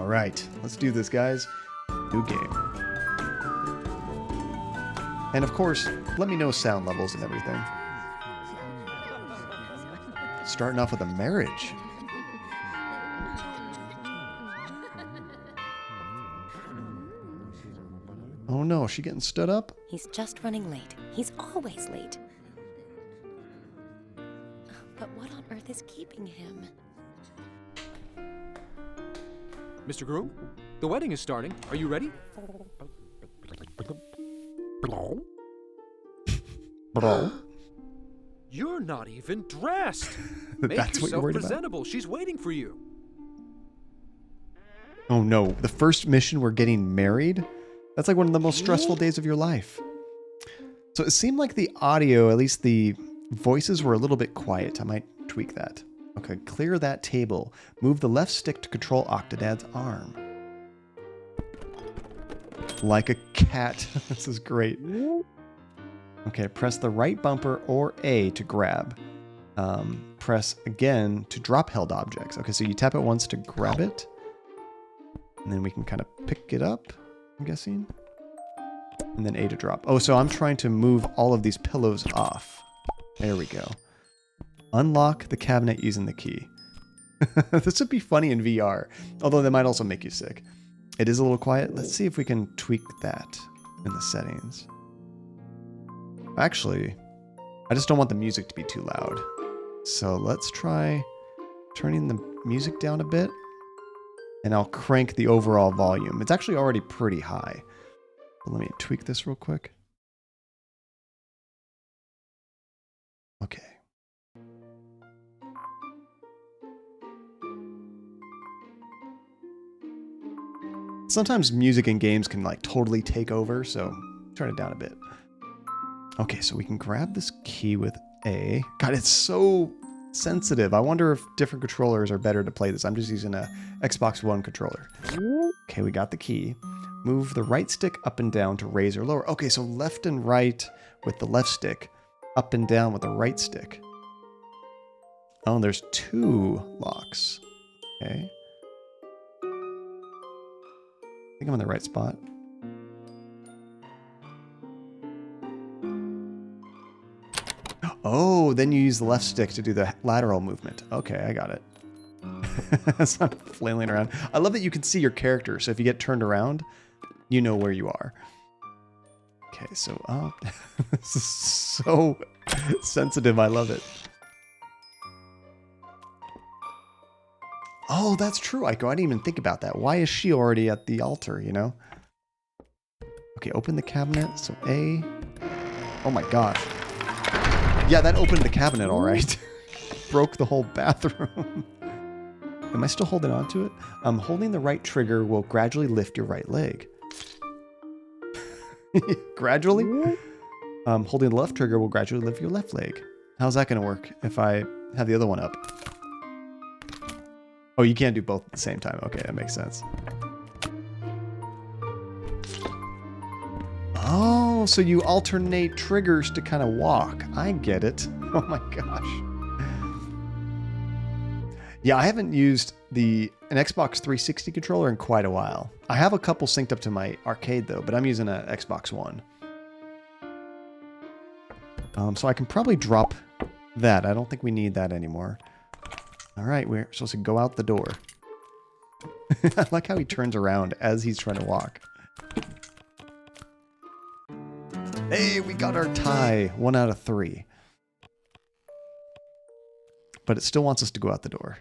All right, let's do this, guys. New game. And of course, let me know sound levels and everything. Starting off with a marriage. Oh no, is she getting stood up? He's just running late. He's always late. But what on earth is keeping him? Mr. Groom, the wedding is starting. Are you ready? Bro. You're not even dressed. That's Make what you're yourself worried about? presentable. She's waiting for you. Oh no, the first mission we're getting married? That's like one of the most stressful days of your life. So it seemed like the audio, at least the voices were a little bit quiet. I might tweak that. Okay, clear that table. Move the left stick to control Octodad's arm. Like a cat. This is great. Okay, press the right bumper or A to grab. Press again to drop held objects. Okay, so you tap it once to grab it. And then we can kind of pick it up, I'm guessing. And then A to drop. Oh, so I'm trying to move all of these pillows off. There we go. Unlock the cabinet using the key. This would be funny in VR, although that might also make you sick. It is a little quiet. Let's see if we can tweak that in the settings. Actually, I just don't want the music to be too loud. So let's try turning the music down a bit. And I'll crank the overall volume. It's actually already pretty high. But let me tweak this real quick. Okay. Sometimes music in games can like totally take over, so turn it down a bit. Okay, so we can grab this key with A. God, it's so sensitive. I wonder if different controllers are better to play this. I'm just using a Xbox One controller. Okay, we got the key. Move the right stick up and down to raise or lower. Okay, so left and right with the left stick, up and down with the right stick. Oh, there's two locks. Okay. I think I'm in the right spot. Oh, then you use the left stick to do the lateral movement. Okay, I got it. So I'm flailing around. I love that you can see your character, so if you get turned around, you know where you are. Okay, so this is so sensitive. I love it. Oh, that's true, Aiko. I didn't even think about that. Why is she already at the altar, you know? Okay, open the cabinet. So A. Oh my gosh. Yeah, that opened the cabinet all right. Broke the whole bathroom. Am I still holding on to it? Holding the right trigger will gradually lift your right leg. Gradually? Holding the left trigger will gradually lift your left leg. How's that going to work if I have the other one up? Oh, you can't do both at the same time. Okay, that makes sense. Oh, so you alternate triggers to kind of walk. I get it. Oh my gosh. Yeah, I haven't used an Xbox 360 controller in quite a while. I have a couple synced up to my arcade though, but I'm using an Xbox One. So I can probably drop that. I don't think we need that anymore. All right, we're supposed to go out the door. I like how he turns around as he's trying to walk. Hey, we got our tie. 1 out of 3. But it still wants us to go out the door.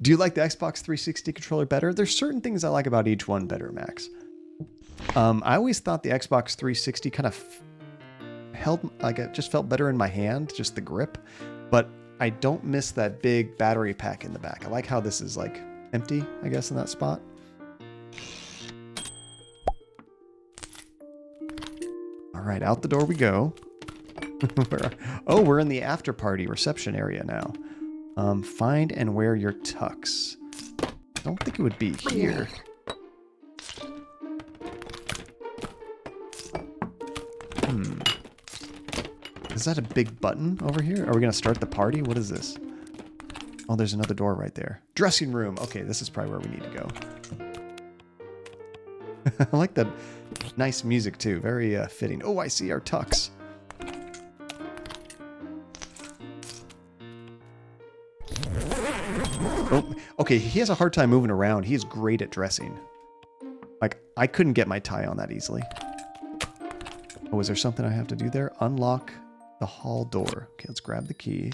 Do you like the Xbox 360 controller better? There's certain things I like about each one better, Max. I always thought the Xbox 360 kind of held, like it just felt better in my hand, just the grip. But I don't miss that big battery pack in the back. I like how this is like empty, I guess, in that spot. All right, out the door we go. We're in the after party reception area now. Find and wear your tux. I don't think it would be here. Is that a big button over here? Are we going to start the party? What is this? Oh, there's another door right there. Dressing room. Okay, this is probably where we need to go. I like that nice music too. Very fitting. Oh, I see our tux. Oh, okay, he has a hard time moving around. He is great at dressing. Like, I couldn't get my tie on that easily. Oh, is there something I have to do there? Unlock the hall door. Okay, let's grab the key.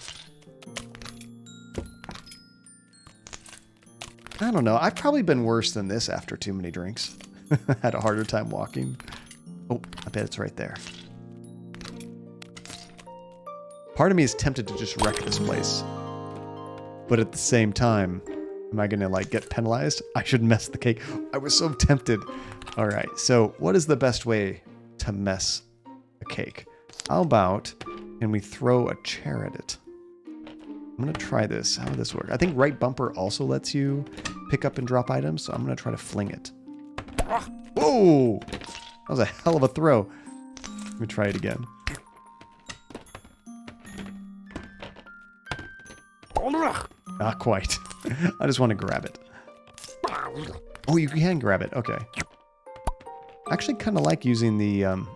I don't know. I've probably been worse than this after too many drinks. Had a harder time walking. Oh, I bet it's right there. Part of me is tempted to just wreck this place. But at the same time, am I going to like get penalized? I should mess the cake. I was so tempted. All right. So what is the best way to mess a cake? How about, can we throw a chair at it? I'm going to try this. How would this work? I think right bumper also lets you pick up and drop items. So I'm going to try to fling it. Whoa! That was a hell of a throw. Let me try it again. Not quite. I just want to grab it. Oh, you can grab it. Okay. I actually kind of like using the...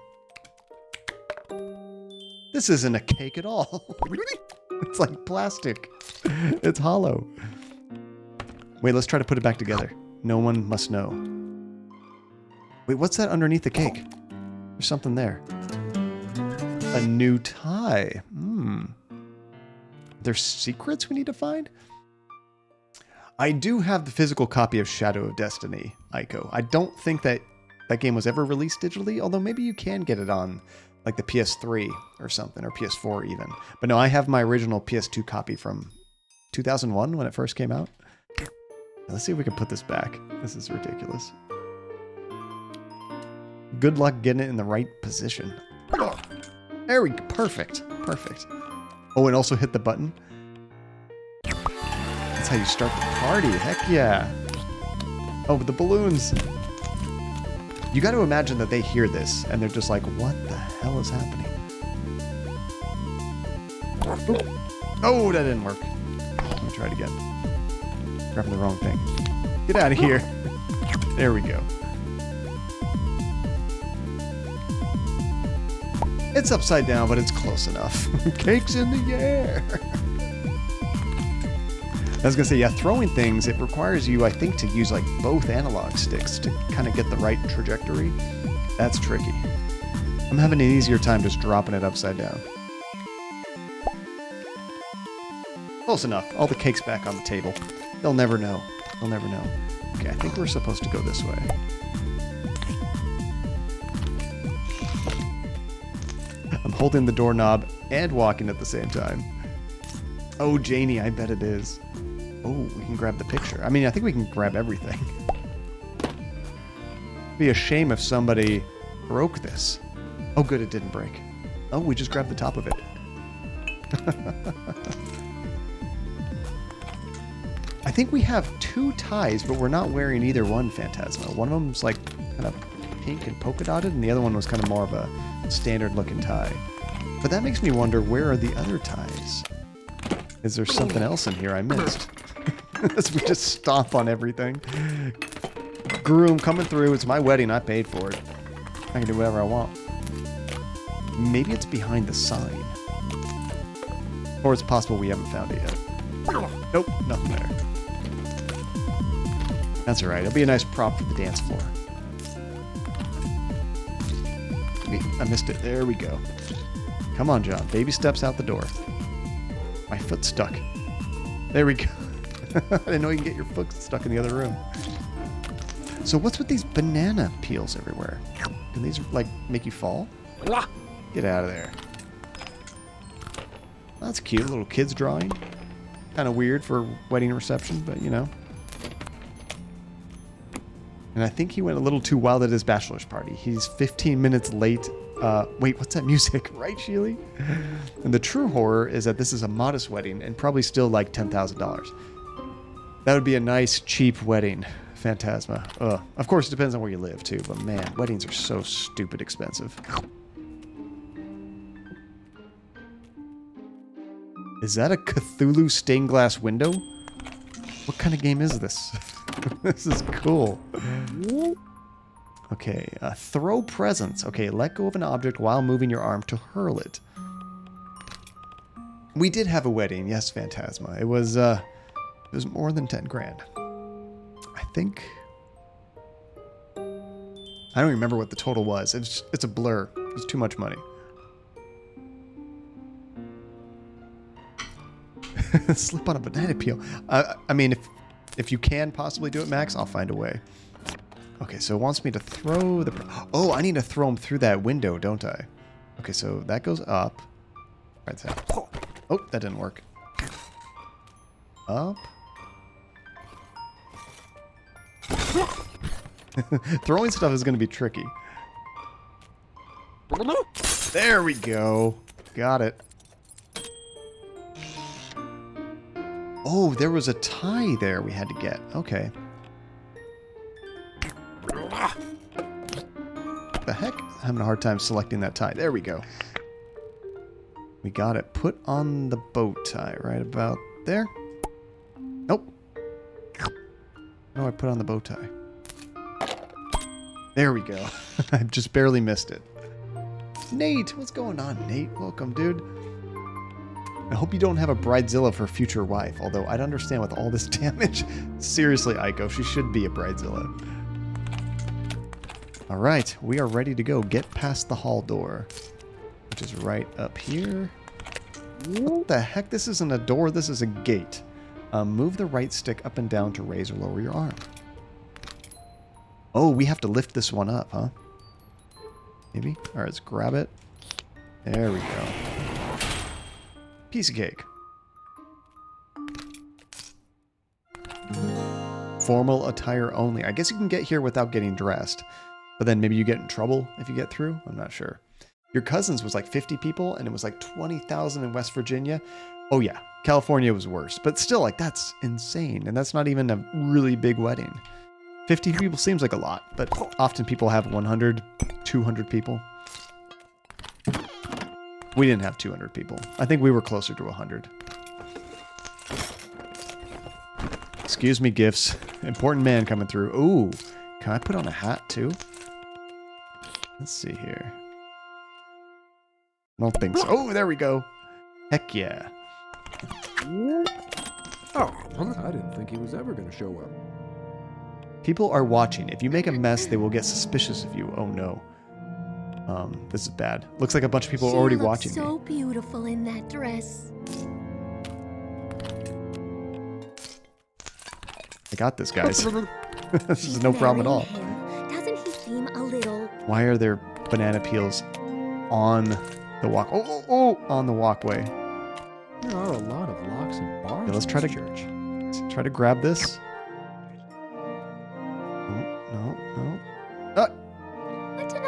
This isn't a cake at all. It's like plastic. It's hollow. Wait, let's try to put it back together. No one must know. Wait, what's that underneath the cake? There's something there. A new tie. There's secrets we need to find? I do have the physical copy of Shadow of Destiny, Ico. I don't think that game was ever released digitally, although maybe you can get it on like the PS3 or something, or PS4 even. But no, I have my original PS2 copy from 2001 when it first came out. Let's see if we can put this back. This is ridiculous. Good luck getting it in the right position. Oh, there we go. Perfect. Perfect. Oh, and also hit the button. That's how you start the party. Heck yeah. Oh, but the balloons. You got to imagine that they hear this and they're just like, what the hell is happening? Oh, that didn't work. Let me try it again. Grabbing the wrong thing. Get out of here. There we go. It's upside down, but it's close enough. Cake's in the air. I was going to say, yeah, throwing things, it requires you, I think, to use like both analog sticks to kind of get the right trajectory. That's tricky. I'm having an easier time just dropping it upside down. Close enough. All the cake's back on the table. They'll never know. They'll never know. Okay, I think we're supposed to go this way. I'm holding the doorknob and walking at the same time. Oh, Janie, I bet it is. Oh, we can grab the picture. I mean, I think we can grab everything. It'd be a shame if somebody broke this. Oh, good, it didn't break. Oh, we just grabbed the top of it. I think we have two ties, but we're not wearing either one, Phantasma. One of them's like kind of pink and polka dotted, and the other one was kind of more of a standard looking tie. But that makes me wonder, where are the other ties? Is there something else in here I missed? As we just stomp on everything. Groom coming through. It's my wedding. I paid for it. I can do whatever I want. Maybe it's behind the sign. Or it's possible we haven't found it yet. Nope, nothing there. That's alright. It'll be a nice prop for the dance floor. I missed it. There we go. Come on, John. Baby steps out the door. My foot's stuck. There we go. I didn't know you can get your foot stuck in the other room. So what's with these banana peels everywhere? Can these, like, make you fall? Get out of there. That's cute. Little kid's drawing. Kind of weird for wedding reception, but, you know. And I think he went a little too wild at his bachelor's party. He's 15 minutes late. Wait, what's that music? Right, Sheely? And the true horror is that this is a modest wedding and probably still like $10,000. That would be a nice, cheap wedding, Phantasma. Of course, it depends on where you live, too. But man, weddings are so stupid expensive. Is that a Cthulhu stained glass window? What kind of game is this? This is cool. Okay, throw presents. Okay, let go of an object while moving your arm to hurl it. We did have a wedding, yes, Phantasma. It was more than 10 grand. I think. I don't remember what the total was. It's a blur. It's too much money. Slip on a banana peel. I mean, if you can possibly do it, Max, I'll find a way. Okay, so it wants me to throw the... Oh, I need to throw them through that window, don't I? Okay, so that goes up. Right side. Oh, that didn't work. Up. Throwing stuff is going to be tricky. There we go. Got it. Oh, there was a tie there we had to get. Okay. The heck? I'm having a hard time selecting that tie. There we go. We got it. Put on the bow tie right about there. Nope. No, I put on the bow tie. There we go. I just barely missed it. Nate, what's going on, Nate? Welcome, dude. I hope you don't have a bridezilla for future wife, although I'd understand with all this damage. Seriously, Aiko, she should be a bridezilla. All right, we are ready to go. Get past the hall door, which is right up here. What the heck? This isn't a door. This is a gate. Move the right stick up and down to raise or lower your arm. Oh, we have to lift this one up, huh? Maybe? All right, let's grab it. There we go. Piece of cake. Formal attire only. I guess you can get here without getting dressed. But then maybe you get in trouble if you get through. I'm not sure. Your cousin's was like 50 people, and it was like 20,000 in West Virginia. Oh yeah, California was worse. But still, like, that's insane. And that's not even a really big wedding. 50 people seems like a lot, but often people have 100, 200 people. We didn't have 200 people. I think we were closer to 100. Excuse me, gifts. Important man coming through. Ooh, can I put on a hat too? Let's see here. I don't think so. Oh, there we go. Heck yeah. Oh, I didn't think he was ever going to show up. People are watching. If you make a mess, they will get suspicious of you. Oh no. This is bad. Looks like a bunch of people are already watching me. She looks so beautiful in that dress. I got this, guys. This is no problem at all. Doesn't he seem a little... Why are there banana peels on the walk? Oh, on the walkway. There are a lot of locks and bars. Yeah, let's try to grab this. No.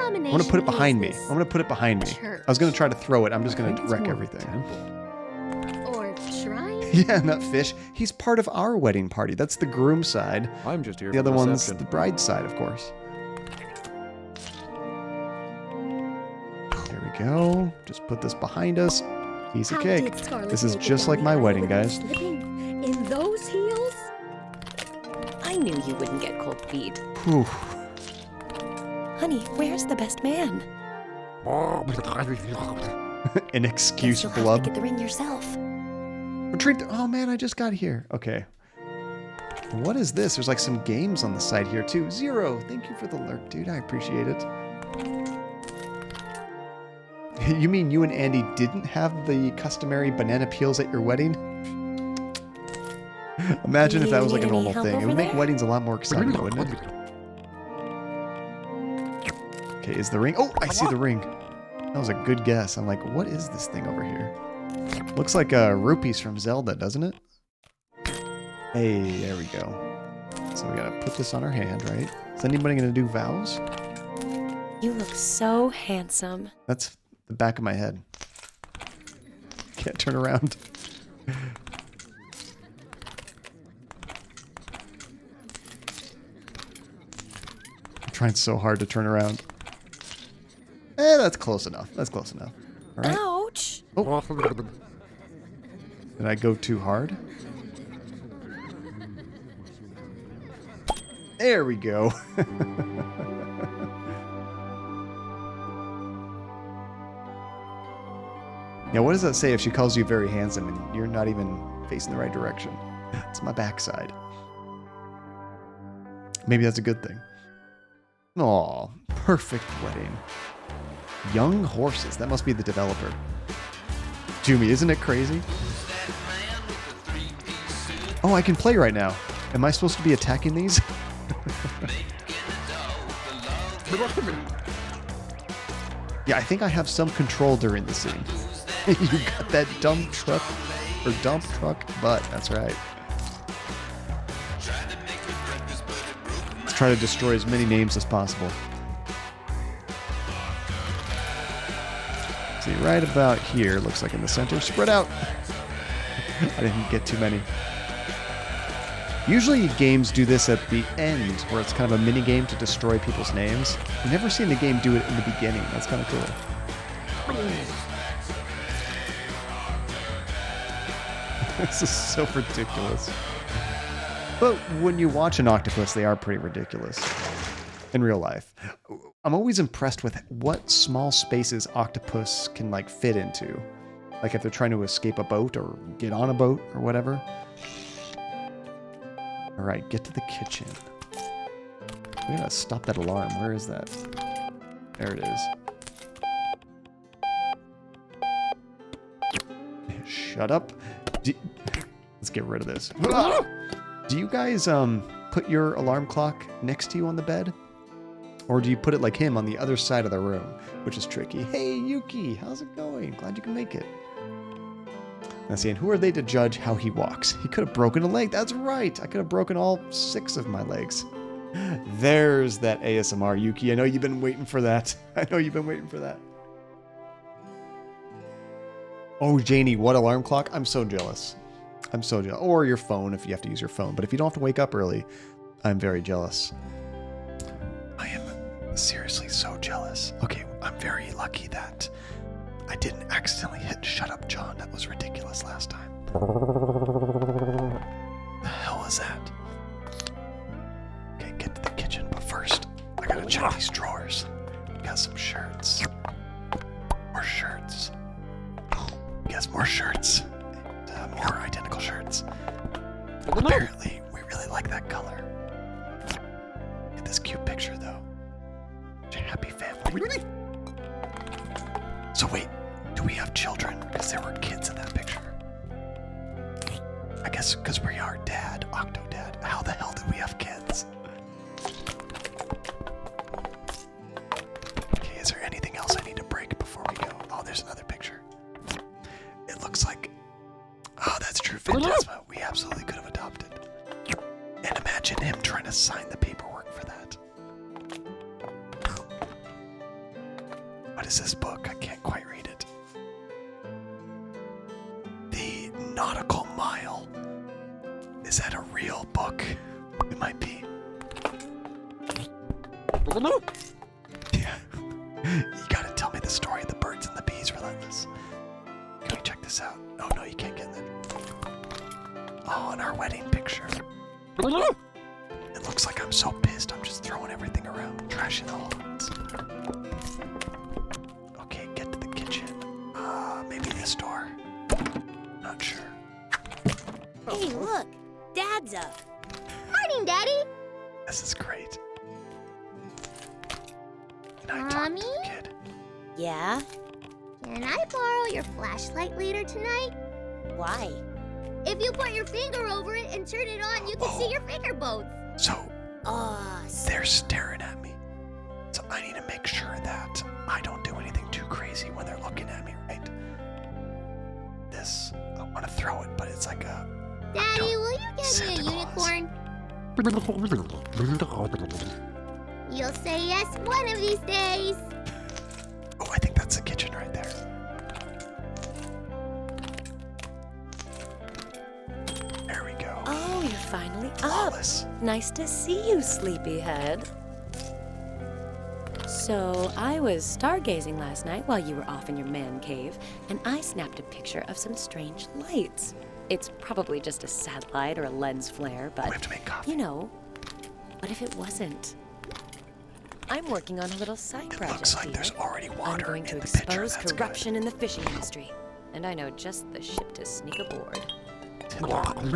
I'm going to put it behind me. I was going to try to throw it. I'm just going to wreck everything. Or shrine? Yeah, not fish. He's part of our wedding party. That's the groom side. I'm just here The for other one's reception. the bride side, of course. There we go. Just put this behind us. Piece of cake. This is just like my wedding, guys. In those heels? I knew you wouldn't get cold feet. Whew. Honey, where's the best man? An excuse, Guess you'll have blub. to get the ring yourself. Retrieve. Oh man, I just got here. Okay. What is this? There's like some games on the side here too. Zero. Thank you for the lurk, dude. I appreciate it. You mean you and Andy didn't have the customary banana peels at your wedding? Imagine if that was like a normal thing. It would make weddings a lot more exciting, wouldn't it? Okay, is the ring? Oh, I see the ring. That was a good guess. I'm like, what is this thing over here? Looks like rupees from Zelda, doesn't it? Hey, there we go. So we gotta put this on our hand, right? Is anybody gonna do vows? You look so handsome. That's the back of my head. Can't turn around. I'm trying so hard to turn around. That's close enough. That's close enough. All right. Ouch! Oh. Did I go too hard? There we go. Yeah, what does that say if she calls you very handsome and you're not even facing the right direction? It's my backside. Maybe that's a good thing. Aw, perfect wedding. Young horses. That must be the developer. Jumi, isn't it crazy? Oh, I can play right now. Am I supposed to be attacking these? Yeah, I think I have some control during the scene. You got that dump truck butt. That's right. Let's try to destroy as many names as possible. See, right about here, looks like in the center. Spread out. I didn't get too many. Usually games do this at the end, where it's kind of a mini game to destroy people's names. I've never seen the game do it in the beginning. That's kind of cool. This is so ridiculous. But when you watch an octopus, they are pretty ridiculous in real life. I'm always impressed with what small spaces octopus can like fit into. Like if they're trying to escape a boat or get on a boat or whatever. All right, get to the kitchen. We gotta stop that alarm. Where is that? There it is. Shut up. Let's get rid of this. Do you guys put your alarm clock next to you on the bed? Or do you put it like him on the other side of the room, which is tricky? Hey, Yuki, how's it going? Glad you can make it. Now, see, and who are they to judge how he walks? He could have broken a leg. That's right. I could have broken all 6 of my legs. There's that ASMR, Yuki. I know you've been waiting for that. Oh, Janie, what alarm clock? I'm so jealous. Or your phone if you have to use your phone. But if you don't have to wake up early, I'm very jealous. I am seriously so jealous. Okay, I'm very lucky that I didn't accidentally hit shut up, John. That was ridiculous last time. The hell was that? Okay, get to the kitchen. But first, I gotta check these drawers. Got some shirts. More shirts. Yes, more shirts. And more identical shirts. Apparently, we really like that color. Look at this cute picture, though. Such a happy family. So wait, do we have children? Because there were kids in that picture. I guess because we are dad, Octodad. How the hell did we have kids? Okay, is there anything else I need to break before we go? Oh, there's another picture. It looks like... Oh, that's true. Phantasma. We absolutely could have adopted. And imagine him trying to sign the paperwork for that. What is this book? I can't quite read it. The Nautical Mile. Is that a real book? It might be. Yeah. You gotta tell me the story of the birds and the bees, Relentless. Can we check this out? Oh, no, you can't get that. Oh, and our wedding picture. It looks like I'm so pissed. I'm just throwing everything around, trashing the whole house. Okay, get to the kitchen. Maybe this door. Not sure. Hey, look! Dad's up! Morning, Daddy! This is great. Can I talk to the kid? Yeah? Can I borrow your flashlight later tonight? Why? If you put your finger over it and turn it on, you can see your finger bones. So, Oh, they're staring at me. So I need to make sure that I don't do anything too crazy when they're looking at me, right? This, I want to throw it, but it's like a... Daddy, will you get Santa me a Claus. unicorn? You'll say yes one of these days. Oh, I think that's the kitchen right there. There we go. oh, you're finally up. Flawless. Nice to see you, sleepyhead. So, I was stargazing last night while you were off in your man cave, and I snapped a picture of some strange lights. It's probably just a satellite or a lens flare, We but, have to make coffee. you know, What if it wasn't? I'm working on a little side project Looks like here. there's already I'm water going to in the pitcher. expose That's corruption in the fishing industry. And I know just the ship to sneak aboard. That's never stopped me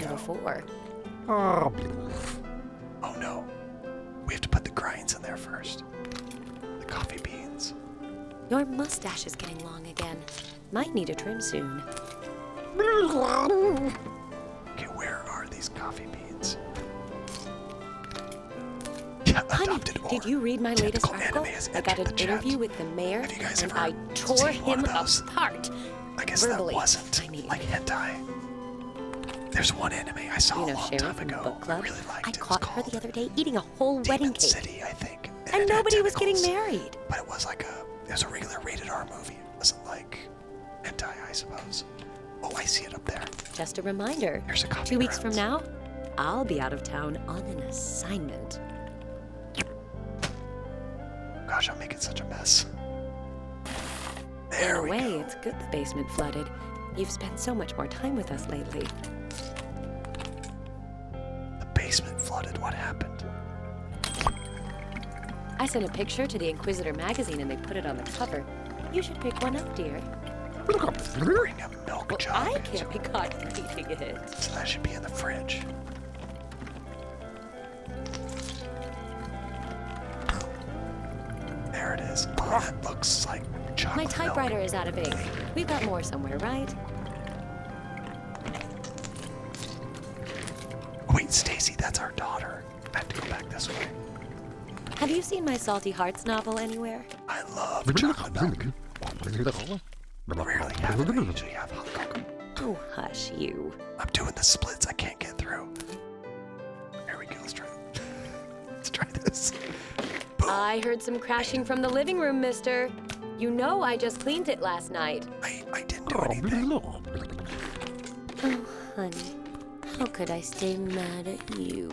before. Oh no. We have to put the grinds in there first. The coffee beans. Your mustache is getting long again. Might need a trim soon. Okay, where are these coffee beans? Yeah, adopted Honey, did you read my latest typical article? anime has I got entered an the interview chat. with the mayor, Have you guys and ever I tore seen one him of those? apart. I guess Verbally, that wasn't I mean. like hentai. There's one anime I saw You a know long Sharon time from the ago. book club? I really liked I it. It was caught her called the other day eating a whole wedding Demon cake. City, I think. And it had nobody was getting tentacles. married. But it was like it was a regular rated R movie. It wasn't like hentai, I suppose. Oh, I see it up there. Just a reminder, Here's a coffee 2 weeks from grounds. now, I'll be out of town on an assignment. Gosh, I'm making such a mess. There In a we way, go. it's good the basement flooded. You've spent so much more time with us lately. The basement flooded. What happened? I sent a picture to the Inquisitor magazine and they put it on the cover. You should pick one up, dear. Bring a milk Well, jug. I can't be caught eating it. So that should be in the fridge. There it is. Oh, that looks like chocolate My milk. typewriter is out of ink. We've got more somewhere, right? Oh, wait, Stacy, that's our daughter. I have to go back this way. Have you seen my Salty Hearts novel anywhere? I love chocolate milk. Rarely have it. I usually have hot cocoa. Oh, hush, you. I'm doing the splits I can't get through. Here we go. Let's try it. Let's try this. I heard some crashing from the living room, mister. You know I just cleaned it last night. I didn't do anything. Oh, honey. How could I stay mad at you?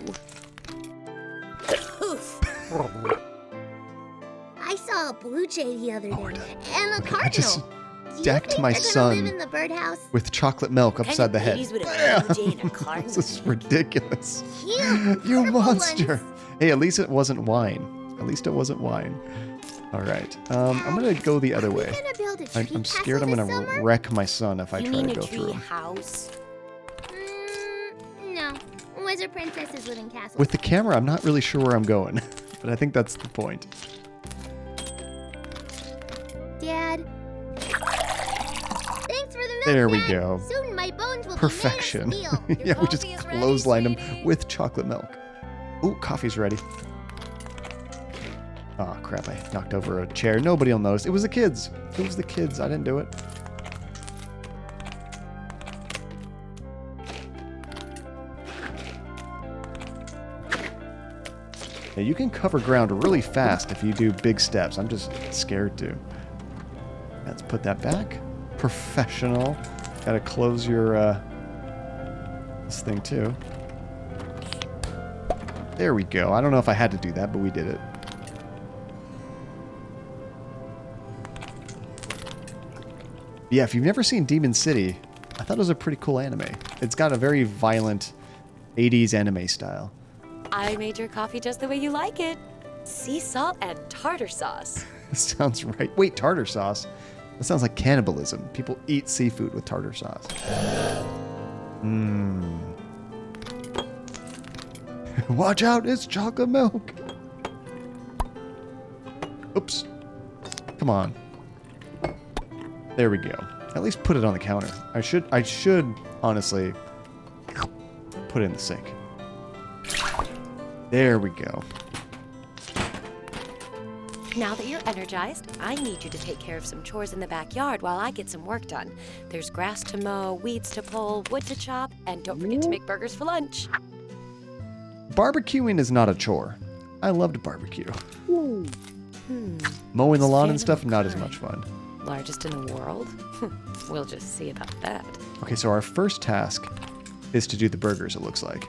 I saw a blue jay the other we're day, done. and a I cardinal. just Do you decked think my they're gonna son live in the birdhouse? with chocolate milk upside the head. Ladies would Bam! have blue jay and a cardinal. This is ridiculous. Cute. You colorful monster. ones. Hey, at least it wasn't wine. At least it wasn't wine. All right. I'm going to go the other Are we way. gonna build a tree I'm scared I'm castle going this to summer? wreck my son if I You try mean to a go tree through. house? No. Wizard princesses live in castles. With the camera, I'm not really sure where I'm going, but I think that's the point. Dad. Thanks for the milk, There we Dad. go. Soon my bones will Perfection. be made of steel. Yeah, we just coffee is ready, clotheslined him sweetie. with chocolate milk. Ooh, coffee's ready. Oh, crap. I knocked over a chair. Nobody will notice. It was the kids. It was the kids. I didn't do it. Yeah, you can cover ground really fast if you do big steps. I'm just scared to. Let's put that back. Professional. Gotta close your, this thing too. There we go. I don't know if I had to do that, but we did it. Yeah, if you've never seen Demon City, I thought it was a pretty cool anime. It's got a very violent 80s anime style. I made your coffee just the way you like it. Sea salt and tartar sauce. Sounds right. Wait, tartar sauce? That sounds like cannibalism. People eat seafood with tartar sauce. Mmm. Watch out, it's chocolate milk. Oops. Come on. There we go. At least put it on the counter. I should honestly put it in the sink. There we go. Now that you're energized, I need you to take care of some chores in the backyard while I get some work done. There's grass to mow, weeds to pull, wood to chop, and don't forget to make burgers for lunch. Barbecuing is not a chore. I love to barbecue. Hmm. Mowing the lawn and Stand stuff, up not as high. much fun. Largest in the world? We'll just see about that. Okay, so our first task is to do the burgers, it looks like.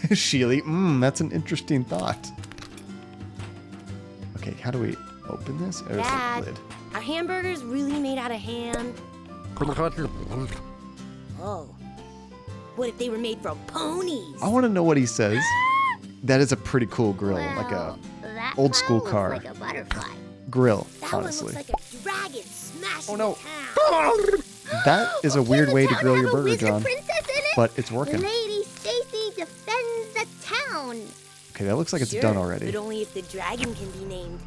Sheely, that's an interesting thought. Okay, how do we open this? There's Dad. the lid. Are hamburgers really made out of ham? Oh. What if they were made from ponies? I want to know what he says. That is a pretty cool grill, like a that old school clown car looks like a butterfly. grill, That honestly. one looks like a dragon smashing Oh, no. the town. That is a weird Does way the to town grill have your a burger, wizard John. princess in it? But it's working. Lady Stacy defends the town. Okay, that looks like it's Sure, done already. But only if the dragon can be named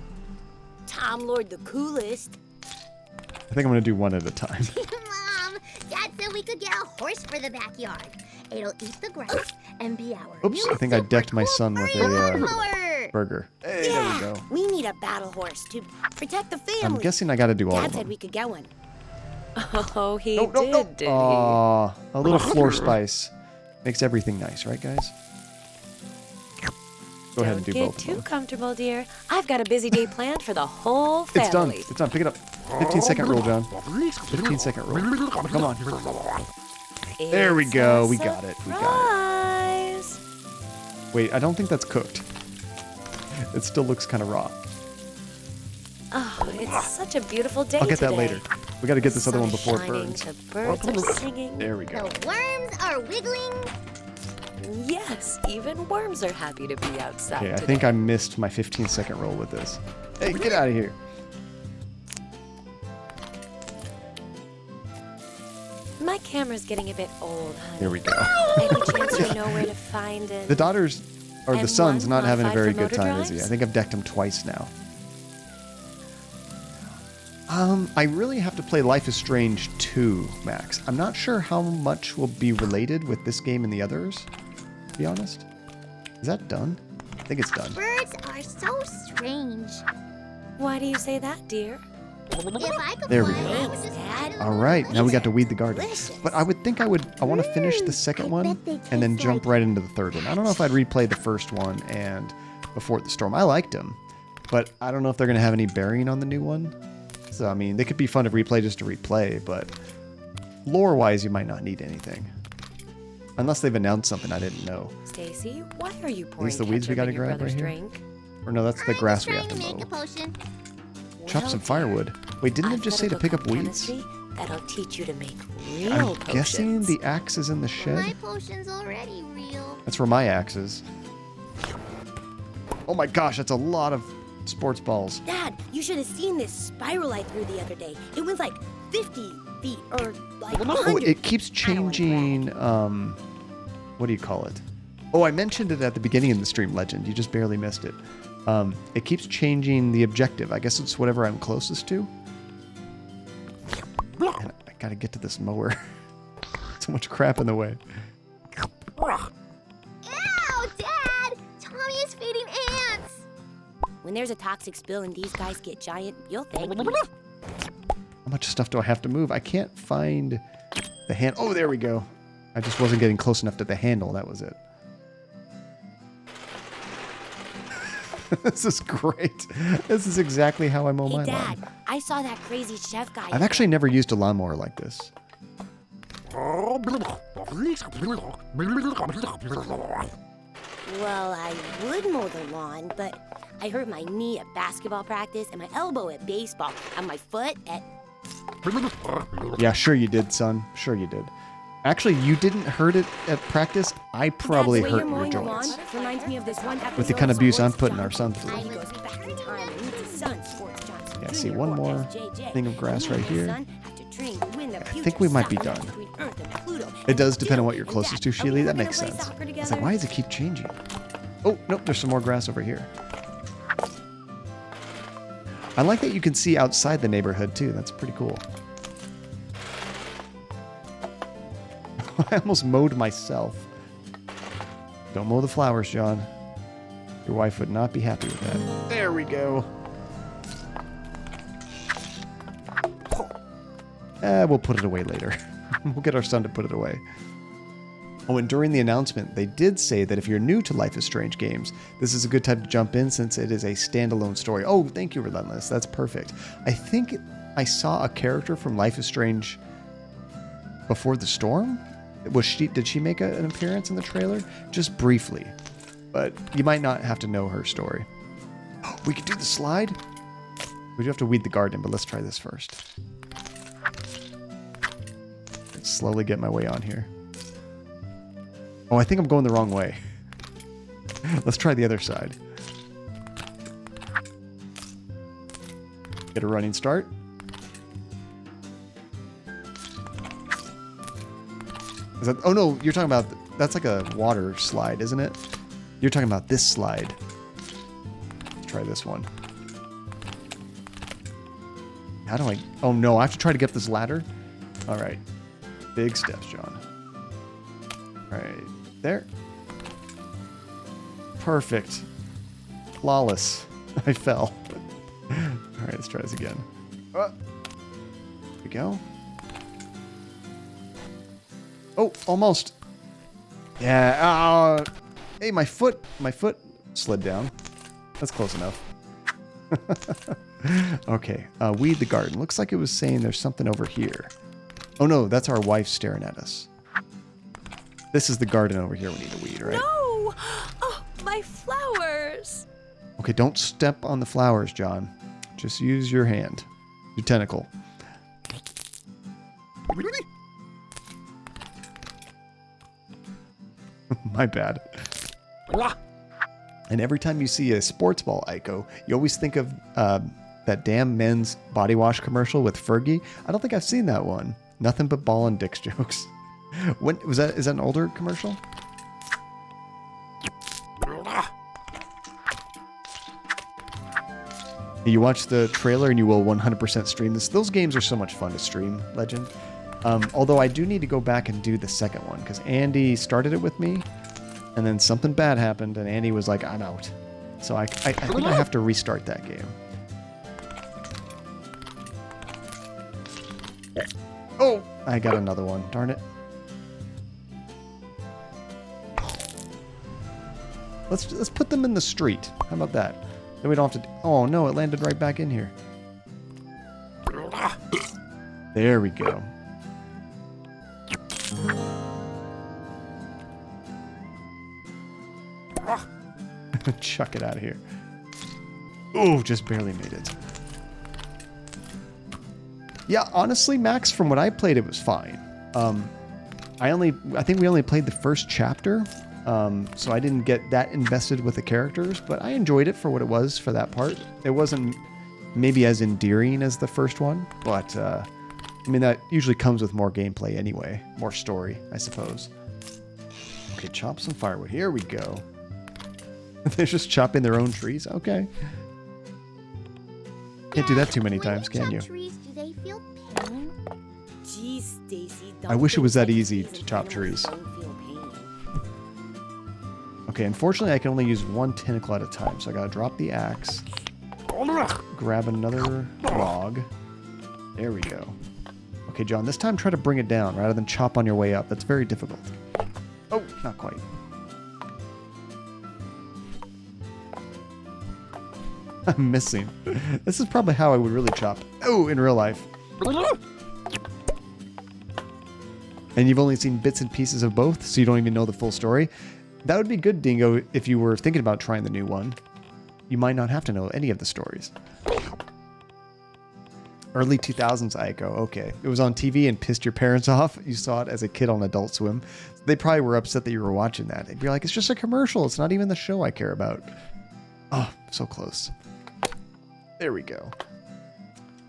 Tom Lord the Coolest. I think I'm going to do one at a time. Mom, Dad said we could get a horse for the backyard. It'll eat the grass and be our Oops, new I think I super decked my cool son with free a lawnmower. burger. Hey, there we go. We need a battle horse to protect the family. I'm guessing I got to do all Dad of said them. we could get one. Oh, he No, did he? Aw, a little floor spice makes everything nice, right, guys? Go ahead and do Don't both get of too them. comfortable, dear. I've got a busy day planned for the whole family. It's done. It's done. Pick it up. 15-second rule, John. 15-second rule. Come on. There we It's go. a We got it. We got surprise. it. Wait, I don't think that's cooked. It still looks kind of raw. Oh, it's such a beautiful day I'll get that today. later. We got to get this other one Sun before it shining, burns. The birds are singing. There we The go. worms are wiggling. Yes, even worms are happy to be outside Okay, I today. think I missed my 15-second roll with this. Hey, get out of here. My camera's getting a bit old, honey. There we go. Any chance you know where to find it? The daughter's, or the And son's one not having a modified very for good motor time, is he? I drives? think I've decked him twice now. I really have to play Life is Strange 2, Max. I'm not sure how much will be related with this game and the others, to be honest. Is that done? I think it's done. Birds are so strange. Why do you say that, dear? If I could There we fly, go. I would just fly to the All right, now we got to weed the garden. Delicious. But I would think I want to finish the second I one bet they and then taste jump like- right into the third one. I don't know if I'd replay the first one and Before the Storm. I liked them, but I don't know if they're going to have any bearing on the new one. So, I mean, they could be fun to replay just to replay, but lore-wise, you might not need anything. Unless they've announced something I didn't know. Stacy, why are you pouring the weeds we ketchup gotta in your grab brother's right here? drink? Or no, that's the I'm grass we trying have to make mow. a potion. Chop Well, some dear, firewood. Wait, didn't it I've just got say a to book pick on up weeds? chemistry That'll teach you to make real I'm potions. guessing the axe is in the My shed. potion's already real. That's where my axe is. Oh my gosh, that's a lot of sports balls. Dad, you should have seen this spiral I threw the other day. It went like 50 feet or like 100. Oh, it keeps I don't wanna changing, what do you call it? Oh, I mentioned it at the beginning of the stream, Legend. You just barely missed it. It keeps changing the objective. I guess it's whatever I'm closest to. And I gotta get to this mower. So much crap in the way. Ow, Dad! Tommy is feeding ants. When there's a toxic spill and these guys get giant, you'll thank me. How much stuff do I have to move? I can't find the hand. Oh, there we go. I just wasn't getting close enough to the handle. That was it. This is great. This is exactly how I mow Hey, my Dad, lawn. I saw that crazy chef guy. I've actually never used a lawnmower like this. Well, I would mow the lawn, but I hurt my knee at basketball practice and my elbow at baseball and my foot at... Yeah, sure you did, son. Sure you did. Actually, you didn't hurt it at practice. I probably Dad, the way hurt you're your mowing the lawn joints. reminds me of this one episode With the kind of of abuse I'm Sports putting our John. son He through. goes back in time and meets his son, Sports Johnson Yeah, see, Jr., one or more SJJ. thing of grass He and right his here. son have to train to win the I future think we might be soccer done. between Earth and Pluto. It does And depend on what Jill you're and closest Dad, to, are we Sheely. That ever makes gonna play sense. soccer I was together? like, why does it keep changing? Oh, nope, there's some more grass over here. I like that you can see outside the neighborhood, too. That's pretty cool. I almost mowed myself. Don't mow the flowers, John. Your wife would not be happy with that. There we go. We'll put it away later. We'll get our son to put it away. Oh, and during the announcement, they did say that if you're new to Life is Strange games, this is a good time to jump in since it is a standalone story. Oh, thank you, Relentless. That's perfect. I think I saw a character from Life is Strange Before the Storm. Did she make an appearance in the trailer? Just briefly. But you might not have to know her story. We could do the slide? We do have to weed the garden, but let's try this first. slowly get my way on here. Oh, I think I'm going the wrong way. Let's try the other side. Get a running start. Is that, oh no, you're talking about, that's like a water slide, isn't it? You're talking about this slide. Let's try this one. How do I, oh no, I have to try to get this ladder? All right, big steps, John. All right, there. Perfect. Flawless. I fell. All right, let's try this again. Here we go. Oh, almost. Yeah. Hey, my foot slid down. That's close enough. Okay. Weed the garden. Looks like it was saying there's something over here. Oh no, that's our wife staring at us. This is the garden over here we need to weed, right? No! Oh, my flowers! Okay, don't step on the flowers, John. Just use your hand. Your tentacle. My bad. And every time you see a sports ball, Aiko, you always think of that damn men's body wash commercial with Fergie. I don't think I've seen that one. Nothing but ball and dicks jokes. When was that? Is that an older commercial? You watch the trailer and you will 100% stream this. Those games are so much fun to stream, Legend. Although I do need to go back and do the second one because Andy started it with me and then something bad happened and Andy was like, I'm out. So I think I have to restart that game. Oh, I got another one. Darn it. Let's put them in the street. How about that? Then we don't have to... Oh, no, it landed right back in here. There we go. Chuck it out of here. Oh, just barely made it. Yeah, honestly, Max, from what I played, it was fine. I think we only played the first chapter. So I didn't get that invested with the characters, but I enjoyed it for what it was for that part. It wasn't maybe as endearing as the first one, but I mean, that usually comes with more gameplay anyway. More story, I suppose. Okay, chop some firewood. Here we go. They're just chopping their own trees? Okay. Can't do that too many times, can you? Trees, do they feel pain? Jeez, Stacy. I wish it was that easy to chop trees. Okay, unfortunately, I can only use one tentacle at a time, so I gotta drop the axe, grab another log. There we go. Okay, John, this time try to bring it down rather than chop on your way up. That's very difficult. Oh, not quite. I'm missing. This is probably how I would really chop. Oh, in real life. And you've only seen bits and pieces of both, so you don't even know the full story. That would be good, Dingo, if you were thinking about trying the new one. You might not have to know any of the stories. Early 2000s Aiko. Okay. It was on TV and pissed your parents off. You saw it as a kid on Adult Swim. They probably were upset that you were watching that. They'd be like, it's just a commercial. It's not even the show I care about. Oh, so close. There we go.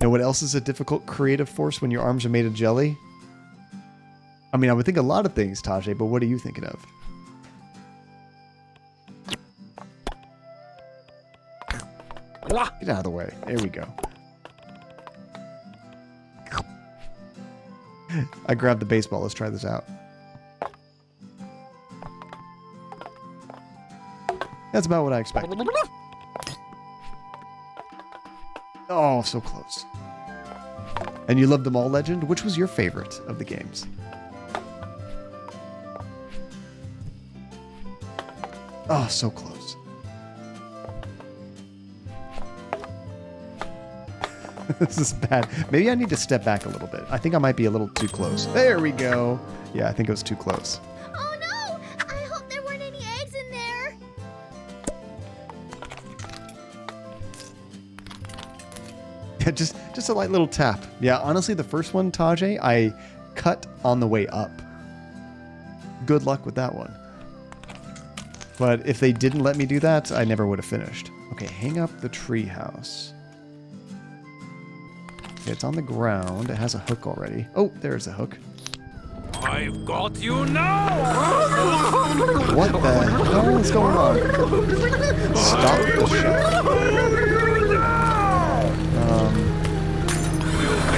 Know what else is a difficult creative force when your arms are made of jelly? I mean, I would think a lot of things, Tajay, but what are you thinking of? Get out of the way. There we go. I grabbed the baseball. Let's try this out. That's about what I expected. Oh, so close. And you loved them all, Legend? Which was your favorite of the games? Oh, so close. This is bad. Maybe I need to step back a little bit. I think I might be a little too close. There we go. Yeah, I think it was too close. Oh no! I hope there weren't any eggs in there. Yeah, just a light little tap. Yeah, honestly, the first one, Tajay, I cut on the way up. Good luck with that one. But if they didn't let me do that, I never would have finished. Okay, hang up the tree house. Okay, it's on the ground. It has a hook already. Oh, there's a hook. I've got you now! What the hell is going on? Stop the ship.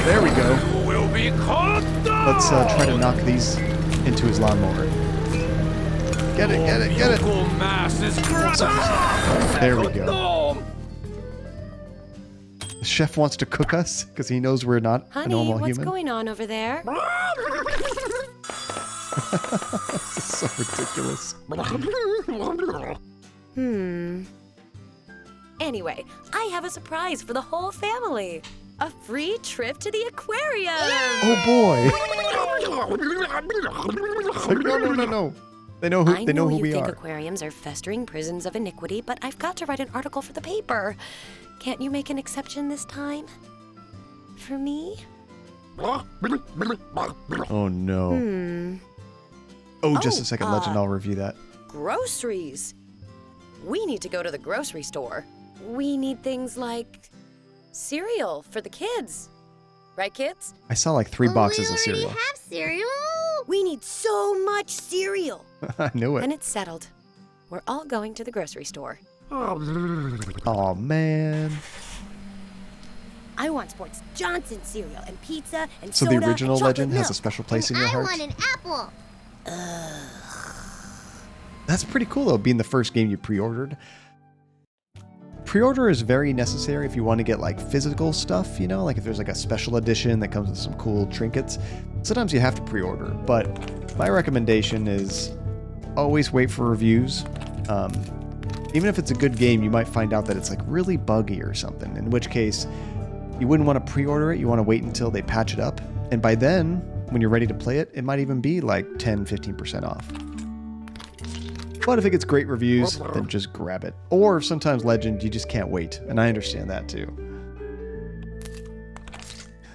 There we go. Will be caught down! Let's try to knock these into his lawnmower. Get it, get it, get it! Mass is There we go. The chef wants to cook us because he knows we're not a normal what's human. going on over there? This is so ridiculous. Anyway, I have a surprise for the whole family. A free trip to the aquarium. Oh boy! It's like, no, no, no, no. They know who I they know who you we think are. aquariums are festering prisons of iniquity, but I've got to write an article for the paper. Can't you make an exception this time? For me? Oh no. Oh, just a second, Legend. I'll review that. Groceries. We need to go to the grocery store. We need things like cereal for the kids. Right, kids? I saw like 3 boxes of We cereal. already have cereal. We need so much cereal. I knew And it. it's settled. We're all going to the grocery store. Oh man. I want Sports Johnson cereal and pizza and So soda the original and chocolate Legend has a milk. special place in your I heart. want an apple. That's pretty cool though, being the first game you pre-ordered. Pre-order is very necessary if you want to get like physical stuff, you know, like if there's like a special edition that comes with some cool trinkets. Sometimes you have to pre-order, but my recommendation is always wait for reviews. Even if it's a good game, you might find out that it's like really buggy or something, in which case you wouldn't want to pre-order it. You want to wait until they patch it up. And by then, when you're ready to play it, it might even be like 10-15% off. But if it gets great reviews, then just grab it. Or sometimes Legend, you just can't wait. And I understand that too.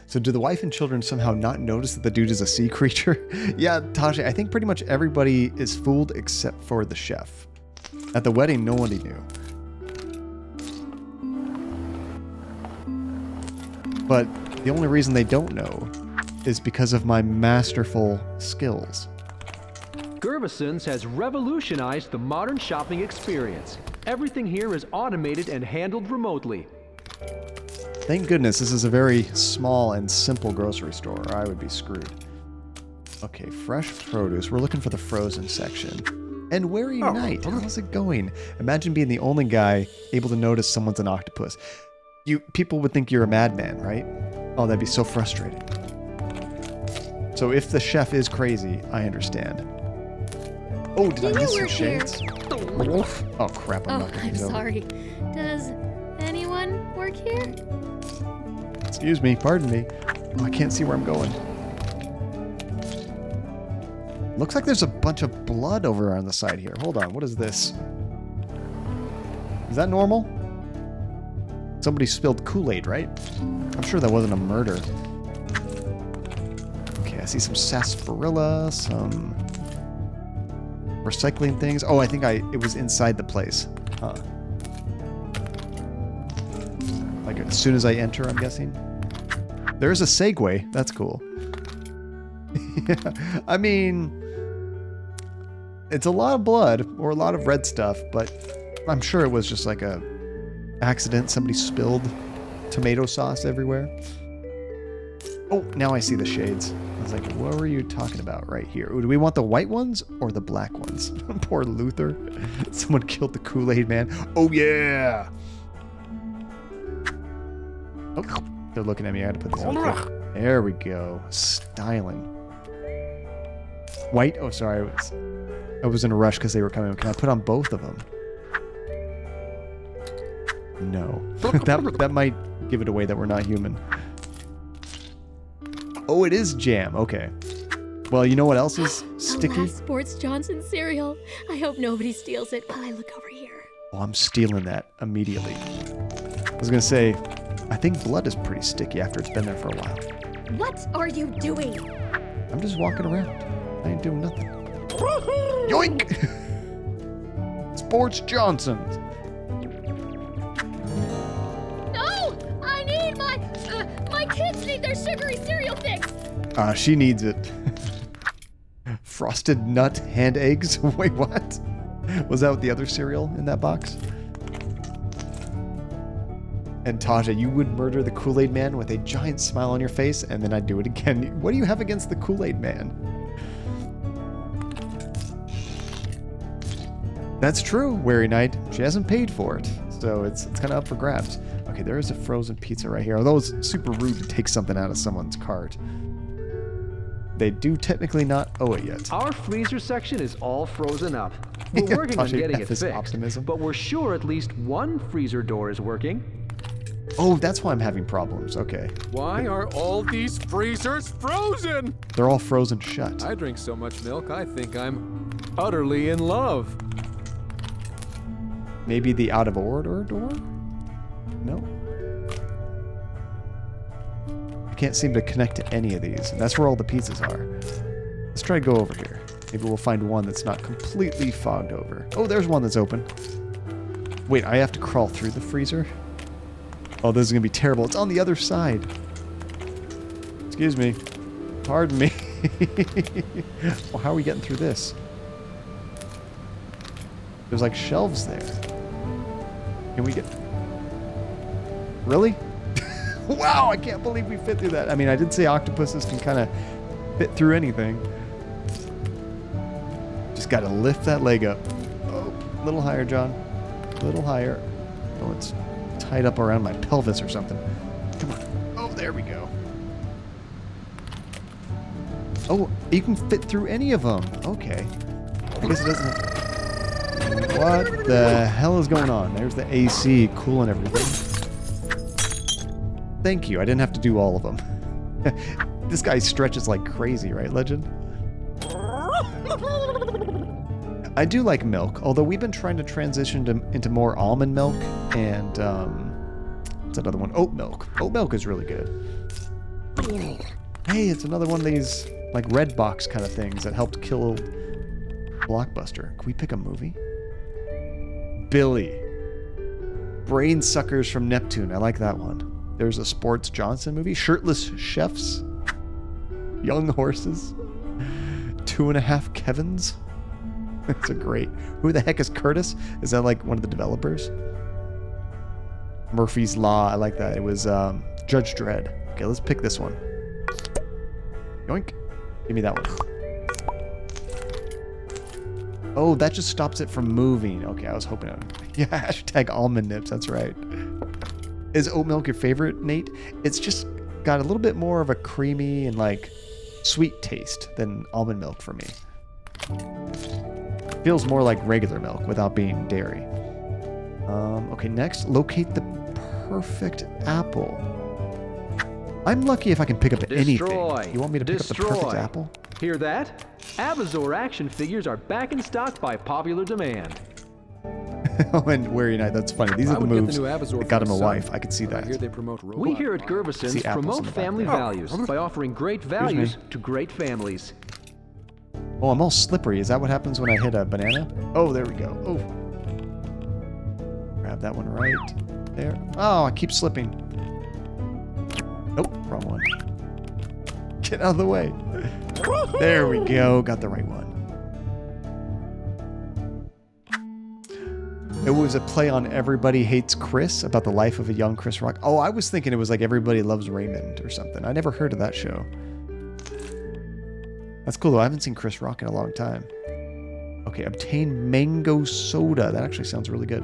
So do the wife and children somehow not notice that the dude is a sea creature? Yeah, Tasha, I think pretty much everybody is fooled except for the chef. At the wedding, nobody knew. But the only reason they don't know is because of my masterful skills. Gervison's has revolutionized the modern shopping experience. Everything here is automated and handled remotely. Thank goodness this is a very small and simple grocery store, or I would be screwed. Okay, fresh produce. We're looking for the frozen section. And where unite? How's it going? Imagine being the only guy able to notice someone's an octopus. People would think you're a madman, right? Oh, that'd be so frustrating. So if the chef is crazy, I understand. Oh, did I miss some shades? Oh crap, I'm not I'm sorry. Does anyone work here? Excuse me, pardon me. Oh, I can't see where I'm going. Looks like there's a bunch of blood over on the side here. Hold on, what is this? Is that normal? Somebody spilled Kool-Aid, right? I'm sure that wasn't a murder. Okay, I see some sarsaparilla, some recycling things. Oh, I think it was inside the place. Huh. Like as soon as I enter, I'm guessing. There's a Segway. That's cool. Yeah, I mean, it's a lot of blood or a lot of red stuff, but I'm sure it was just like a accident. Somebody spilled tomato sauce everywhere. Oh, now I see the shades. I was like, what were you talking about right here? Do we want the white ones or the black ones? Poor Luther. Someone killed the Kool-Aid man. Oh, yeah. Oh, they're looking at me. I had to put this on quick. There we go. Styling. White? Oh, sorry. I was in a rush because they were coming. Can I put on both of them? No. that might give it away that we're not human. Oh, it is jam. Okay. Well, you know what else is sticky? Last Sports Johnson cereal. I hope nobody steals it while I look over here. Oh, I'm stealing that immediately. I was going to say, I think blood is pretty sticky after it's been there for a while. What are you doing? I'm just walking around. I ain't doing nothing. Yoink! Sports Johnson's. No! I need my kids need their sugary cereal fix! She needs it. Frosted nut hand eggs? Wait, what? Was that the other cereal in that box? And Taja, you would murder the Kool-Aid Man with a giant smile on your face, and then I'd do it again. What do you have against the Kool-Aid Man? That's true, Wary Knight. She hasn't paid for it, so it's kind of up for grabs. Okay, there is a frozen pizza right here, although it's super rude to take something out of someone's cart. They do technically not owe it yet. Our freezer section is all frozen up. We're working on getting it fixed, optimism. but we're sure at least one freezer door is working. Oh, that's why I'm having problems. Okay. Why are all these freezers frozen? They're all frozen shut. I drink so much milk, I think I'm utterly in love. Maybe the out of order door? No. I can't seem to connect to any of these. And that's where all the pizzas are. Let's try to go over here. Maybe we'll find one that's not completely fogged over. Oh, there's one that's open. Wait, I have to crawl through the freezer? Oh, this is going to be terrible. It's on the other side. Excuse me. Pardon me. Well, how are we getting through this? There's like shelves there. Can we get... Really? Wow, I can't believe we fit through that. I mean, I did say octopuses can kind of fit through anything. Just got to lift that leg up. Oh, a little higher, John. A little higher. Oh, it's tied up around my pelvis or something. Come on. Oh, there we go. Oh, you can fit through any of them. Okay. I guess it doesn't... What the hell is going on? There's the AC cooling everything. Thank you. I didn't have to do all of them. This guy stretches like crazy, right, Legend? I do like milk, although we've been trying to transition into more almond milk and, what's another one? Oat milk. Oat milk is really good. Hey, it's another one of these, like, red box kind of things that helped kill Blockbuster. Can we pick a movie? Billy. Brain Suckers from Neptune. I like that one. There's a Sports Johnson movie. Shirtless Chefs. Young Horses. 2.5 Kevins. That's a great... Who the heck is Curtis? Is that like one of the developers? Murphy's Law. I like that. It was Judge Dredd. Okay, let's pick this one. Yoink. Give me that one. Oh, that just stops it from moving. Okay, I was hoping... Yeah, hashtag almond nips. That's right. Is oat milk your favorite, Nate? It's just got a little bit more of a creamy and like sweet taste than almond milk for me. Feels more like regular milk without being dairy. Okay, next, locate the perfect apple. I'm lucky if I can pick up anything. You want me to pick up the perfect apple? Hear that? Abazor action figures are back in stock by popular demand. Oh, and Wary Knight, that's funny. These are the moves that got him a wife. I could see that. I hear they promote robot We here at Gervison's promote family values by offering great values to great families. Oh, I'm all slippery. Is that what happens when I hit a banana? Oh, there we go. Oh. Grab that one right there. Oh, I keep slipping. Nope, wrong one. Get out of the way. There we go. Got the right one. It was a play on Everybody Hates Chris, about the life of a young Chris Rock. Oh, I was thinking it was like Everybody Loves Raymond or something. I never heard of that show. That's cool, though. I haven't seen Chris Rock in a long time. Okay, obtain mango soda. That actually sounds really good.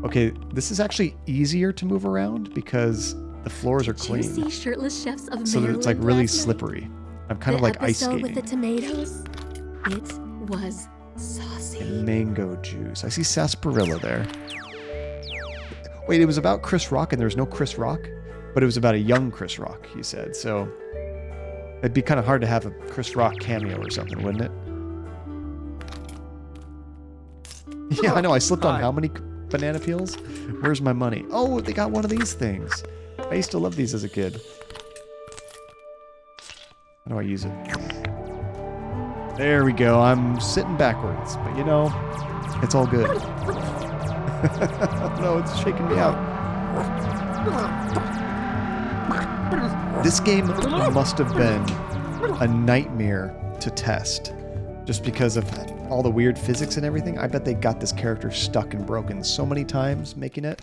Okay, this is actually easier to move around because the floors are clean. Juicy shirtless chefs of So Maryland it's like really last night. slippery. I'm kind of like ice The episode skating. with the tomatoes. It was saucy. And mango juice. I see sarsaparilla there. Wait, it was about Chris Rock and there's no Chris Rock? But it was about a young Chris Rock, he said. So it'd be kind of hard to have a Chris Rock cameo or something, wouldn't it? Yeah, I know. I slipped on how many banana peels? Where's my money? Oh, they got one of these things. I used to love these as a kid. How do I use it? There we go. I'm sitting backwards, but you know, it's all good. No, it's shaking me out. This game must have been a nightmare to test, just because of all the weird physics and everything. I bet they got this character stuck and broken so many times making it.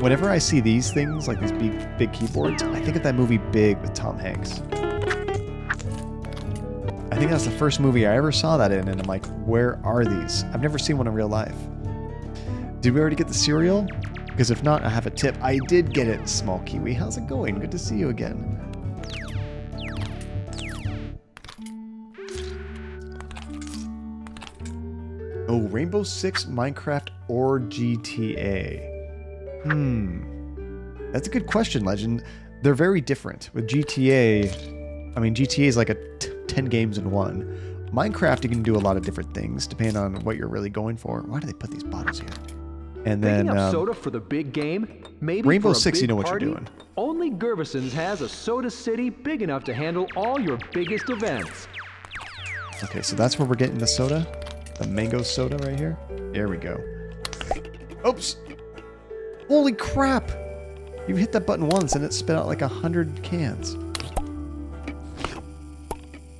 Whenever I see these things, like these big keyboards, I think of that movie Big with Tom Hanks. I think that's the first movie I ever saw that in, and I'm like, where are these? I've never seen one in real life. Did we already get the cereal? Because if not, I have a tip. I did get it, Small Kiwi. How's it going? Good to see you again. Oh, Rainbow Six, Minecraft, or GTA? That's a good question, Legend. They're very different. With GTA, I mean, GTA is like 10 games in one. Minecraft, you can do a lot of different things depending on what you're really going for. Why do they put these bottles here? And then Picking up soda for the big game, maybe Rainbow for a Six, big you know what party? you're doing. Only Gervison's has a soda city big enough to handle all your biggest events. Okay, so that's where we're getting the soda. The mango soda right here. There we go. Oops. Holy crap. You hit that button once and it spit out like 100 cans.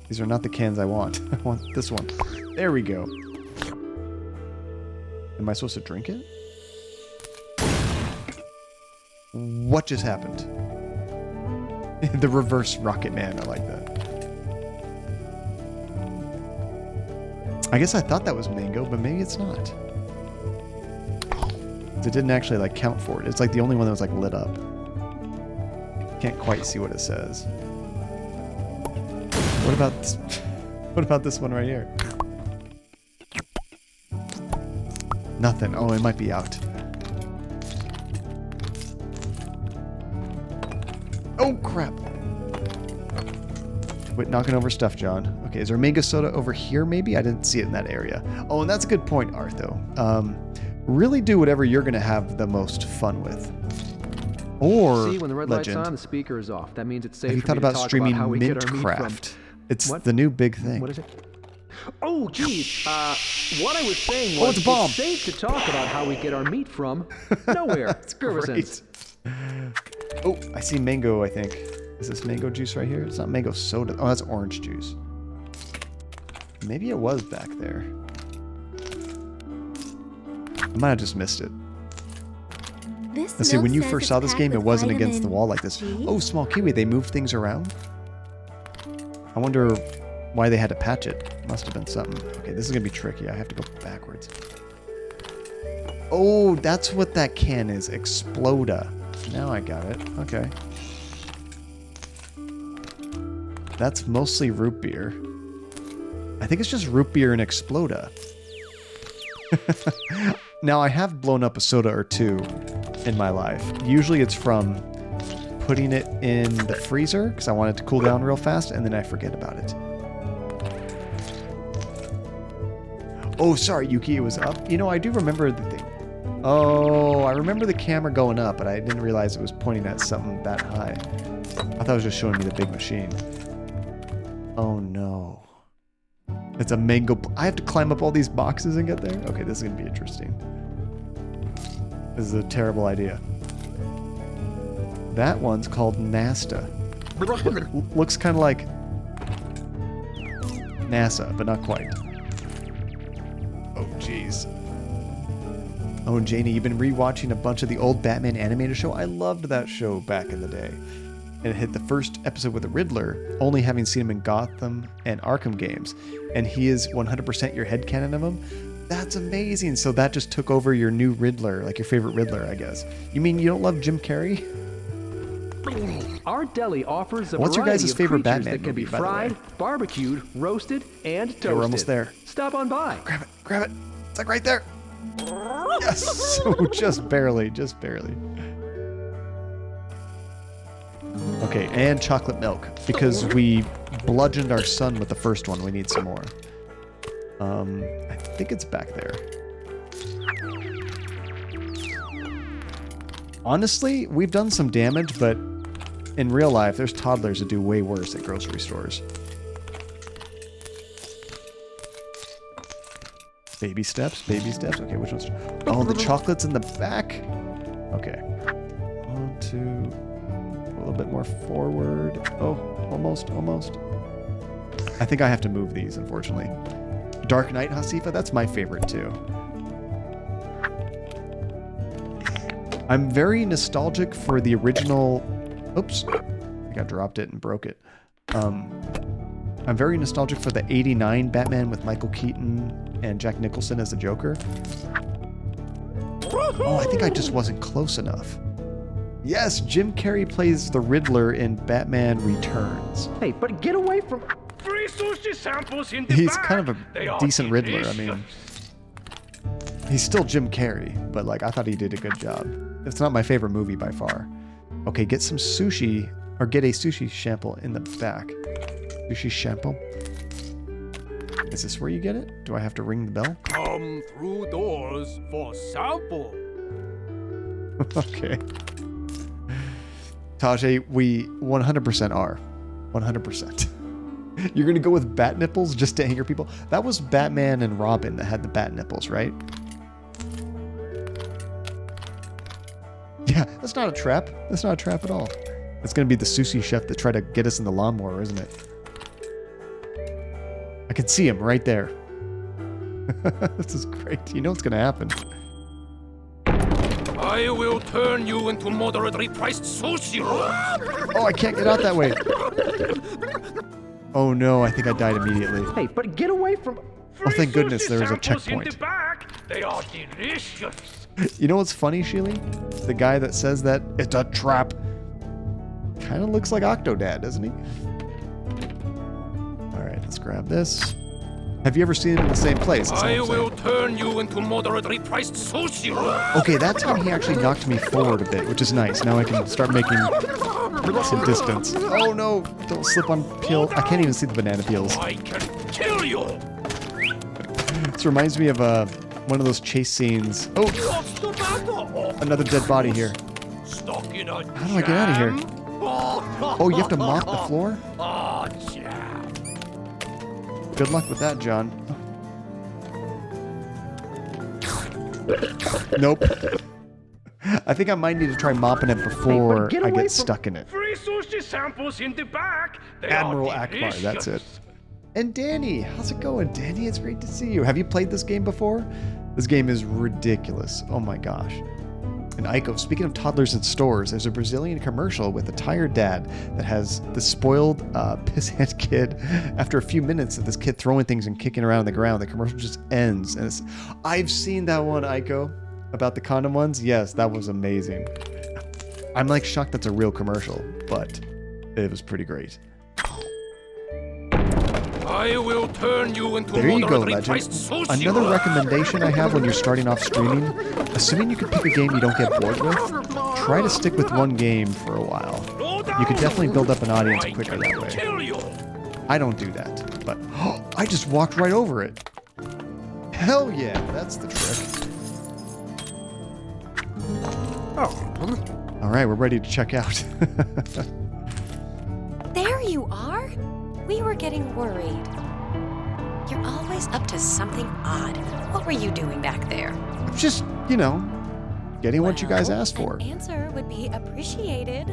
These are not the cans I want. I want this one. There we go. Am I supposed to drink it? What just happened? The reverse Rocket Man. I like that. I guess I thought that was mango, but maybe it's not. It didn't actually like count for it. It's like the only one that was like lit up. Can't quite see what it says. What about this? What about this one right here? Nothing. Oh, it might be out. Oh crap! Quit knocking over stuff, John. Okay, is there mango soda over here maybe? I didn't see it in that area. Oh, and that's a good point, Artho. Really do whatever you're going to have the most fun with. Or, See, when the red Legend, light's on, the speaker is off. That means it's safe have you for thought me to about talk streaming about how we get our meat from... Minecraft? It's What? the new big thing. What is it? Oh, geez. What I was saying Oh, was it's a bomb. it's safe to talk about how we get our meat from nowhere. That's Gervison's. great. Oh, I see mango, I think. Is this mango juice right here? It's not mango soda. Oh, that's orange juice. Maybe it was back there. I might have just missed it. This Let's see, when milk you says first it's saw this packed game, it with wasn't against the vitamin wall like this. G. Oh, Small Kiwi, they moved things around? I wonder why they had to patch it. Must have been something. Okay, this is going to be tricky. I have to go backwards. Oh, that's what that can is. Exploda. Now I got it. Okay. That's mostly root beer. I think it's just root beer and Exploda. Now, I have blown up a soda or two in my life. Usually it's from putting it in the freezer because I want it to cool down real fast, and then I forget about it. Oh, sorry, Yuki, it was up. You know, I do remember the thing. Oh, I remember the camera going up, but I didn't realize it was pointing at something that high. I thought it was just showing me the big machine. Oh, no. It's a mango... I have to climb up all these boxes and get there? Okay, this is going to be interesting. This is a terrible idea. That one's called Nasta. Looks kind of like NASA, but not quite. Oh, jeez. Oh, Janie, you've been rewatching a bunch of the old Batman animated show? I loved that show back in the day. And it hit the first episode with the Riddler, only having seen him in Gotham and Arkham games. And he is 100% your headcanon of him. That's amazing. So that just took over your new Riddler, like your favorite Riddler, I guess. You mean you don't love Jim Carrey? Our deli offers a What's your variety guys' of favorite creatures Batman that can be movie, by the way? fried, barbecued, roasted, and toasted. Okay, we're almost there. Stop on by. Grab it, grab it. It's like right there. Yes, so just barely, just barely. Okay, and chocolate milk. Because we bludgeoned our son with the first one, we need some more. I think it's back there. Honestly, we've done some damage, but in real life, there's toddlers that do way worse at grocery stores. Baby steps, baby steps. Okay, which one's... Oh, the chocolate's in the back. Okay. 1, 2... A little bit more forward. Oh, almost. I think I have to move these, unfortunately. Dark Knight Hasifa, that's my favorite too. I'm very nostalgic for the original... Oops. I think I dropped it and broke it. I'm very nostalgic for the 89 Batman with Michael Keaton and Jack Nicholson as the Joker. Oh, I think I just wasn't close enough. Yes, Jim Carrey plays the Riddler in Batman Returns. Hey, but get away from... Free sushi samples in the He's back. kind of They a are decent Riddler. I delicious. mean, he's still Jim Carrey, but like I thought he did a good job. It's not my favorite movie by far. Okay, get some sushi, or get a sushi sample in the back. Sushi sample. Is this where you get it? Do I have to ring the bell? Come through doors for sample. Okay. Tajay, we 100% are. 100%. You're going to go with bat nipples just to anger people? That was Batman and Robin that had the bat nipples, right? Yeah, that's not a trap. That's not a trap at all. It's going to be the sushi chef that tried to get us in the lawnmower, isn't it? I can see him right there. This is great. You know what's going to happen. I will turn you into moderately priced sushi rolls. Oh, I can't get out that way. Oh no, I think I died immediately. Hey, but get away from... Oh, thank goodness there was a Samples in the checkpoint. back. They are delicious. You know what's funny, Sheely? The guy that says that it's a trap kind of looks like Octodad, doesn't he? All right, let's grab this. Have you ever seen him in the same place? That's all I I'm will saying. turn you into moderately priced sushi rolls. Okay, that time he actually knocked me forward a bit, which is nice. Now I can start making some distance. Oh no, don't slip on peel. I can't even see the banana peels. I can kill you. This reminds me of one of those chase scenes. Oh, What's the matter? another dead body here. Stuck in a How do I get out of here? jam? Oh, you have to mop the floor? Oh, jam. Good luck with that, John. Nope. I think I might need to try mopping it before get I away get from- stuck in it. Free sushi samples in the back. They Admiral are Akbar, that's it. delicious. And Danny, how's it going? Danny, it's great to see you. Have you played this game before? This game is ridiculous. Oh my gosh. And Aiko, speaking of toddlers in stores, there's a Brazilian commercial with a tired dad that has the spoiled pissant kid. After a few minutes of this kid throwing things and kicking around on the ground, the commercial just ends. And I've seen that one, Aiko, about the condom ones. Yes, that was amazing. I'm like shocked that's a real commercial, but it was pretty great. I will turn you into There you go, moderately Legend. priced sushi Another rolls. recommendation I have when you're starting off streaming, assuming you can pick a game you don't get bored with, try to stick with one game for a while. You can definitely build up an audience quicker that way. Kill you. I don't do that, but I just walked right over it. Hell yeah, that's the trick. All right, we're ready to check out. There you are. We were getting worried. You're always up to something odd. What were you doing back there? Just, you know, getting what you guys Well, asked for. An answer would be appreciated.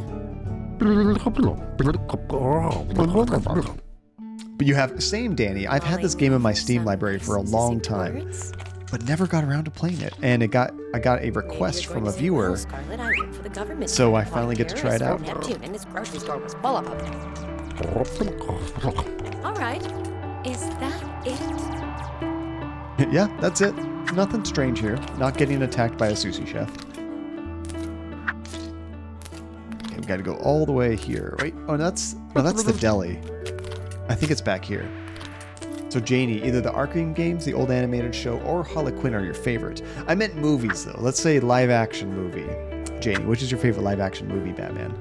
But you have, same Danny, I've had this game in my Steam library for a long time, but never got around to playing it. And I got a request from a viewer, Scarlet, I work for the government. so I finally get to try it out. Neptune, and his grocery store was full of them. All right. Is that it? Yeah, that's it. Nothing strange here. Not getting attacked by a sushi chef. Okay, we gotta go all the way here. Wait, oh, that's the deli. I think it's back here. So Janie, either the Arkham games, the old animated show, or Harley Quinn are your favorite. I meant movies though. Let's say live action movie. Janie, which is your favorite live action movie, Batman?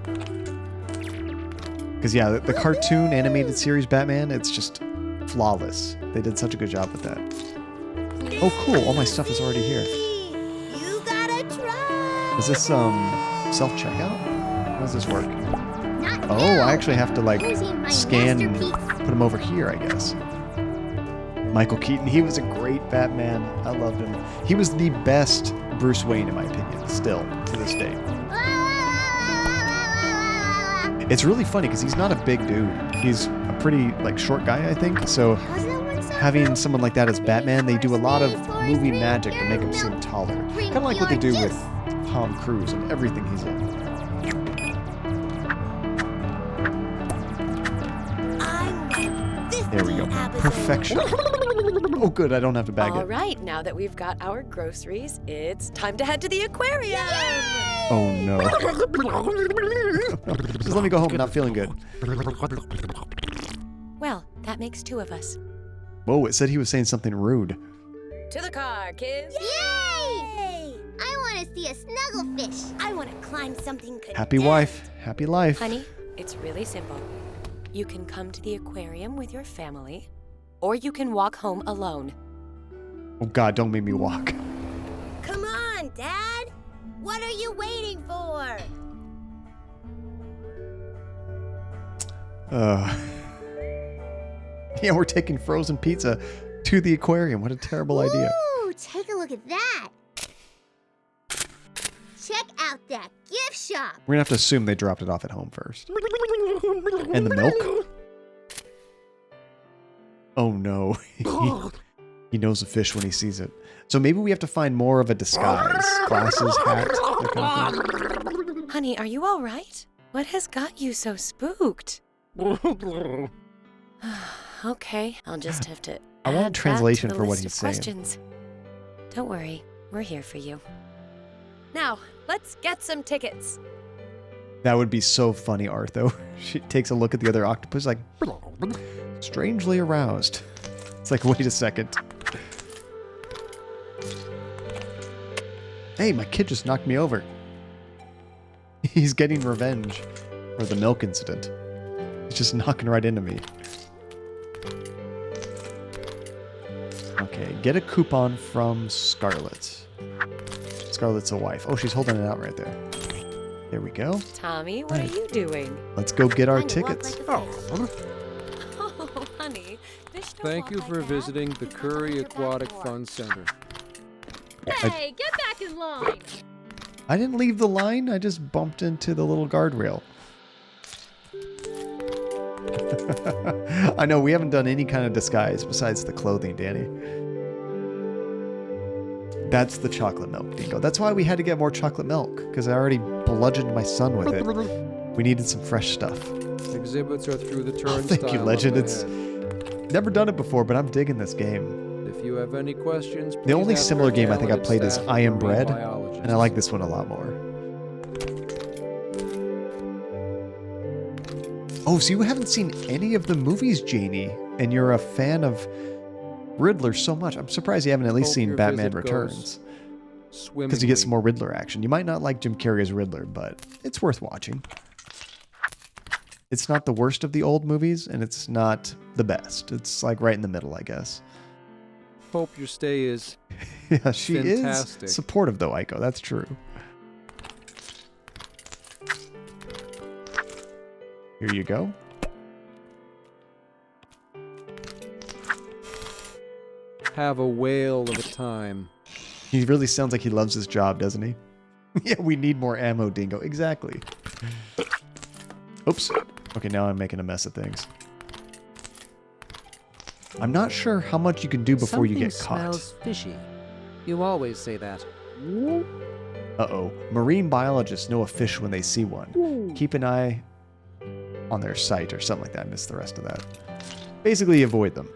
Because yeah, the cartoon animated series Batman, it's just flawless. They did such a good job with that. Oh cool, all my stuff is already here. You gotta try. Is this self-checkout? How does this work? Not Oh, now. I actually have to like Using my scan, masterpiece. put them over here, I guess. Michael Keaton, he was a great Batman. I loved him. He was the best Bruce Wayne, in my opinion, still, to this day. It's really funny because he's not a big dude. He's a pretty, like, short guy, I think. So having someone like that as Batman, they do a lot of movie magic to make him seem taller. Kind of like what they do with Tom Cruise and everything he's in. There we go. Perfection. Oh, good. I don't have to bag All it. right, now that we've got our groceries, it's time to head to the aquarium. Oh, no. Just let me go home. Not feeling good. Well, that makes 2 of us. Whoa, it said he was saying something rude. To the car, kids. Yay! I want to see a snugglefish. I want to climb something. Happy wife. Happy life. Honey, it's really simple. You can come to the aquarium with your family, or you can walk home alone. Oh, God, don't make me walk. Come on, Dad. What are you waiting for? Yeah, we're taking frozen pizza to the aquarium. What a terrible idea. Ooh, take a look at that. Check out that gift shop. We're going to have to assume they dropped it off at home first. And the milk? Oh, no. He knows a fish when he sees it. So maybe we have to find more of a disguise. Glasses, hat, that kind of thing. Honey, are you all right? What has got you so spooked? Okay, I'll just have to I want a add translation that to the for what list he's of saying. questions. Don't worry, we're here for you. Now, let's get some tickets. That would be so funny, Art, though. She takes a look at the other octopus, like, strangely aroused. It's like, wait a second. Hey, my kid just knocked me over. He's getting revenge for the milk incident. He's just knocking right into me. Okay, get a coupon from Scarlett. Scarlett's a wife. Oh, she's holding it out right there. There we go. Tommy, what are you doing? Let's go get our Trying to walk tickets. like a fish. Oh, honey. Fish don't Thank walk you like for that. visiting the You're Curry covering your Aquatic back door. Fun Center. Hey, get back in line. I didn't leave the line. I just bumped into the little guardrail. I know, we haven't done any kind of disguise besides the clothing, Danny. That's the chocolate milk, Dingo. That's why we had to get more chocolate milk, because I already bludgeoned my son with it. We needed some fresh stuff. Exhibits are through the Oh, turnstile. thank you, up Legend. It's ahead. never done it before, but I'm digging this game. If you have any questions, The only please ask similar our game I think I've played is talented I Am staff of Bread, marine biologists. and I like this one a lot more. Oh, so you haven't seen any of the movies, Janie, and you're a fan of Riddler so much. I'm surprised you haven't at least Hope seen your Batman visit Returns. goes Because you get some swimmingly. more Riddler action. You might not like Jim Carrey as Riddler, but it's worth watching. It's not the worst of the old movies, and it's not the best. It's like right in the middle, I guess. Hope your stay is Yeah, she Fantastic. is supportive, though, Aiko. That's true. Here you go. have a whale of a time. He really sounds like he loves his job, doesn't he? Yeah, we need more ammo, Dingo. Exactly. Oops. Okay, now I'm making a mess of things. I'm not sure how much you can do before you get caught. Smells fishy. You always say that. Uh-oh. Marine biologists know a fish when they see one. Keep an eye on their sight or something like that. I missed the rest of that. Basically, avoid them.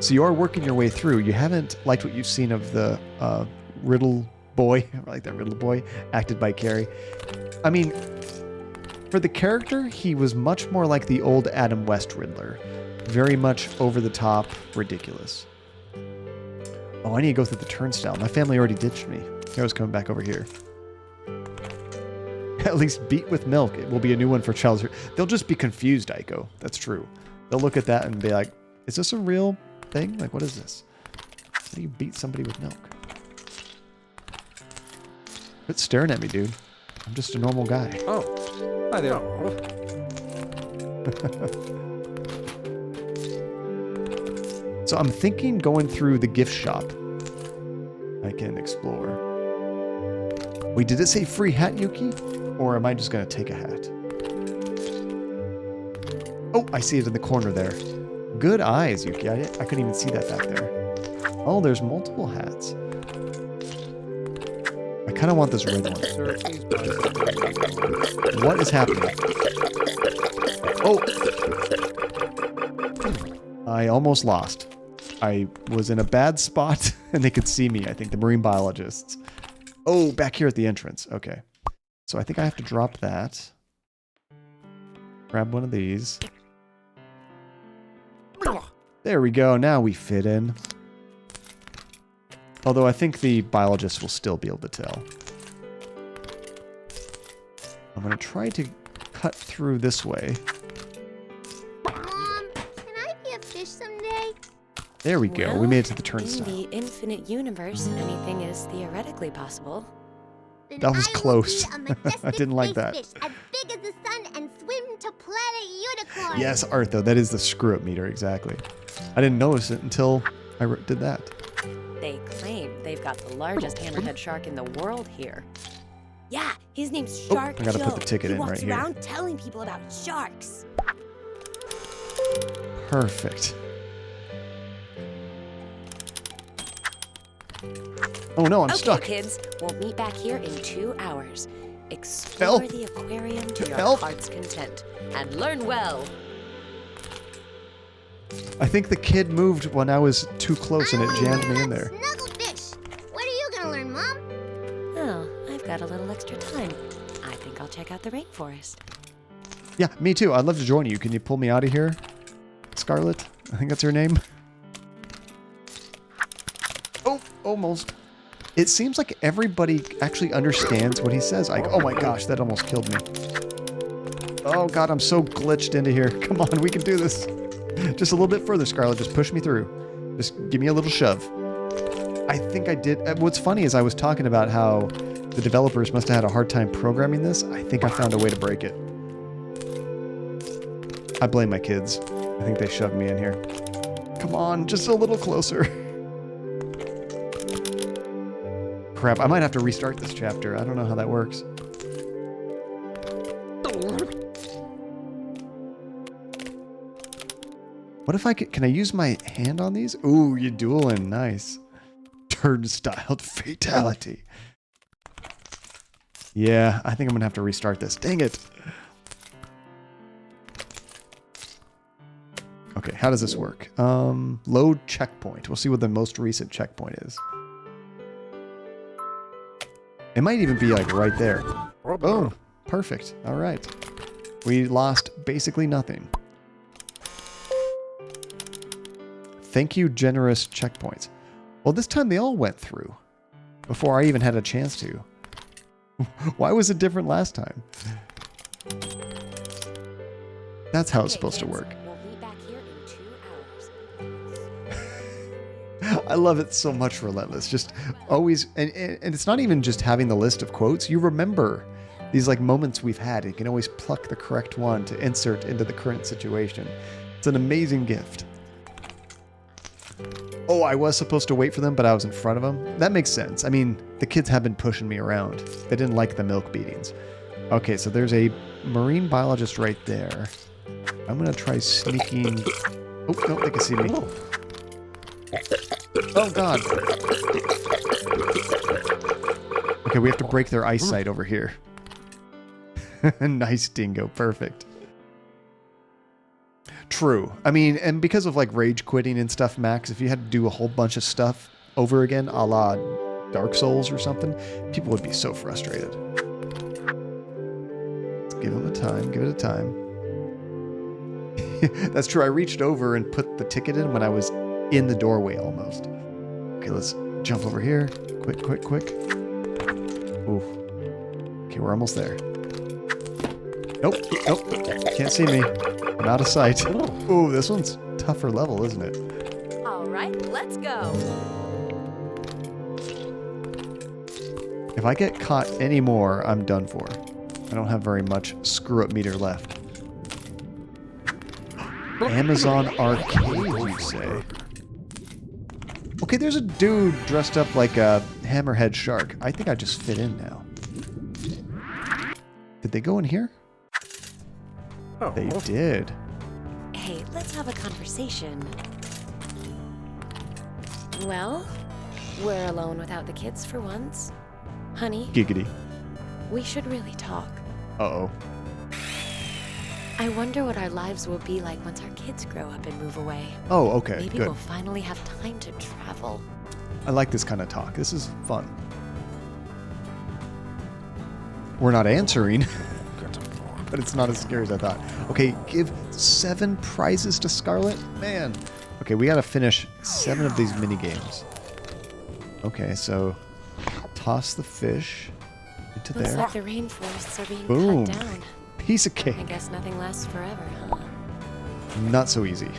So you are working your way through. You haven't liked what you've seen of the Riddle Boy. I like that Riddle Boy, acted by Carrie. I mean, for the character, he was much more like the old Adam West Riddler. Very much over the top, ridiculous. Oh, I need to go through the turnstile. My family already ditched me. I was coming back over here. At least beat with milk. It will be a new one for Charles. They'll just be confused, Aiko. That's true. They'll look at that and be like, is this a real thing? Like, what is this? How do you beat somebody with milk? Quit staring at me, dude. I'm just a normal guy. Oh, hi there. So I'm thinking going through the gift shop. I can explore. Wait, did it say free hat, Yuki? Or am I just going to take a hat? Oh, I see it in the corner there. Good eyes, Yuki. I couldn't even see that back there. Oh, there's multiple hats. I kind of want this red one. What is happening? Oh! I almost lost. I was in a bad spot and they could see me, I think, the marine biologists. Oh, back here at the entrance. Okay. So I think I have to drop that. Grab one of these. There we go. Now we fit in. Although I think the biologists will still be able to tell. I'm going to try to cut through this way. Mom, can I be a fish someday? There we go. Well, We made it to the in turnstile. the infinite universe, anything is theoretically possible. Then That was I will close. be a majestic I didn't like space that. fish, as big as the sun and swim to planet unicorn. Yes, Artho, that is the screw-up meter, exactly. I didn't notice it until I did that. They claim they've got the largest hammerhead shark in the world here. Yeah, his name's Shark I gotta Joe. put the ticket he in walks right here. around telling people about sharks. Perfect. Oh no, I'm Okay, stuck. kids, we'll meet back here in 2 hours. Explore Help. the aquarium to your Help. heart's content and learn well. I think the kid moved when I was too close and it jammed me in there. Snugglefish. What are you gonna learn, Mom? Oh, I've got a little extra time. I think I'll check out the rainforest. Yeah, me too. I'd love to join you. Can you pull me out of here? Scarlet? I think that's her name. Oh, almost. It seems like everybody actually understands what he says. Like, oh my gosh, that almost killed me. Oh god, I'm so glitched into here. Come on, we can do this. Just a little bit further, Scarlet. Just push me through. Just give me a little shove. I think I did. What's funny is I was talking about how the developers must have had a hard time programming this. I think I found a way to break it. I blame my kids. I think they shoved me in here. Come on, just a little closer. Crap, I might have to restart this chapter. I don't know how that works. What if I could... Can I use my hand on these? Ooh, you're dueling. Nice. Turnstile fatality. Yeah, I think I'm going to have to restart this. Dang it. Okay, how does this work? Load checkpoint. We'll see what the most recent checkpoint is. It might even be like right there. Boom. Perfect. All right. We lost basically nothing. Thank you, generous checkpoints. Well, this time they all went through before I even had a chance to. Why was it different last time? That's how it's supposed to work. We'll meet back here in 2 hours. I love it so much, Relentless. Just always, and it's not even just having the list of quotes. You remember these like moments we've had. You can always pluck the correct one to insert into the current situation. It's an amazing gift. Oh, I was supposed to wait for them, but I was in front of them. That makes sense. I mean, the kids have been pushing me around. They didn't like the milk beatings. Okay, so there's a marine biologist right there. I'm going to try sneaking... Oh, no, they can see me. Oh, God. Okay, we have to break their eyesight over here. Nice, Dingo. Perfect. True. I mean, and because of like rage quitting and stuff, Max, if you had to do a whole bunch of stuff over again, a la Dark Souls or something, people would be so frustrated. Let's give them a time. Give it a time. That's true. I reached over and put the ticket in when I was in the doorway almost. Okay, let's jump over here. Quick, quick, quick. Ooh. Okay, we're almost there. Nope. Nope. Can't see me. I'm out of sight. Ooh, this one's tougher level, isn't it? All right, let's go. If I get caught anymore, I'm done for. I don't have very much screw-up meter left. Amazon Arcade, you say? Okay, there's a dude dressed up like a hammerhead shark. I think I just fit in now. Did they go in here? They did. Hey, let's have a conversation. Well, we're alone without the kids for once. Honey, Giggity. we should really talk. Uh-oh. I wonder what our lives will be like once our kids grow up and move away. Oh, okay, Maybe good. we'll finally have time to travel. I like this kind of talk. This is fun. We're not answering, but it's not as scary as I thought. Okay, give 7 prizes to Scarlet? Man. Okay, we gotta finish 7 of these mini games. Okay, so toss the fish into Looks there. like the rainforests are being Boom. cut down. Piece of cake. I guess nothing lasts forever, huh? Not so easy.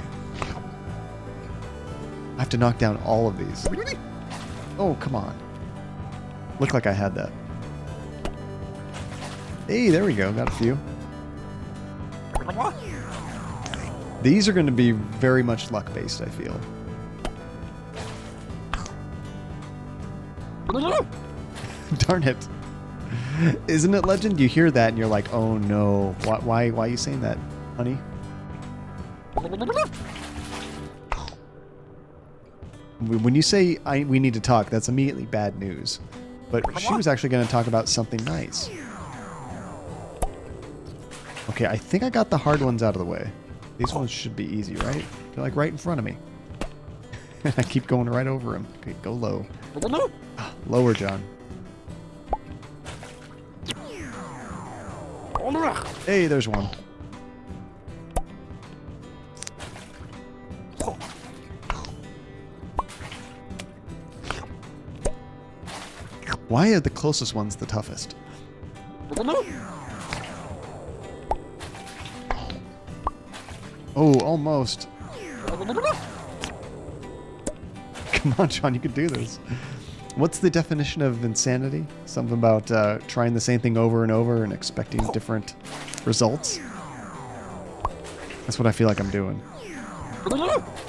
I have to knock down all of these. Oh, come on. Looked like I had that. Hey, there we go. Got a few. These are going to be very much luck-based, I feel. Darn it. Isn't it legend? You hear that and you're like, oh no. Why are you saying that, honey? When you say we need to talk, that's immediately bad news. But she was actually going to talk about something nice. Okay, I think I got the hard ones out of the way. These ones should be easy, right? They're like right in front of me. I keep going right over them. Okay, go low. Lower, John. Hey, there's one. Why are the closest ones the toughest? Oh, almost. Come on, John, you could do this. What's the definition of insanity? Something about trying the same thing over and over and expecting different results? That's what I feel like I'm doing.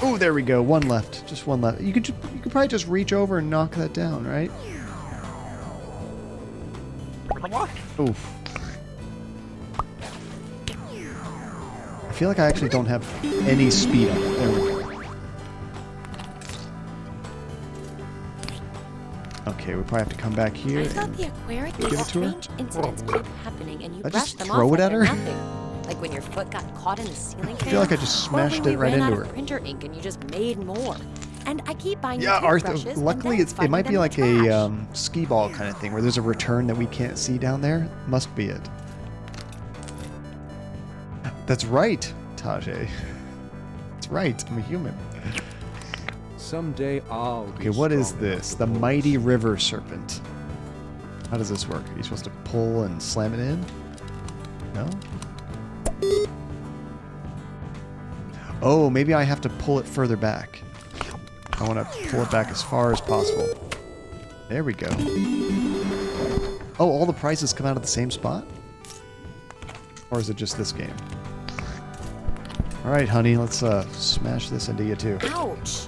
Oh, there we go. One left. Just one left. You could probably just reach over and knock that down, right? Oof. I feel like I actually don't have any speed on it. There we go. Okay, we probably have to come back here. I thought the aquarium give it had to her? strange incidents keep happening and you I brushed just them throw off it like at they're her? nothing. Like when your foot got caught in the ceiling fan. I feel like I just smashed or when it right we ran into out her. of printer ink and you just made more. And I keep buying Yeah, new toothbrushes, and luckily then it finding might them be in like the trash. a skee ball kind of thing where there's a return that we can't see down there. Must be it. That's right, Tajay. That's right. I'm a human. Someday I'll be Okay, what is strong enough this? to The pull mighty this. river serpent. How does this work? Are you supposed to pull and slam it in? No? Oh, maybe I have to pull it further back. I want to pull it back as far as possible. There we go. Oh, all the prizes come out of the same spot? Or is it just this game? Alright, honey, let's smash this into you too. Ouch!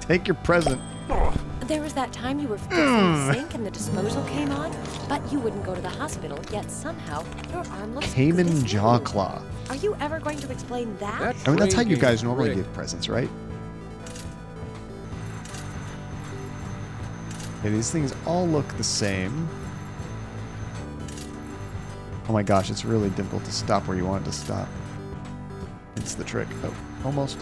Take your present. There was that time you were fixing the sink and the disposal came on, but you wouldn't go to the hospital, yet somehow your arm looks good Cayman as Jaw new. Claw. Are you ever going to explain that? I mean, that's how you Train guys game normally rigged. give presents, right? Okay, these things all look the same. Oh my gosh, it's really difficult to stop where you want it to stop. It's the trick. Oh, almost.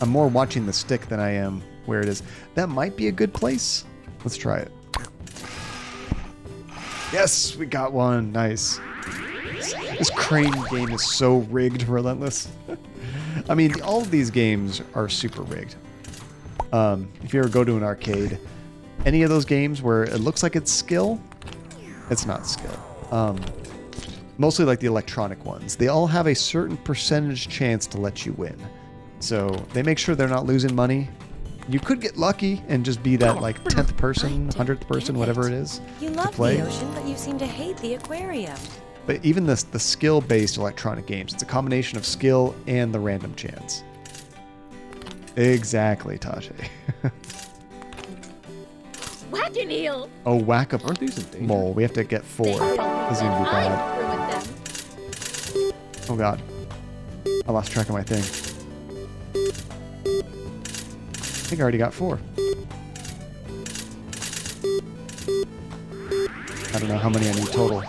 I'm more watching the stick than I am where it is. That might be a good place. Let's try it. Yes, we got one. Nice. This crane game is so rigged, relentless. I mean, all of these games are super rigged. If you ever go to an arcade, any of those games where it looks like it's skill, it's not skill. Mostly like the electronic ones. They all have a certain percentage chance to let you win. So they make sure they're not losing money. You could get lucky and just be that like 10th person, 100th person, whatever it is. You to love play. the ocean, but you seem to hate the aquarium. But even the skill-based electronic games, it's a combination of skill and the random chance. Exactly, Tajay. Whack an eel. Oh, whack a Aren't these in danger? mole. We have to get 4. This is gonna be bad. I ruined them. Oh god. I lost track of my thing. I think I already got 4. I don't know how many I need total.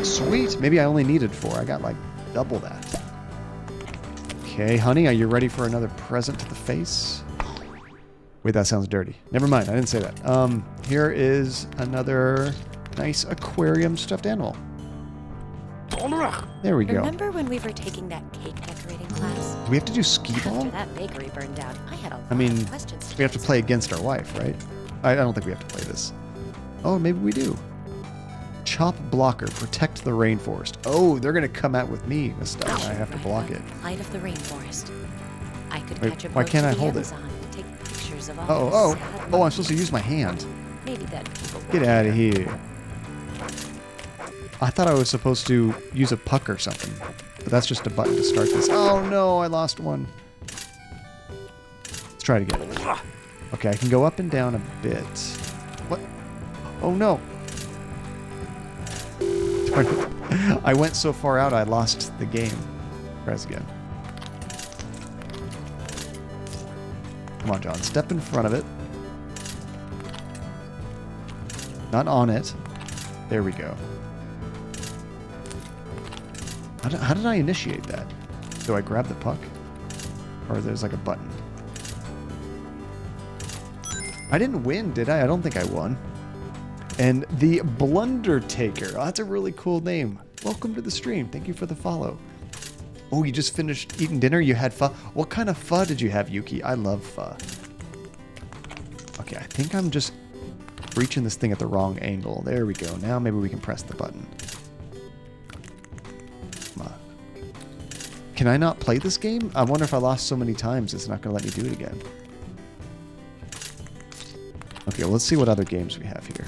Sweet! Maybe I only needed 4. I got like double that. Okay, honey, are you ready for another present to the face? Wait, that sounds dirty. Never mind, I didn't say that. Here is another nice aquarium stuffed animal. There we go. Remember when we were taking that cake decorating class? Do we have to do skee After ball? that bakery burned down, I had a lot I mean, of questions. we have to play against our wife, right? I don't think we have to play this. Oh, maybe we do. Chop blocker, protect the rainforest. Oh, they're gonna come out with me with stuff. I have to block it. Light of the rainforest. I could Wait, catch a why boat can't to I the hold it? Amazon and take pictures of all Oh, the sad I'm supposed to use my hand. Maybe that people Get out of here. I thought I was supposed to use a puck or something, but that's just a button to start this. Oh no, I lost one. Let's try it again. Okay, I can go up and down a bit. What? Oh no. Darn it. I went so far out I lost the game. Tries again. Come on, John. Step in front of it. Not on it. There we go. How did I initiate that? Do I grab the puck? Or there's like a button? I didn't win, did I? I don't think I won. And the Blunder Taker. Oh, that's a really cool name. Welcome to the stream. Thank you for the follow. Oh, you just finished eating dinner? You had pho? What kind of pho did you have, Yuki? I love pho. Okay, I think I'm just reaching this thing at the wrong angle. There we go. Now maybe we can press the button. Come on. Can I not play this game? I wonder if I lost so many times it's not going to let me do it again. Okay, well, let's see what other games we have here.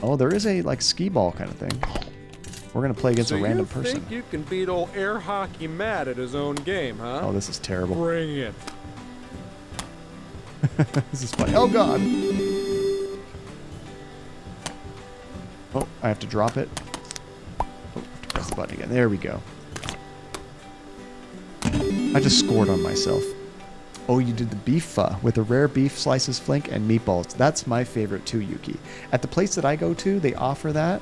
Oh, there is a, like, skee ball kind of thing. We're going to play against a random person. Think you can beat old air hockey Matt at his own game, huh? Oh, this is terrible. Bring it. This is funny. Oh, God! Oh, I have to drop it. Oh, I have to press the button again. There we go. I just scored on myself. Oh, you did the beef pho with the rare beef slices, flank, and meatballs. That's my favorite too, Yuki. At the place that I go to, they offer that.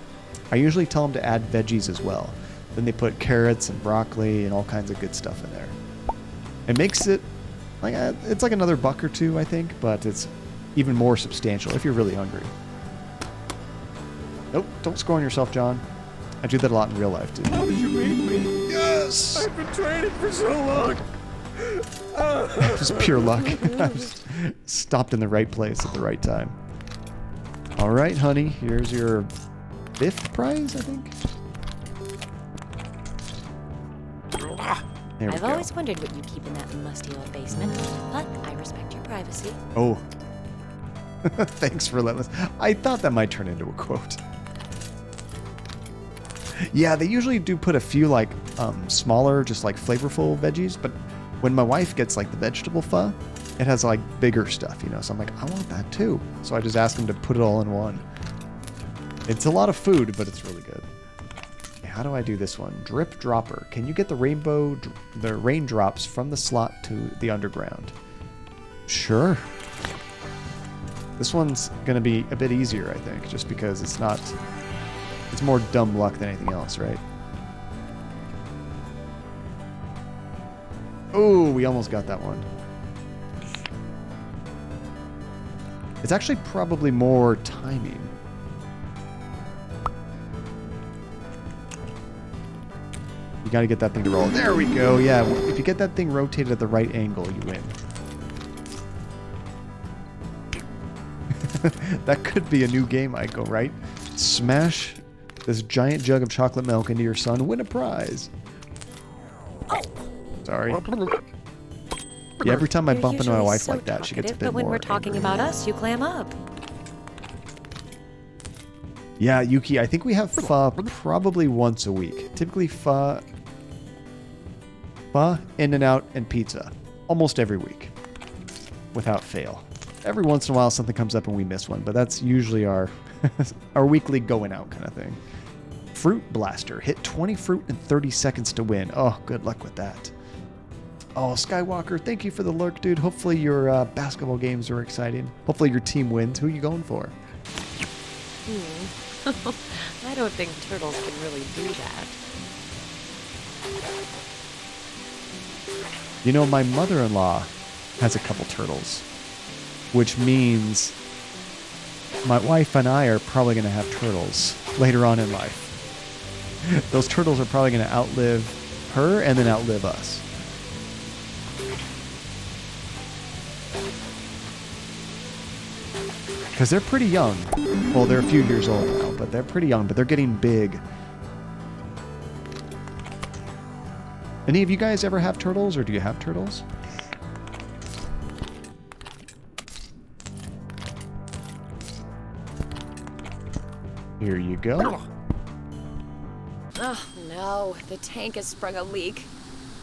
I usually tell them to add veggies as well. Then they put carrots and broccoli and all kinds of good stuff in there. It makes it like it's like another buck or two, I think, but it's even more substantial if you're really hungry. Nope, don't score on yourself, John. I do that a lot in real life too. How did you beat me? Yes! I've been training for so long. Just pure luck. I just stopped in the right place at the right time. All right, honey. Here's your 5th prize, I think. There we I've go. always wondered what you keep in that musty old basement, but I respect your privacy. Oh. Thanks, Relentless. I thought that might turn into a quote. Yeah, they usually do put a few, like, smaller, just, like, flavorful veggies, but when my wife gets, like, the vegetable pho, it has, like, bigger stuff, you know, so I'm like, I want that, too. So I just ask them to put it all in one. It's a lot of food, but it's really good. Okay, how do I do this one? Drip Dropper. Can you get the raindrops from the slot to the underground? Sure. This one's going to be a bit easier, I think, just because it's not... It's more dumb luck than anything else, right? Oh, we almost got that one. It's actually probably more timing. You got to get that thing to roll. There we go. Yeah, if you get that thing rotated at the right angle, you win. That could be a new game, Aiko, right? Smash this giant jug of chocolate milk into your son, win a prize. Sorry. Yeah, every time I You're bump into my usually wife so like that, she gets a talkative, bit but when more we're talking angry. about us, you clam up. Yeah, Yuki, I think we have pho probably once a week. Typically pho, In-N-Out, and pizza. Almost every week. Without fail. Every once in a while something comes up and we miss one, but that's usually our our weekly going out kind of thing. Fruit Blaster. Hit 20 fruit in 30 seconds to win. Oh, good luck with that. Oh, Skywalker, thank you for the lurk, dude. Hopefully your basketball games are exciting. Hopefully your team wins. Who are you going for? I don't think turtles can really do that. You know, my mother-in-law has a couple turtles, which means my wife and I are probably going to have turtles later on in life. Those turtles are probably going to outlive her and then outlive us. Because they're pretty young. Well, they're a few years old now, but they're pretty young, but they're getting big. Any of you guys ever have turtles, or do you have turtles? Here you go. Oh, no. The tank has sprung a leak.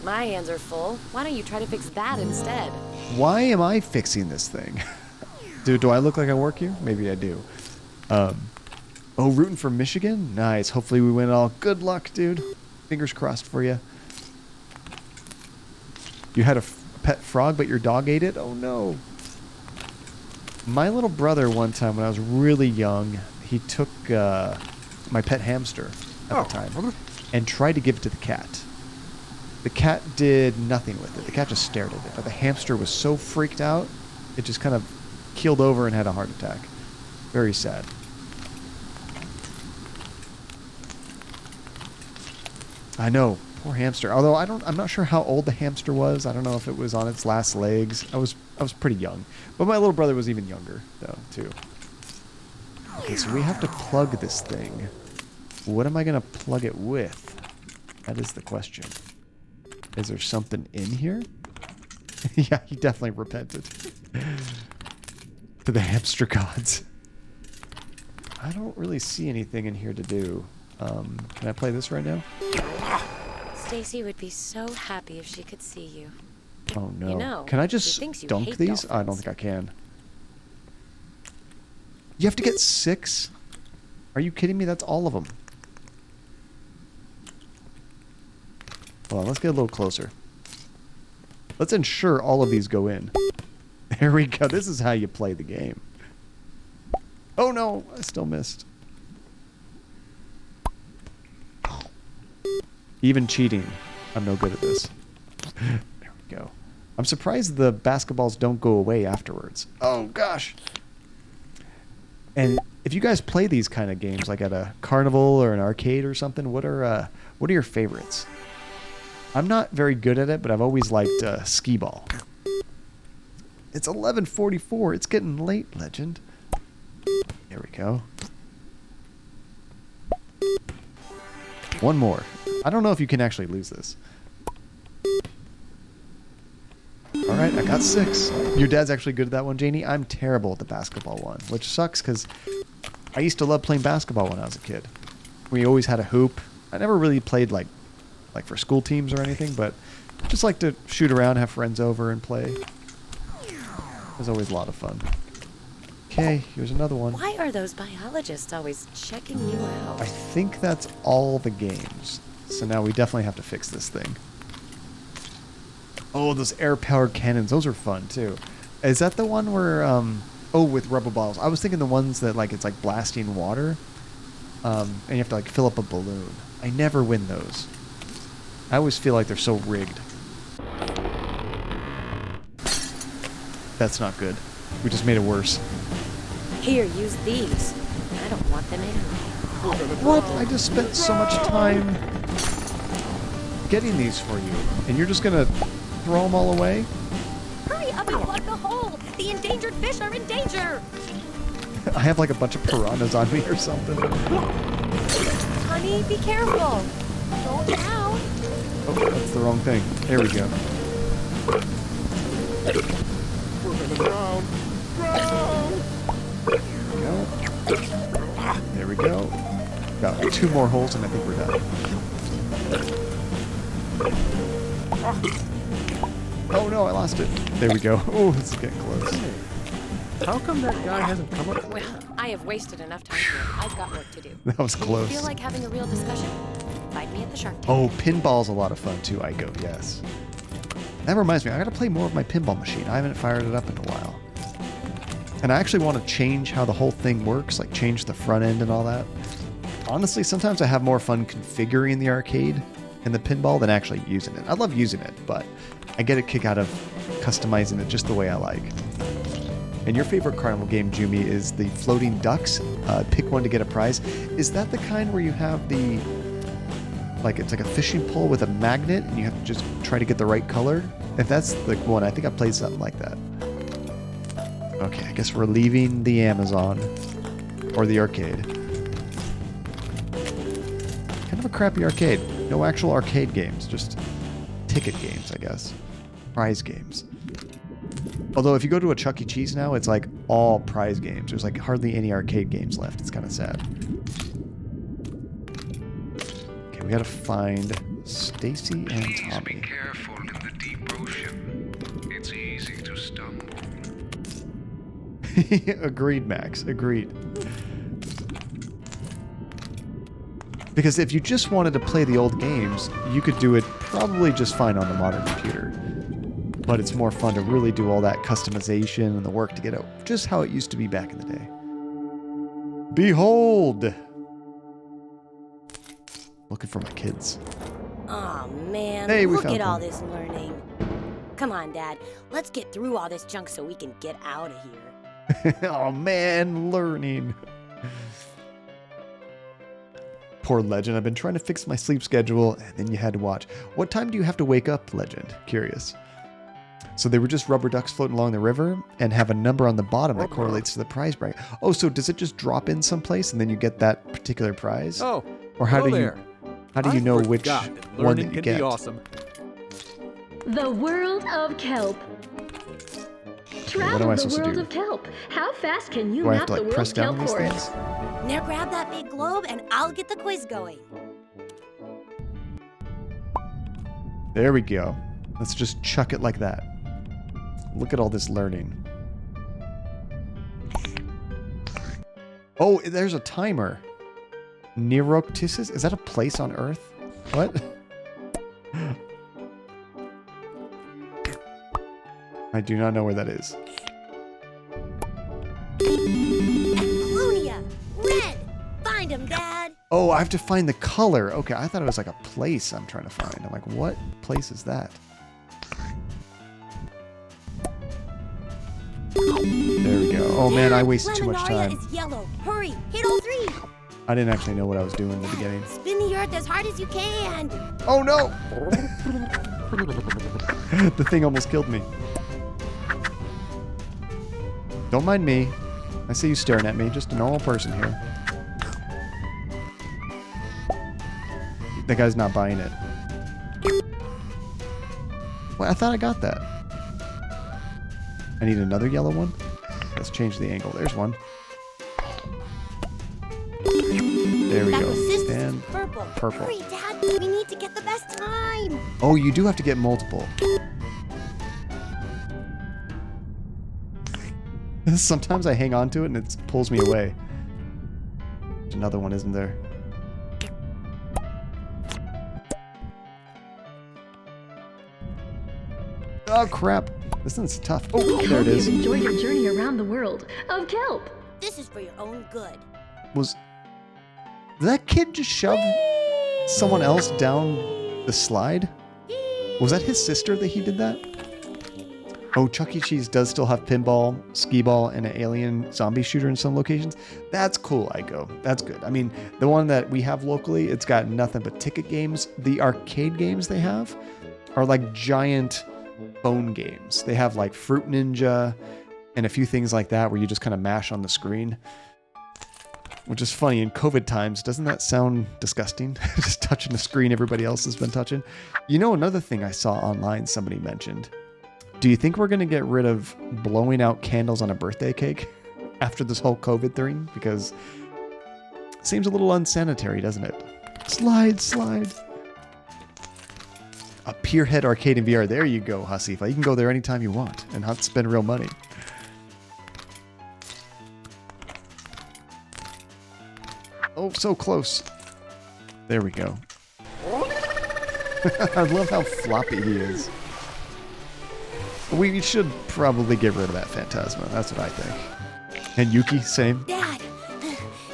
My hands are full. Why don't you try to fix that instead? Why am I fixing this thing? Dude, do I look like I work here? Maybe I do. Oh, rooting for Michigan? Nice. Hopefully we win it all. Good luck, dude. Fingers crossed for you. You had a pet frog, but your dog ate it? Oh, no. My little brother one time when I was really young, he took my pet hamster at the time and tried to give it to the cat. The cat did nothing with it. The cat just stared at it. But the hamster was so freaked out, it just kind of keeled over and had a heart attack. Very sad. I know, poor hamster. Although I'm not sure how old the hamster was. I don't know if it was on its last legs. I was pretty young. But my little brother was even younger, though, too. Okay, so we have to plug this thing. What am I going to plug it with? That is the question. Is there something in here? Yeah, he definitely repented. To the hamster gods. I don't really see anything in here to do. Can I play this right now? Stacy would be so happy if she could see you. Oh no. You know, can I she just thinks you dunk hate these? dolphins. I don't think I can. You have to get 6? Are you kidding me? That's all of them. Hold on, let's get a little closer. Let's ensure all of these go in. There we go. This is how you play the game. Oh no, I still missed. Even cheating, I'm no good at this. There we go. I'm surprised the basketballs don't go away afterwards. Oh gosh. And if you guys play these kind of games, like at a carnival or an arcade or something, what are your favorites? I'm not very good at it, but I've always liked skee ball. It's 11:44. It's getting late, legend. There we go. One more. I don't know if you can actually lose this. All right, I got 6. Your dad's actually good at that one, Janie. I'm terrible at the basketball one, which sucks because I used to love playing basketball when I was a kid. We always had a hoop. I never really played like for school teams or anything, but just like to shoot around, have friends over and play. It was always a lot of fun. Okay, here's another one. Why are those biologists always checking you out? I think that's all the games. So now we definitely have to fix this thing. Oh, those air-powered cannons. Those are fun, too. Is that the one where, oh, with rubber balls. I was thinking the ones that, like, it's like blasting water. And you have to, like, fill up a balloon. I never win those. I always feel like they're so rigged. That's not good. We just made it worse. Here, use these. I don't want them anyway. What? I just spent so much time getting these for you. And you're just gonna throw them all away? Hurry up and plug the hole! The endangered fish are in danger! I have like a bunch of piranhas on me or something. Honey, be careful. Don't drown. Oh, that's the wrong thing. There we go. We're gonna drown. Drown! There we we go. Got 2 more holes and I think we're done. Oh no, I lost it. There we go. Oh, this is getting close. How come that guy hasn't come up? Well, I have wasted enough time here. I've got work to do. That was close. Feel like having a real discussion? Find me at the Shark Tank. Oh, pinball's a lot of fun too, Aiko, yes. That reminds me, I gotta play more of my pinball machine. I haven't fired it up in a while. And I actually want to change how the whole thing works, like change the front end and all that. Honestly, sometimes I have more fun configuring the arcade and the pinball than actually using it. I love using it, but I get a kick out of customizing it just the way I like. And your favorite carnival game, Jumi, is the floating ducks. Pick one to get a prize. Is that the kind where you have the, like, it's like a fishing pole with a magnet and you have to just try to get the right color? If that's the one, I think I played something like that. Okay, I guess we're leaving the Amazon or the arcade. Kind of a crappy arcade. No actual arcade games, just ticket games, I guess. Prize games. Although if you go to a Chuck E. Cheese now, it's like all prize games. There's like hardly any arcade games left. It's kind of sad. Okay, we gotta find Stacy and Tommy. Be careful in the deep ocean. It's easy to stumble. Agreed, Max. Agreed. Because if you just wanted to play the old games, you could do it probably just fine on the modern computer. But it's more fun to really do all that customization and the work to get it just how it used to be back in the day. Behold! Looking for my kids. Oh man, Hey, we look found at all one. this learning. Come on, Dad. Let's get through all this junk so we can get out of here. Oh man, learning. Poor Legend. I've been trying to fix my sleep schedule, and then you had to watch. What time do you have to wake up, Legend? Curious. So they were just rubber ducks floating along the river and have a number on the bottom that correlates to the prize bracket. Oh, so does it just drop in someplace and then you get that particular prize? Oh, or how hello do you there. how do you know which forgot that one learning that you can get? be awesome. The world of kelp. what Travel am I the supposed to world do? of kelp. How fast can you Do I have map to the like world's press down kelp these forest? things? Now grab that big globe and I'll get the quiz going. There we go. Let's just chuck it like that. Look at all this learning. Oh, there's a timer. Neroptisis? Is that a place on Earth? What? I do not know where that is. Apollonia! Red! Find him, Dad! Oh, I have to find the color. Okay, I thought it was like a place I'm trying to find. I'm like, what place is that? There we go. Oh man, I wasted too much Lemonaria time. is yellow. Hurry! Hit all 3! I didn't actually know what I was doing in the beginning. Spin the earth as hard as you can! Oh no! The thing almost killed me. Don't mind me. I see you staring at me. Just a normal person here. That guy's not buying it. Well, I thought I got that. I need another yellow one. Let's change the angle. There's one. There we That go. resistance And is purple. purple. Hurry, Dad! We need to get the best time! Oh, you do have to get multiple. Sometimes I hang on to it and it pulls me away. There's another one, isn't there? Oh, crap. This one's tough. Oh, there it Hope is. you've enjoyed your journey around the world of kelp. This is for your own good. Did that kid just shove someone else down the slide? Was that his sister that he did that? Oh, Chuck E. Cheese does still have pinball, skee ball, and an alien zombie shooter in some locations. That's cool, Aiko. That's good. I mean, the one that we have locally, it's got nothing but ticket games. The arcade games they have are like giant phone games. They have like Fruit Ninja and a few things like that where you just kind of mash on the screen. Which is funny, in COVID times, doesn't that sound disgusting? Just touching a screen everybody else has been touching. You know, another thing I saw online somebody mentioned. Do you think we're going to get rid of blowing out candles on a birthday cake after this whole COVID thing? Because Seems a little unsanitary, doesn't it? Slide, slide. A Pierhead Arcade in VR. There you go, Hasifa. You can go there anytime you want and not spend real money. Oh, so close. There we go. I love how floppy he is. We should probably get rid of that Phantasma. That's what I think. And Yuki, same. Dad,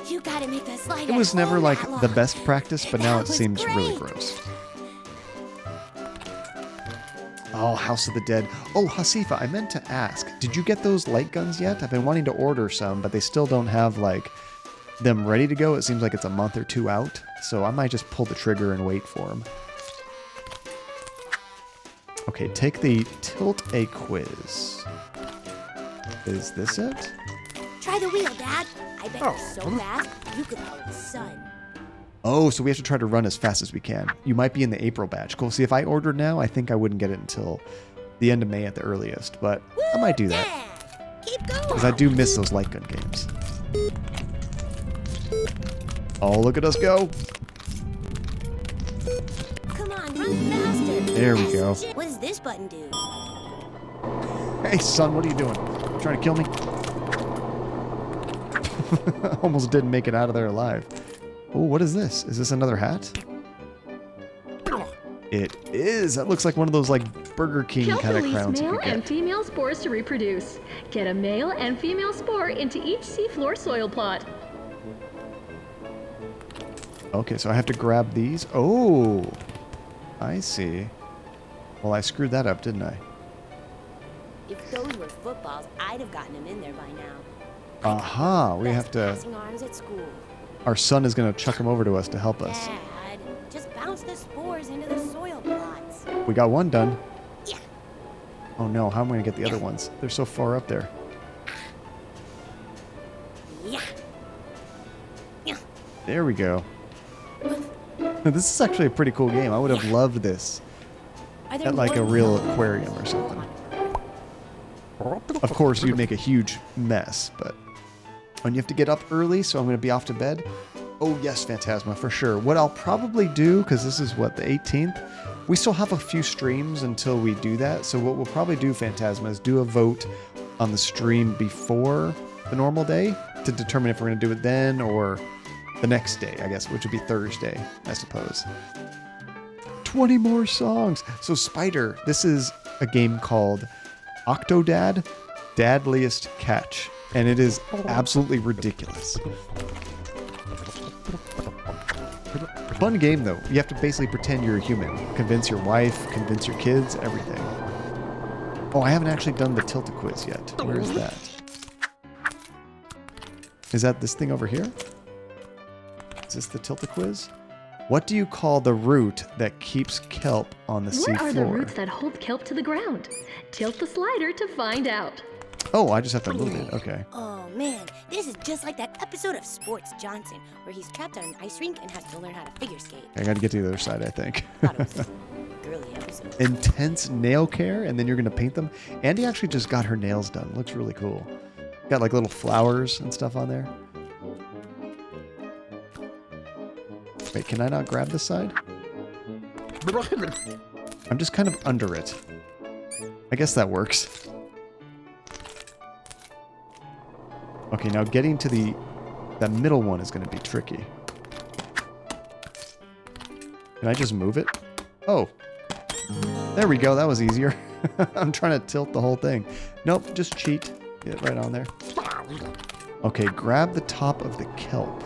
you gotta make that slide. It was never like the best practice, but now it seems really gross. Oh, House of the Dead. Oh, Hasifa, I meant to ask, did you get those light guns yet? I've been wanting to order some, but they still don't have like them ready to go. It seems like it's a month or two out, so I might just pull the trigger and wait for them. Okay, take the Tilt A quiz. Is this it? Try the wheel, Dad. I bet you're so fast, you could follow the sun. Oh, so we have to try to run as fast as we can. You might be in the April batch. Cool. See, if I ordered now, I think I wouldn't get it until the end of May at the earliest, but I might do that. Keep going. Because I do miss those light gun games. Oh, look at us go. Come on, run faster. There we go. What does this button do? Hey, son, what are you doing? Trying to kill me? Almost didn't make it out of there alive. Oh, what is this? Is this another hat? It is. That looks like one of those like Burger King kind of crowns. Male and female spores to reproduce. Get a male and female spore into each seafloor soil plot. Okay, so I have to grab these. Oh, I see. Well, I screwed that up, didn't I? If those were footballs, I'd have gotten him in there by now. Aha, we have to... Passing arms at school. Our son is going to chuck them over to us to help us. Dad, just bounce the spores into the soil plots. We got one done. Yeah. Oh no, how am I going to get the other ones? They're so far up there. Yeah. Yeah. There we go. This is actually a pretty cool game. I would have loved this at like a real aquarium or something. Of course, you'd make a huge mess, but... And you have to get up early, so I'm going to be off to bed. Oh, yes, Phantasma, for sure. What I'll probably do, because this is, what, the 18th? We still have a few streams until we do that, so what we'll probably do, Phantasma, is do a vote on the stream before the normal day to determine if we're going to do it then or the next day, I guess, which would be Thursday, I suppose. 20 more songs! So, Spider, this is a game called Octodad, Dadliest Catch. And it is absolutely ridiculous. Fun game, though. You have to basically pretend you're a human. Convince your wife, convince your kids, everything. Oh, I haven't actually done the Tilta quiz yet. Where is that? Is that this thing over here? Is this the Tilta quiz? What do you call the root that keeps kelp on the sea floor? What are the roots that hold kelp to the ground? Tilt the slider to find out. Oh, I just have to move it. Okay. Oh man, this is just like that episode of Sports Johnson where he's trapped on an ice rink and has to learn how to figure skate. I got to get to the other side, I think. Thought it was a girly episode. Intense nail care, and then you're going to paint them. Andy actually just got her nails done. Looks really cool. Got like little flowers and stuff on there. Wait, can I not grab this side? I'm just kind of under it. I guess that works. Okay, now getting to that middle one is going to be tricky. Can I just move it? Oh. There we go. That was easier. I'm trying to tilt the whole thing. Nope, just cheat. Get it right on there. Okay, grab the top of the kelp.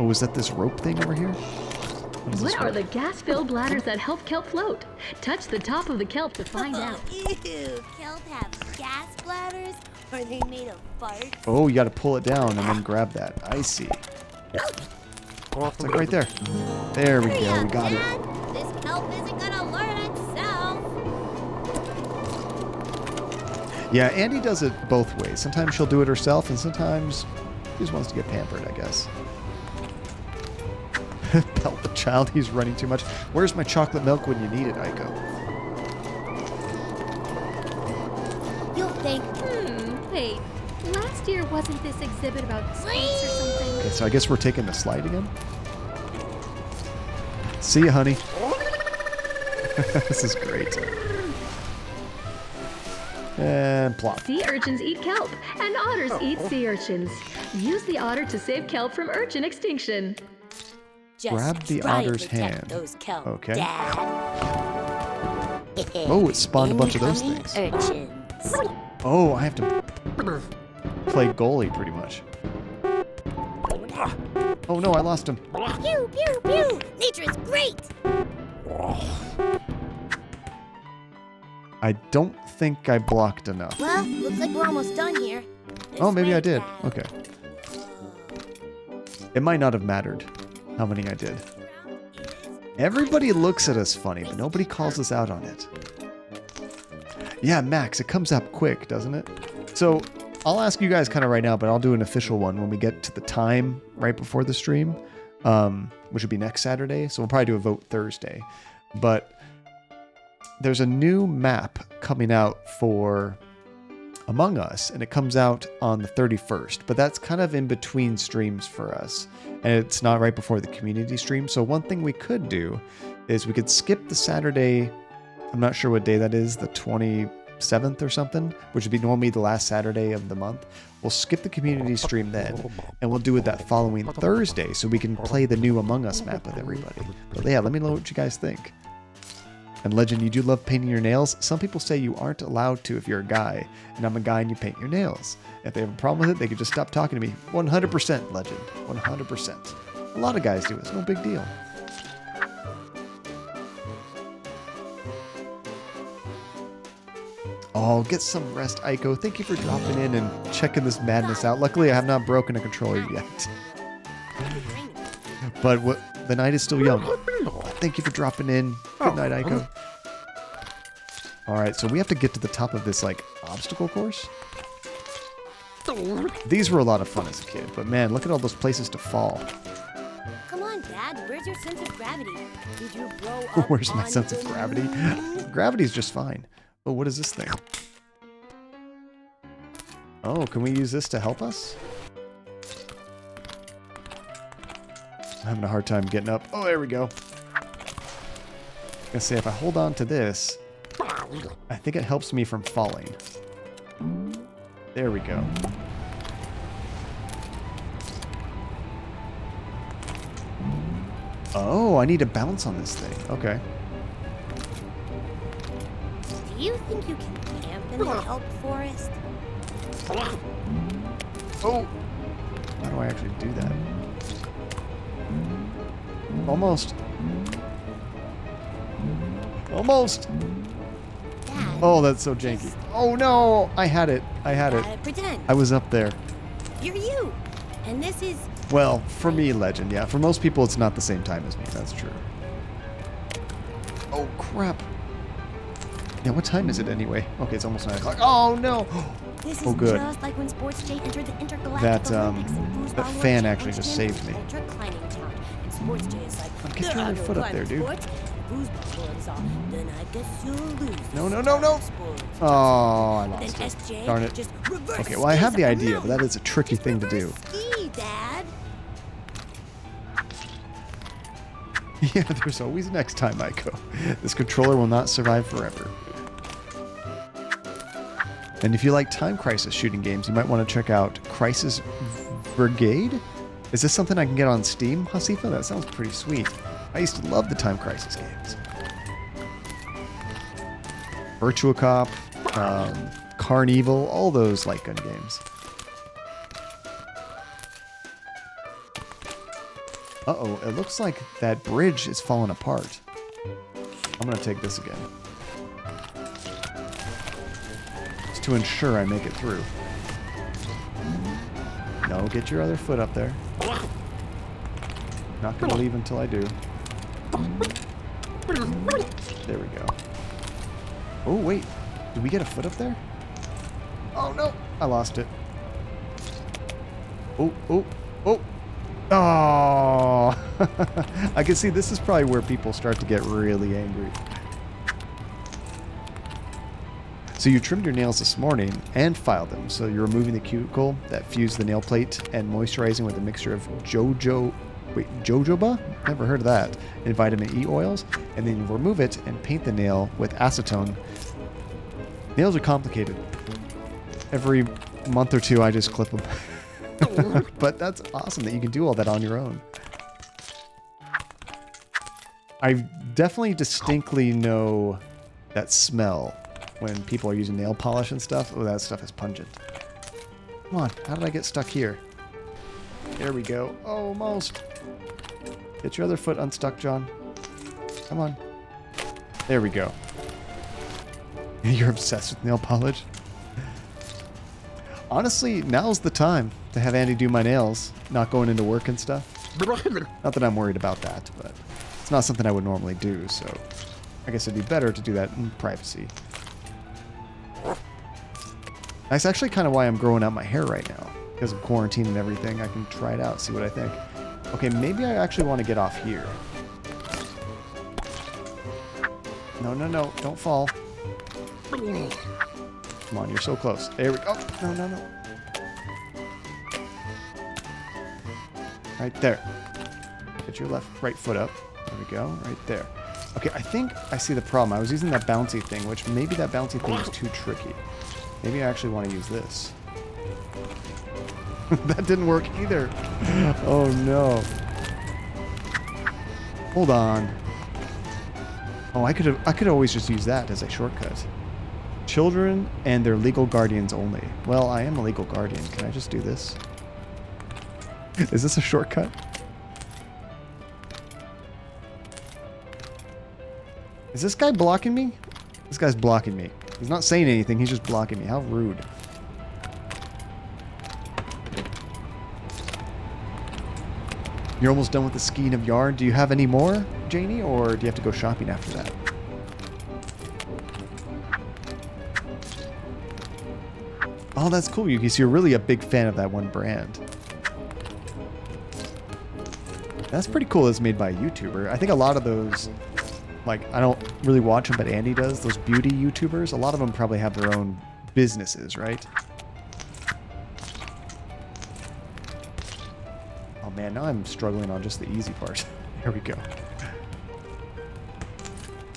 Oh, is that this rope thing over here? What are the gas-filled bladders that help kelp float? Touch the top of the kelp to find out. Ew, kelp have gas bladders? Are they made of fart? Oh, you got to pull it down and then grab that. I see. It's like right there. There we go. We got it. This kelp isn't gonna learn itself. Yeah, Andy does it both ways. Sometimes she'll do it herself, and sometimes she just wants to get pampered, I guess. Pelt the child. He's running too much. Where's my chocolate milk when you need it, Aiko? You'll think, Wait, last year wasn't this exhibit about space or something? Okay, so I guess we're taking the slide again. See ya, honey. This is great. And plop. Sea urchins eat kelp, and otters eat sea urchins. Use the otter to save kelp from urchin extinction. Just Grab the try and otter's protect hand. Those kelp, Okay. Dad. Oh, it spawned a bunch of those Incoming things. Urchins. Oh, I have to play goalie pretty much. Oh no, I lost him. Pew, pew, pew. Nature is great. I don't think I blocked enough. Well, looks like we're almost done here. Oh, maybe I This way, did. Dad. Okay. It might not have mattered how many I did. Everybody looks at us funny, but nobody calls us out on it. Yeah, Max, it comes up quick, doesn't it? So I'll ask you guys kind of right now, but I'll do an official one when we get to the time right before the stream, which would be next Saturday. So we'll probably do a vote Thursday. But there's a new map coming out for Among Us, and it comes out on the 31st. But that's kind of in between streams for us, and it's not right before the community stream. So one thing we could do is we could skip the Saturday. I'm not sure what day that is, the 27th or something, which would be normally the last Saturday of the month. We'll skip the community stream then, and we'll do it that following Thursday so we can play the new Among Us map with everybody. But yeah, let me know what you guys think. And Legend, you do love painting your nails? Some people say you aren't allowed to if you're a guy, and I'm a guy and you paint your nails. If they have a problem with it, they could just stop talking to me. 100%, Legend. 100%. A lot of guys do. It's no big deal. Oh, get some rest, Aiko. Thank you for dropping in and checking this madness out. Luckily, I have not broken a controller yet. But the night is still young. Thank you for dropping in. Good night, Aiko. Alright, so we have to get to the top of this, like, obstacle course. These were a lot of fun as a kid, but man, look at all those places to fall. Come on, Dad. Where's your sense of gravity? Did you grow up Where's my on sense of the gravity? moon? Gravity's just fine. Oh, what is this thing? Oh, can we use this to help us? I'm having a hard time getting up. Oh, there we go. I was gonna say, if I hold on to this, I think it helps me from falling. There we go. Oh, I need to bounce on this thing. Okay. Do you think you can camp in the kelp forest? Oh! How do I actually do that? Almost. Almost! Dad, Oh, that's so janky. Oh no! I had it. I had it. pretend. I was up there. You're you. And this is... Well, for me, Legend, yeah. For most people, it's not the same time as me. That's true. Oh, crap. Yeah, what time is it anyway? Okay, it's almost 9 o'clock. Oh, no! This is Oh, good. just like when Sports Day entered the Intergalactic That, Olympics and foosball that World fan actually just Championship saved me. Ultra climbing town. And Sports Day is like, Get your other foot up there, dude. Foosball world is all, then I guess you'll lose. No, no, no, no! Sports. Oh, I Then lost it. SJ Darn it. just reverse Okay, well, I have the skis up idea, but that mountain. is a tricky Just thing to do. reverse ski, Dad. Yeah, there's always next time, Aiko. This controller will not survive forever. And if you like Time Crisis shooting games, you might want to check out Crisis Brigade. Is this something I can get on Steam, Hasifa? That sounds pretty sweet. I used to love the Time Crisis games. Virtua Cop, Carnival, all those light gun games. Uh-oh, it looks like that bridge is falling apart. I'm gonna take this again. Just to ensure I make it through. No, get your other foot up there. Not gonna leave until I do. There we go. Oh, wait. Did we get a foot up there? Oh, no. I lost it. Oh, oh, oh. Oh, I can see this is probably where people start to get really angry. So you trimmed your nails this morning and filed them. So you're removing the cuticle that fused the nail plate and moisturizing with a mixture of jojoba? Never heard of that. And vitamin E oils. And then you remove it and paint the nail with acetone. Nails are complicated. Every month or two, I just clip them. But that's awesome that you can do all that on your own. I definitely distinctly know that smell when people are using nail polish and stuff. Oh, that stuff is pungent. Come on, how did I get stuck here? There we go. Almost. Get your other foot unstuck, John. Come on. There we go. You're obsessed with nail polish? Honestly, now's the time to have Andy do my nails, not going into work and stuff. Not that I'm worried about that, but it's not something I would normally do, so I guess it'd be better to do that in privacy. That's actually kind of why I'm growing out my hair right now. Because of quarantine and everything, I can try it out, see what I think. Okay, maybe I actually want to get off here. No, no, no, don't fall. Come on, you're so close. There we go. No, no, no. Right there. Get your right foot up. There we go, right there. Okay, I think I see the problem. I was using that bouncy thing, which maybe that bouncy thing is too tricky. Maybe I actually want to use this. That didn't work either. Oh no. Hold on. Oh, I could always just use that as a shortcut. Children and their legal guardians only. Well, I am a legal guardian. Can I just do this? Is this a shortcut? Is this guy blocking me? This guy's blocking me. He's not saying anything, he's just blocking me. How rude. You're almost done with the skein of yarn. Do you have any more, Janie, or do you have to go shopping after that? Oh, that's cool, Yuki. So you're really a big fan of that one brand. That's pretty cool. It's made by a YouTuber. I think a lot of those... Like, I don't really watch them, but Andy does. Those beauty YouTubers, a lot of them probably have their own businesses, right? Oh man, now I'm struggling on just the easy part. Here we go.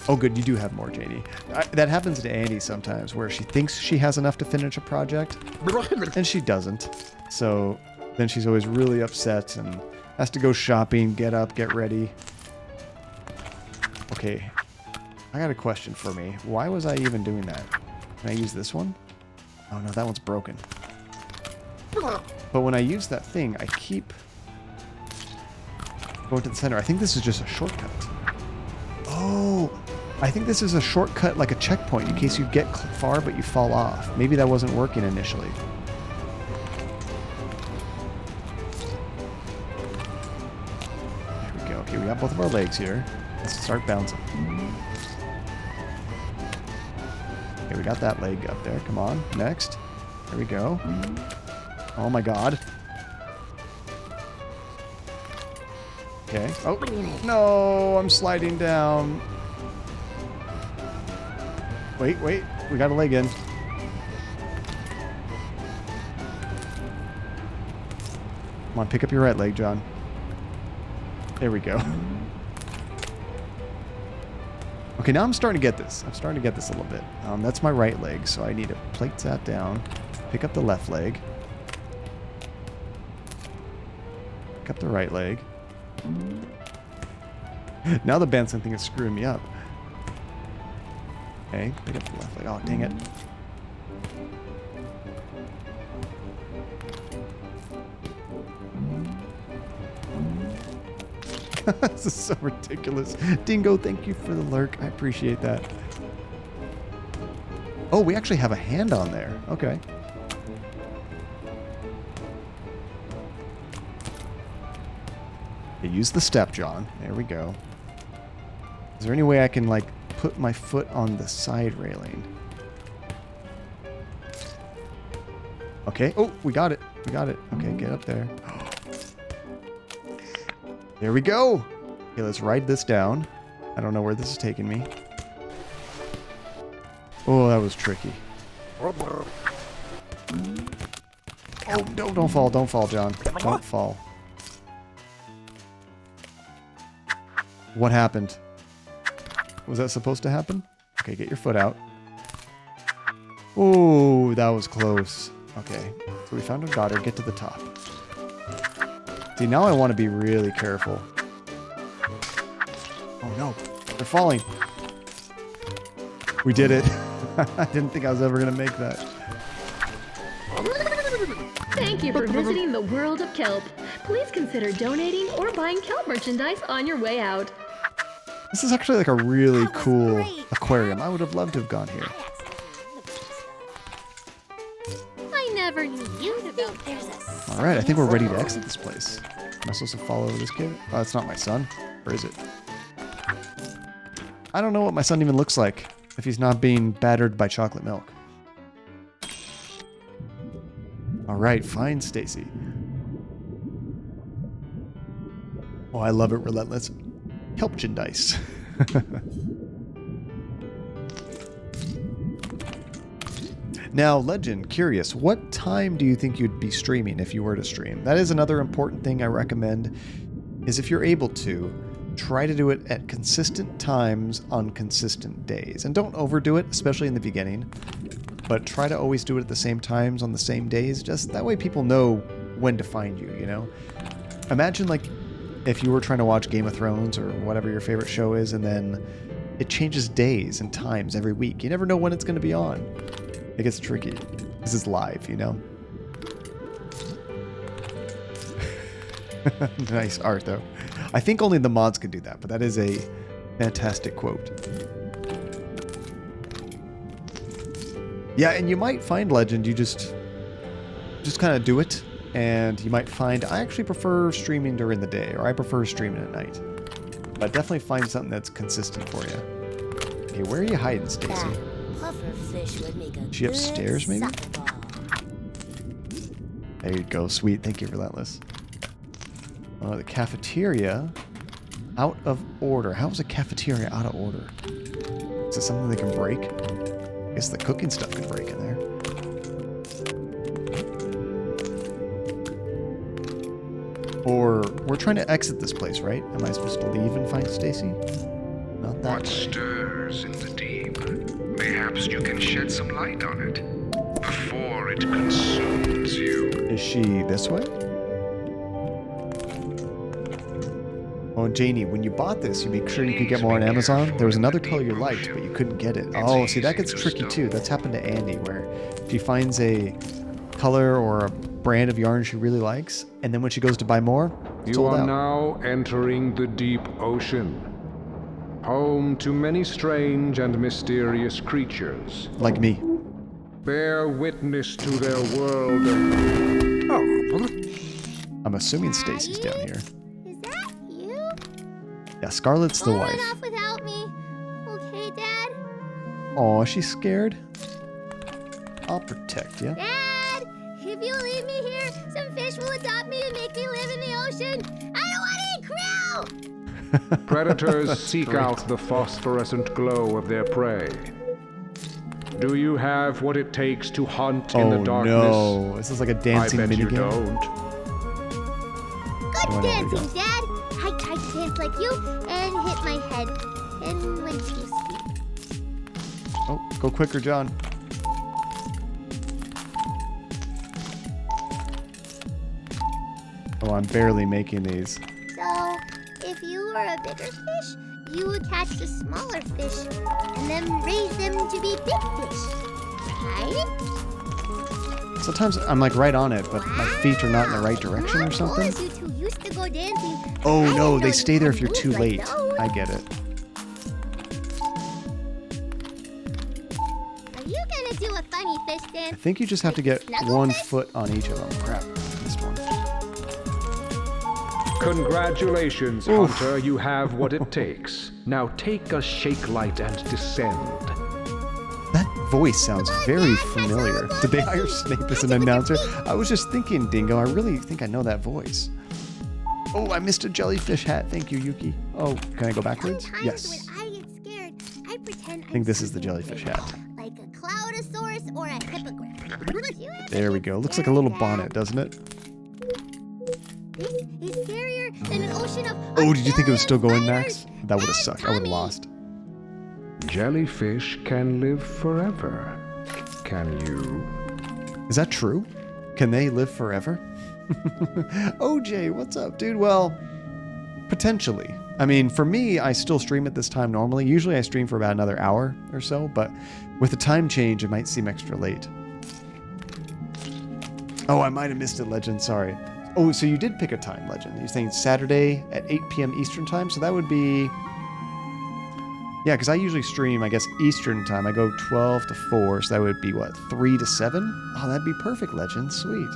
Oh good, you do have more, Janie. That happens to Andy sometimes, where she thinks she has enough to finish a project, and she doesn't. So then she's always really upset and has to go shopping, get up, get ready. Okay, I got a question for me. Why was I even doing that? Can I use this one? Oh no, that one's broken. But when I use that thing, I keep going to the center. I think this is just a shortcut. Oh, I think this is a shortcut, like a checkpoint, in case you get far but you fall off. Maybe that wasn't working initially. There we go. Okay, we got both of our legs here. Let's start bouncing. Okay, we got that leg up there. Come on. Next. There we go. Oh my god. Okay. Oh, no, I'm sliding down. Wait, wait. We got a leg in. Come on, pick up your right leg, John. There we go. Okay, now I'm starting to get this. I'm starting to get this a little bit. That's my right leg, so I need to plate that down. Pick up the left leg. Pick up the right leg. Now the bouncing thing is screwing me up. Okay, pick up the left leg. Oh, dang it. This is so ridiculous. Dingo, thank you for the lurk. I appreciate that. Oh, we actually have a hand on there. Okay. Okay, use the step, John. There we go. Is there any way I can, like, put my foot on the side railing? Okay. Oh, we got it. We got it. Okay, get up there. There we go. Okay, let's ride this down. I don't know where this is taking me. Oh, that was tricky. Oh, no, don't fall. Don't fall, John. Don't fall. What happened? Was that supposed to happen? Okay, get your foot out. Oh, that was close. Okay, so we found our daughter. Get to the top. See, now I want to be really careful. Oh no, they're falling. We did it. I didn't think I was ever going to make that. Thank you for visiting the world of kelp. Please consider donating or buying kelp merchandise on your way out. This is actually like a really cool aquarium. I would have loved to have gone here. I never knew you to think there's a... All right, I think we're ready to exit this place. Am I supposed to follow this kid? Oh, it's not my son. Or is it? I don't know what my son even looks like if he's not being battered by chocolate milk. All right, fine, Stacy. Oh, I love it, Relentless. Kelpchendice. Now, Legend, curious, what time do you think you'd be streaming if you were to stream? That is another important thing I recommend, is if you're able to, try to do it at consistent times on consistent days. And don't overdo it, especially in the beginning, but try to always do it at the same times on the same days. Just that way people know when to find you, you know? Imagine like if you were trying to watch Game of Thrones or whatever your favorite show is, and then it changes days and times every week. You never know when it's going to be on. It gets tricky. This is live, you know? Nice art, though. I think only the mods could do that, but that is a fantastic quote. Yeah, and you might find, Legend, you just kind of do it, and you might find, I actually prefer streaming during the day, or I prefer streaming at night. But definitely find something that's consistent for you. Okay, where are you hiding, Stacy? Is she upstairs, maybe? There you go, sweet. Thank you, Relentless. The cafeteria out of order. How is a cafeteria out of order? Is it something they can break? I guess the cooking stuff could break in there. Or we're trying to exit this place, right? Am I supposed to leave and find Stacy? Not that What way. stirs in the deep? Perhaps you can shed some light on it before it consumes you. Is she this way? Oh, Janie, when you bought this, you make sure you could get more on Amazon. There was another color you liked, but you couldn't get it. Oh, see, that gets tricky too. That's happened to Andy, where she finds a color or a brand of yarn she really likes, and then when she goes to buy more, it's You sold are out. now entering the deep ocean, home to many strange and mysterious creatures. Like me. Bear witness to their world of... I'm assuming Stacy's down here. Is that you? Yeah, Scarlett's the Don't wife. run off without me. Okay, Dad? Oh, she's scared? I'll protect you. Dad! If you leave me here, some fish will adopt me and make me live in the ocean. I don't want to eat krill! Predators seek out the phosphorescent glow of their prey. Do you have what it takes to hunt in the darkness? Oh no, this is like a dancing I bet you minigame. don't. Good dancing, Dad! I tried to dance like you and hit my head and went to sleep. Oh, go quicker, John. Oh, I'm barely making these. So, if you were a bigger fish, you would catch the smaller fish and then raise them to be big fish, right? Sometimes I'm like right on it, but my feet are not in the right direction or something. You two used to go dancing. Oh I no, didn't know they you stay there if could you're too move late. like those. I get it. Are you gonna do a funny fish I dance? think you just have to get Snuggle one fish? foot on each of them. Crap, this one. Congratulations, Oof. Hunter. You have what it takes. Now take a shake light and descend. That voice sounds very familiar. Did they hire Snape as an announcer? I was just thinking, Dingo, I really think I know that voice. Oh, I missed a jellyfish hat. Thank you, Yuki. Oh, can I go backwards? Sometimes Yes. when I get scared, I pretend I think this is the jellyfish hat. like a cloudosaurus or a There we go. Looks like a little bonnet, doesn't it? This is scarier than an ocean of. Oh, did you think it was still going, Max? That would have sucked. I would have lost. Jellyfish can live forever. Can you? Is that true? Can they live forever? OJ, what's up, dude? Well, potentially. I mean, for me, I still stream at this time normally. Usually I stream for about another hour or so, but with the time change, it might seem extra late. Oh, I might have missed it, Legend. Sorry. Oh, so you did pick a time, Legend. You're saying Saturday at 8 p.m. Eastern time, so that would be... Yeah, because I usually stream, I guess, Eastern time. I go 12 to 4, so that would be, what, 3 to 7? Oh, that'd be perfect, Legend. Sweet.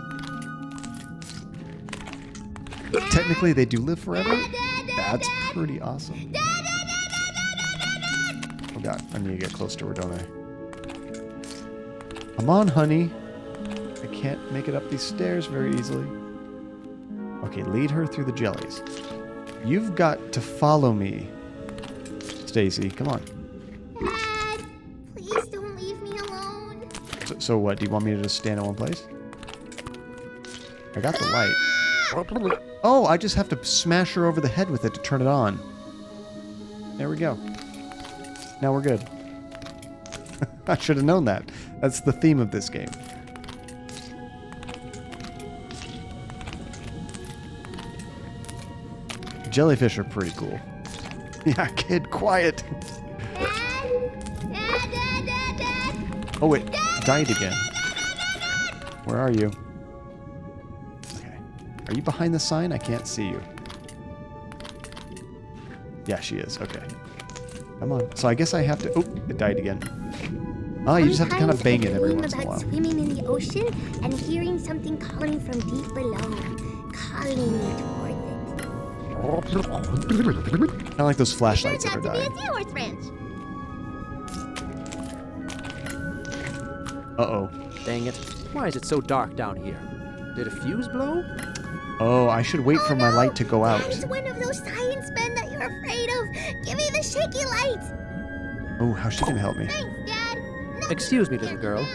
Technically, they do live forever? That's pretty awesome. Oh, God. I need to get close to her, don't I? Come on, honey. I can't make it up these stairs very easily. Okay, lead her through the jellies. You've got to follow me. Stacy, come on. Dad, please don't leave me alone. So what? Do you want me to just stand in one place? I got the light. Oh, I just have to smash her over the head with it to turn it on. There we go. Now we're good. I should have known that. That's the theme of this game. Jellyfish are pretty cool. Yeah, kid, quiet. Dad. Oh, wait. Died again. Where are you? Okay. Are you behind the sign? I can't see you. Yeah, she is. Okay. Come on. So I guess I have to... Oh, it died again. Oh, you just have to kind of bang it every once in a while. Swimming in the ocean and hearing something calling from deep below. Calling me towards it. Kind of like those flashlights that are dying. Uh-oh. Dang it. Why is it so dark down here? Did a fuse blow? Oh, I should wait for my light to go out. It's one of those science men that you're afraid of. Give me the shaky light. Oh, how's she gonna help me? Thanks, Dad. No, Excuse me, little girl.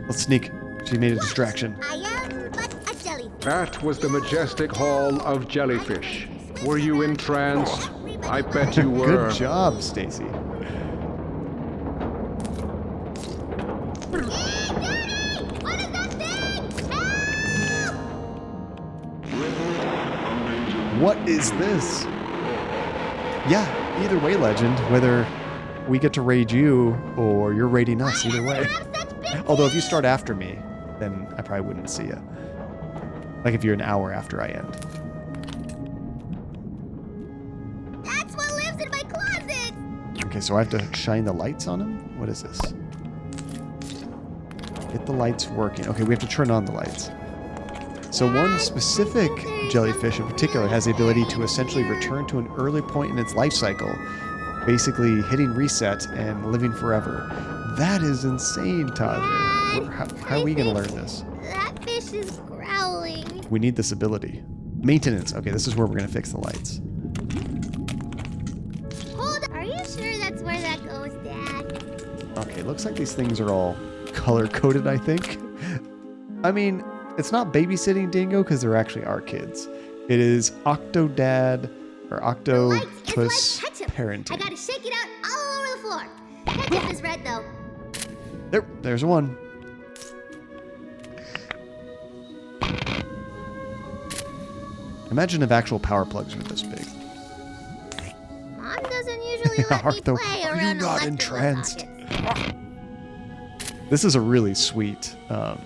Let's sneak. She made a distraction. I am but a jellyfish. That was the majestic hall of jellyfish. Were you entranced? I bet you were. Good job, Stacy. What is that thing? Help! What is this? Yeah, either way, Legend. Whether we get to raid you or you're raiding us, either way. Although if you start after me, then I probably wouldn't see you. Like if you're an hour after I end. That's what lives in my closet. Okay, so I have to shine the lights on him? What is this? Get the lights working. Okay, we have to turn on the lights. So one specific jellyfish in particular has the ability to essentially return to an early point in its life cycle, basically hitting reset and living forever. That is insane, Tajay. How are we going to learn this? That fish is growling. We need this ability. Maintenance. Okay, this is where we're going to fix the lights. Hold on. Are you sure that's where that goes, Dad? Okay, looks like these things are all color-coded, I think. I mean, it's not babysitting Dingo because there actually are kids. It is Octodad or octopus parenting. I gotta shake it out all over the floor. Ketchup is red though. There's one. Imagine if actual power plugs were this big. Mom doesn't usually let me play are you around not electrical entranced? sockets. This is a really sweet, I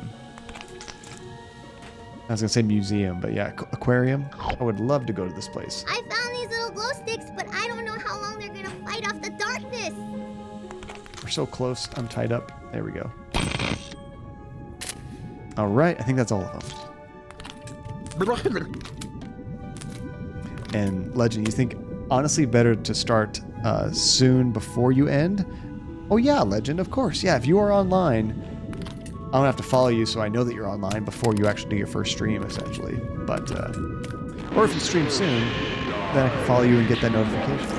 was gonna say museum, but yeah, aquarium. I would love to go to this place. I found these little glow sticks, but I don't know how long they're gonna fight off the darkness. We're so close. I'm tied up. There we go. All right, I think that's all of them. And Legend, you think honestly better to start soon before you end? Oh yeah, Legend, of course. Yeah, if you are online, I'm gonna have to follow you so I know that you're online before you actually do your first stream, essentially. But, or if you stream soon, then I can follow you and get that notification.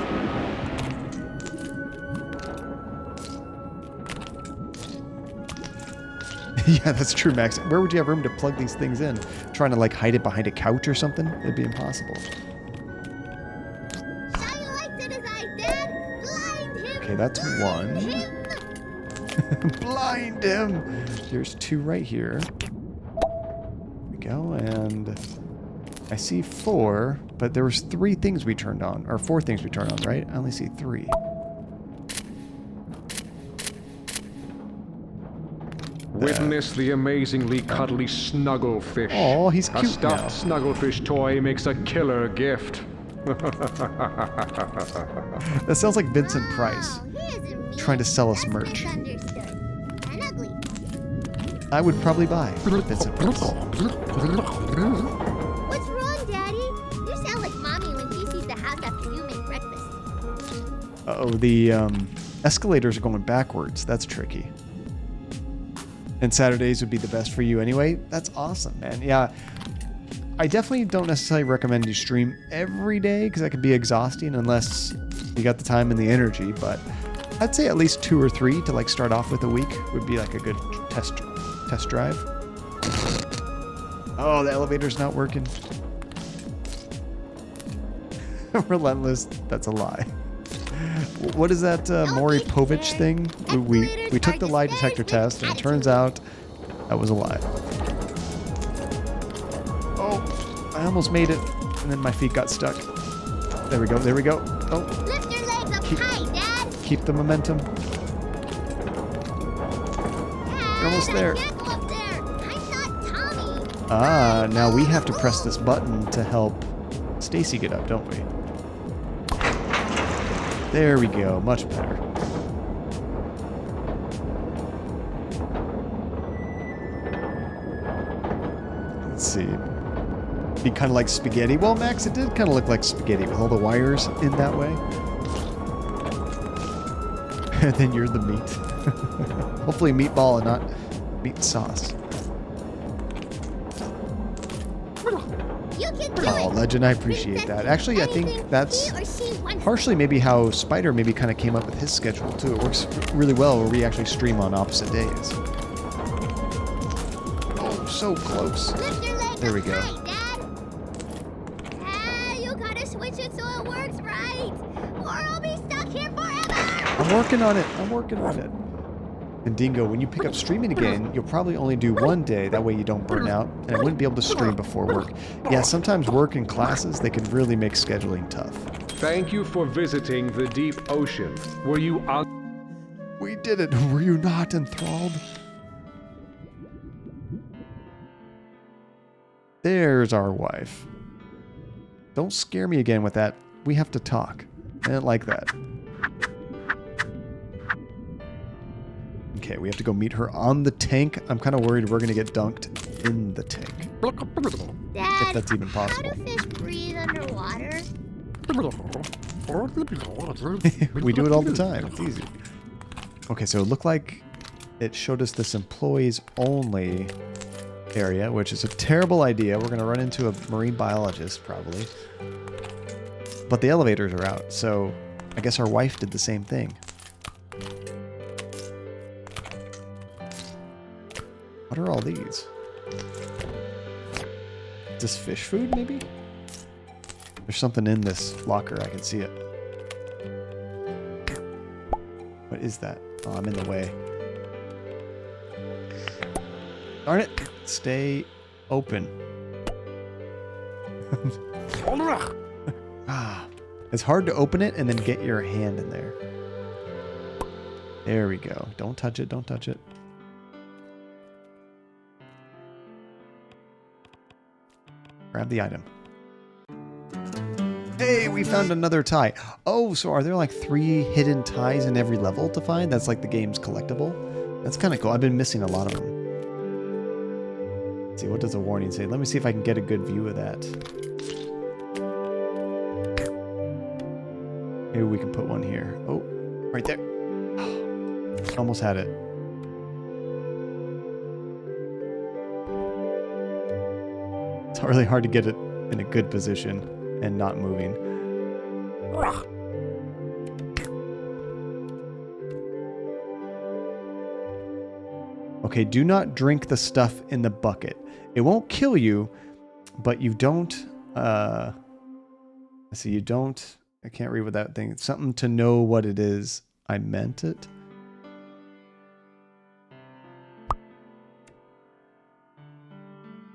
Yeah, that's true, Max. Where would you have room to plug these things in? Trying to like hide it behind a couch or something? It'd be impossible. Shine lights in his eyes, Dad. Blind him. Okay, that's one. Blind him. There's 2 right here. There we go, and I see 4, but there was 3 things we turned on, or 4 things we turned on, right? I only see 3. Witness the amazingly cuddly Snugglefish. Oh, he's A cute stuffed now. Snugglefish toy makes a killer gift. That sounds like Vincent Price Oh, he isn't mean. trying to sell us That's merch. misunderstood. And ugly. I would probably buy Vincent Price. What's wrong, Daddy? You sound like Mommy when she sees the house after you make breakfast. Uh-oh, the escalators are going backwards. That's tricky. And Saturdays would be the best for you anyway. That's awesome, man. Yeah, I definitely don't necessarily recommend you stream every day because that could be exhausting unless you got the time and the energy. But I'd say at least 2 or 3 to like start off with a week would be like a good test drive. Oh, the elevator's not working. Relentless. That's a lie. What is that Maury Povich thing? We took the lie detector test, and it turns out that was a lie. Oh, I almost made it, and then my feet got stuck. There we go. There we go. Oh, Lift your legs up high, Dad. keep the momentum. You're almost there. I can't go up there. I'm not Tommy. Ah, now we have to press this button to help Stacy get up, don't we? There we go. Much better. Let's see. Be kind of like spaghetti. Well, Max, it did kind of look like spaghetti with all the wires in that way. And then you're the meat. Hopefully meatball and not meat sauce. You can do Oh, it. Legend, I appreciate that. Actually, I think that's partially maybe how Spider maybe kind of came up with his schedule too. It works really well where we actually stream on opposite days. Oh, so close. Lift your legs There we up go. high, Dad. You gotta switch it so it works right, or I'll be stuck here forever. I'm working on it. I'm working on it. And Dingo, when you pick up streaming again, you'll probably only do 1 day. That way you don't burn out. And I wouldn't be able to stream before work. Yeah, sometimes work and classes, they can really make scheduling tough. Thank you for visiting the deep ocean. Were you We did it. Were you not enthralled? There's our wife. Don't scare me again with that. We have to talk. I didn't like that. Okay, we have to go meet her on the tank. I'm kind of worried we're going to get dunked in the tank. Dad, If that's even possible. how do fish breathe underwater? We do it all the time. It's easy. Okay, so it looked like it showed us this employees only area, which is a terrible idea. We're going to run into a marine biologist probably. But the elevators are out, so I guess our wife did the same thing. What are all these? Is this fish food, maybe? There's something in this locker. I can see it. What is that? Oh, I'm in the way. Darn it. Stay open. Ah, it's hard to open it and then get your hand in there. There we go. Don't touch it. Don't touch it. Grab the item. Hey, we found another tie. Oh, so are there like 3 hidden ties in every level to find? That's like the game's collectible? That's kind of cool. I've been missing a lot of them. Let's see, what does the warning say? Let me see if I can get a good view of that. Maybe we can put one here. Oh, right there. Almost had it. It's really hard to get it in a good position and not moving. Okay, do not drink the stuff in the bucket. It won't kill you, but you don't, let's see, you don't, I can't read what that thing, it's something to know what it is. I meant it.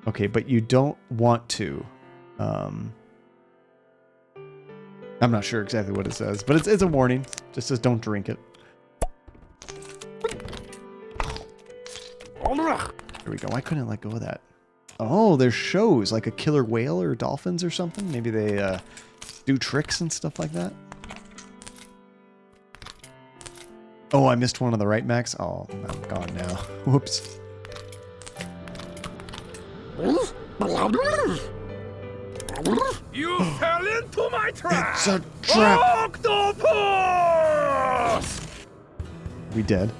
Okay, but you don't want to. I'm not sure exactly what it says, but it's a warning. It just says don't drink it. Here we go. Why couldn't I let go of that? Oh, there's shows like a killer whale or dolphins or something. Maybe they do tricks and stuff like that. Oh, I missed one on the right, Max. Oh, I'm gone now. Whoops. You fell into my trap! It's a trap! Octopus! We dead?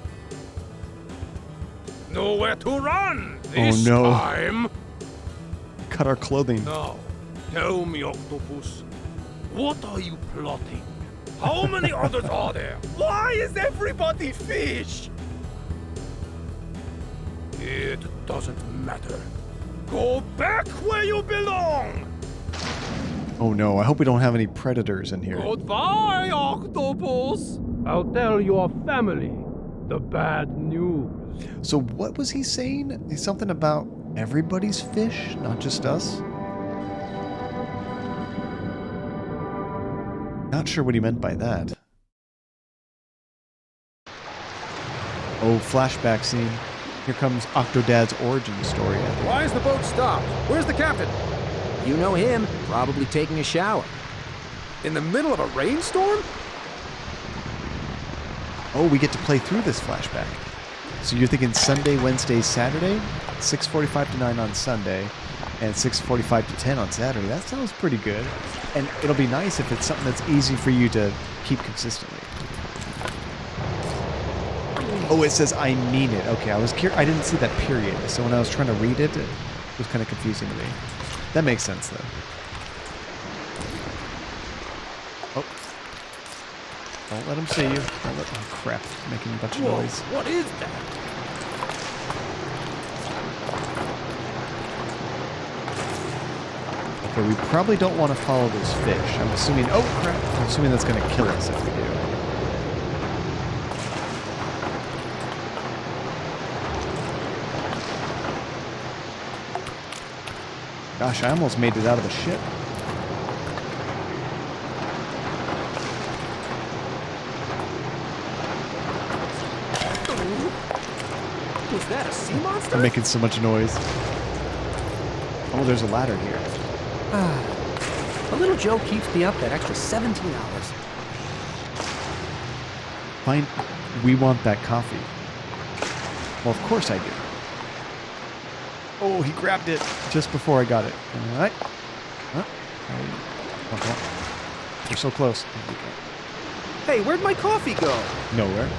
Nowhere to run this oh no! Time. Cut our clothing. Now, tell me, Octopus, what are you plotting? How many others are there? Why is everybody fish? It doesn't matter. Go back where you belong! Oh no, I hope we don't have any predators in here. Goodbye, Octopus! I'll tell your family the bad news. So what was he saying? Something about everybody's fish, not just us? Not sure what he meant by that. Oh, flashback scene. Here comes Octodad's origin story. Why is the boat stopped? Where's the captain? You know him, probably taking a shower. In the middle of a rainstorm? Oh, we get to play through this flashback. So you're thinking Sunday, Wednesday, Saturday? 6:45 to 9 on Sunday, and 6:45 to 10 on Saturday. That sounds pretty good. And it'll be nice if it's something that's easy for you to keep consistently. Oh, it says I mean it. Okay, I didn't see that period, so when I was trying to read it, it was kind of confusing to me. That makes sense, though. Oh. Don't let him see you. Oh, crap. Making a bunch of noise. What is that? Okay, we probably don't want to follow those fish. I'm assuming... Oh, crap. I'm assuming that's going to kill us if we do. Gosh, I almost made it out of the ship. Was that a sea monster? I'm making so much noise. Oh, there's a ladder here. A little Joe keeps me up that extra 17 hours. Fine. We want that coffee. Well, of course I do. Oh, he grabbed it just before I got it. All right. We're so close. Hey, where'd my coffee go? Nowhere.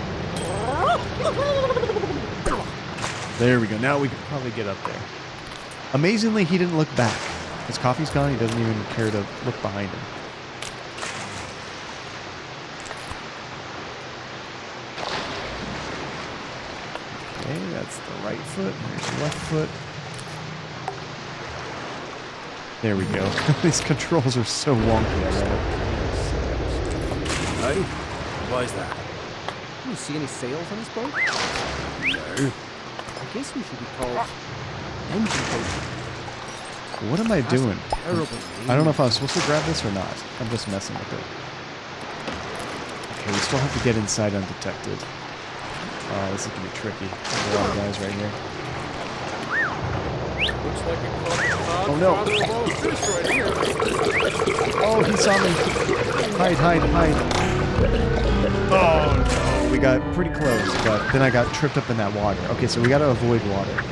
There we go. Now we can probably get up there. Amazingly, he didn't look back. His coffee's gone. He doesn't even care to look behind him. Okay, that's the right foot. There's the left foot. There we go. These controls are so wonky. Hey, why is that? Do you see any sails on this boat? No. I guess we should be called engine boat. What am I doing? Terrible I don't know if I was supposed to grab this or not. I'm just messing with it. Okay, we still have to get inside undetected. Oh, this is going to be tricky. There's a lot of guys right here. Looks like a Oh no! Oh, he saw me! Hide, hide, hide! Oh no! We got pretty close, but then I got tripped up in that water. Okay, so we got to avoid water.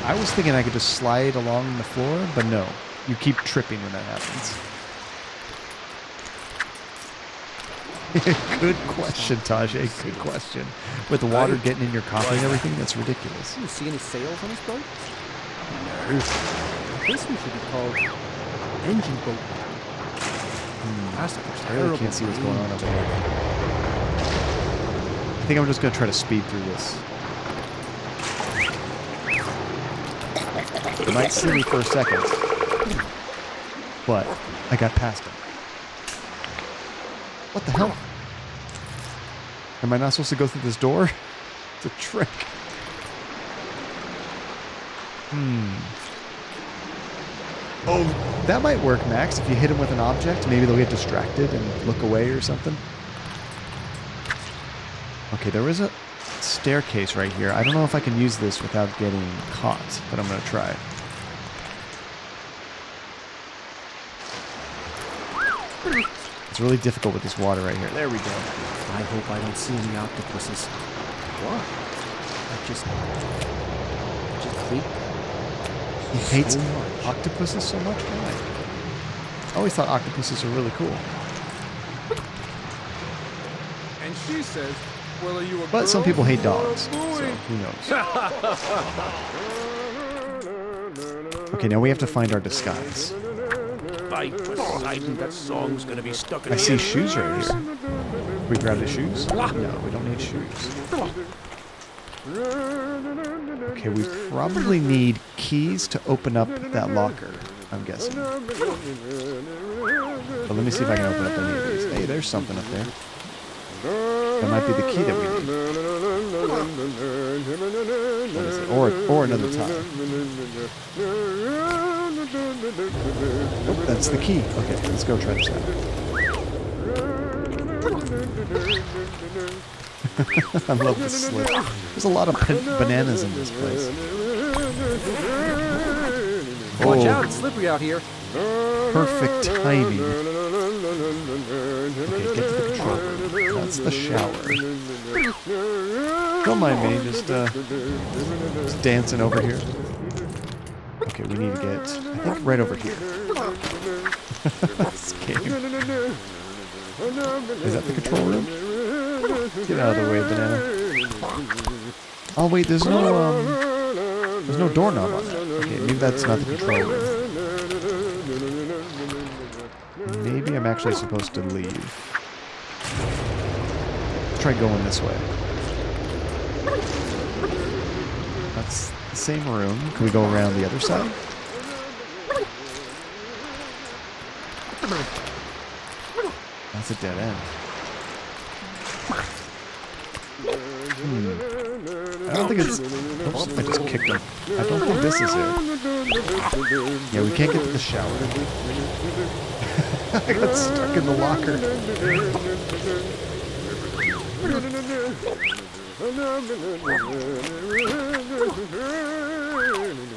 I was thinking I could just slide along the floor, but no. You keep tripping when that happens. Good question, Tajay. Good question. With the water getting in your coffee and everything, that's ridiculous. Do you see any sails on this boat? No. I guess we should be called engine boat. I really can't see what's going on over here. I think I'm just going to try to speed through this. He might see me for a second. But I got past him. What the hell? Am I not supposed to go through this door? It's a trick. Oh, that might work, Max. If you hit him with an object, maybe they'll get distracted and look away or something. Okay, there is a staircase right here. I don't know if I can use this without getting caught, but I'm going to try. It's really difficult with this water right here. There we go. I hope I don't see any octopuses. What? I just hate them. He hates octopuses so much? Why? I always thought octopuses are really cool. And she says, well, are you a But girl some people hate or a dogs, so boy? who knows? Okay, now we have to find our disguise. By Poseidon, that song's gonna be stuck in I the see shoes right here. We grab the shoes? No, we don't need shoes. Okay, we probably need keys to open up that locker, I'm guessing. But let me see if I can open up any of these. Hey, there's something up there. That might be the key that we need. What is it? Or another tie. Oh, that's the key. Okay, let's go try this out. I love this slip. There's a lot of bananas in this place. Watch out, it's slippery out here. Perfect timing. Okay, get to the control room. That's the shower. Don't mind me, just dancing over here. Okay, we need to get, I think, right over here. This game. Is that the control room? Get out of the way, banana. Oh wait, there's no doorknob on that. Okay, maybe that's not the control room. Maybe I'm actually supposed to leave. Try going this way. That's the same room. Can we go around the other side? That's a dead end. I don't think it's... Oops, I just kicked him. I don't think this is it. Yeah, we can't get to the shower. I got stuck in the locker.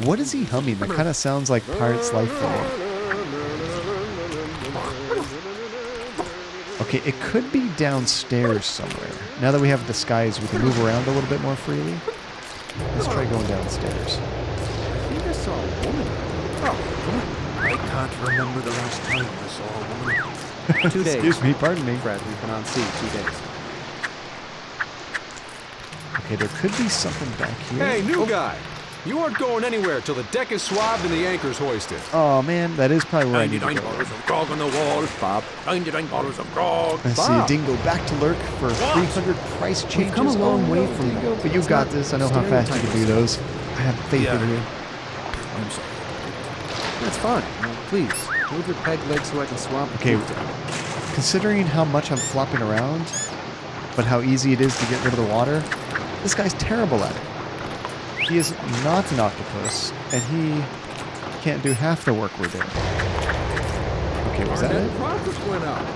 What is he humming? That kind of sounds like Pirate's Life for me. Okay, it could be downstairs somewhere. Now that we have disguise, we can move around a little bit more freely. Let's try going downstairs. I think I saw a woman. Oh, I can't remember the last time I saw a woman. 2 days. Excuse me, pardon me. Fred, we've been on sea 2 days. Okay, there could be something back here. Hey, new guy! You aren't going anywhere till the deck is swabbed and the anchor's hoisted. Oh man, that is probably where I need to 99 go. bottles of grog on the wall. Bob. 99 bottles of grog. I see a dingo back to lurk for 300 price changes. We've come a long way from dingo, but you got this. I know how fast you can do those. I have faith in you. I'm sorry. That's fine. Please, move your peg leg so I can swap the Okay, boot down. considering how much I'm flopping around, but how easy it is to get rid of the water, this guy's terrible at it. He is not an octopus, and he can't do half the work we're doing. Okay, was that Our net it? profits went up.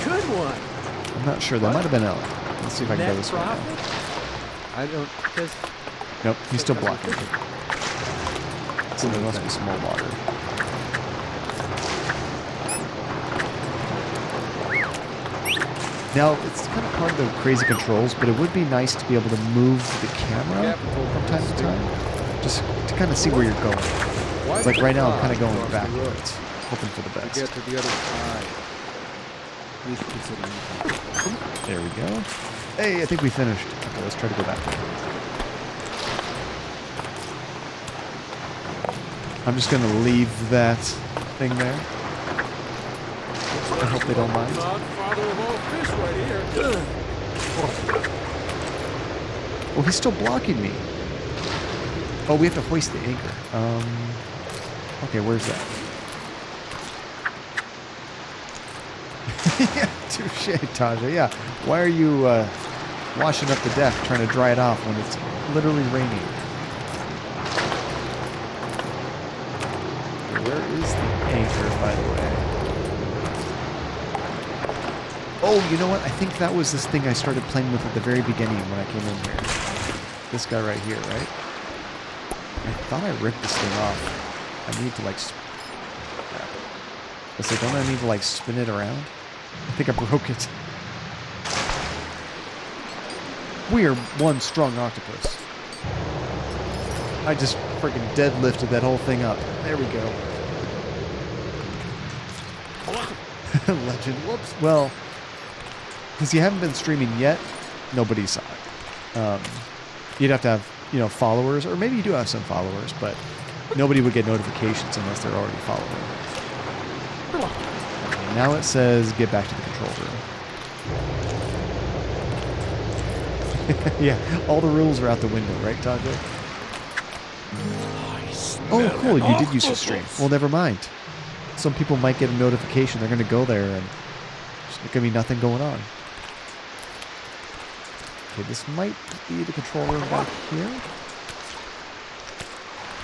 Good one. I'm not sure. That might have been Ellen. Let's see if I can go Net this way now. profit? I don't... There's... Nope, he's still blocking. So there must be some more water. Now, it's kind of part of the crazy controls, but it would be nice to be able to move the camera from time to time, just to kind of see where you're going. It's like right now, I'm kind of going backwards, hoping for the To best. get to the other side. We should consider anything. There we go. Hey, I think we finished. Okay, let's try to go back. I'm just going to leave that thing there. I hope they don't mind. Godfather of all fish right here. Well, he's still blocking me. Oh, we have to hoist the anchor. Okay, where's that? Yeah, touche, Taja. Yeah, why are you washing up the deck, trying to dry it off when it's literally raining? Where is the anchor, by the way? Oh, you know what? I think that was this thing I started playing with at the very beginning when I came in here. This guy right here, right? I thought I ripped this thing off. I need to like... don't I need to like spin it around? I think I broke it. We are one strong octopus. I just freaking deadlifted that whole thing up. There we go. Legend. Whoops. Well, because you haven't been streaming yet, nobody saw it. You'd have to have, followers, or maybe you do have some followers, but nobody would get notifications unless they're already following. Okay, now it says get back to the control room. Yeah, all the rules are out the window, right, Taja? Oh, cool, you did use the stream. Well, never mind. Some people might get a notification. They're going to go there and there's going to be nothing going on. Okay, this might be the control room back here.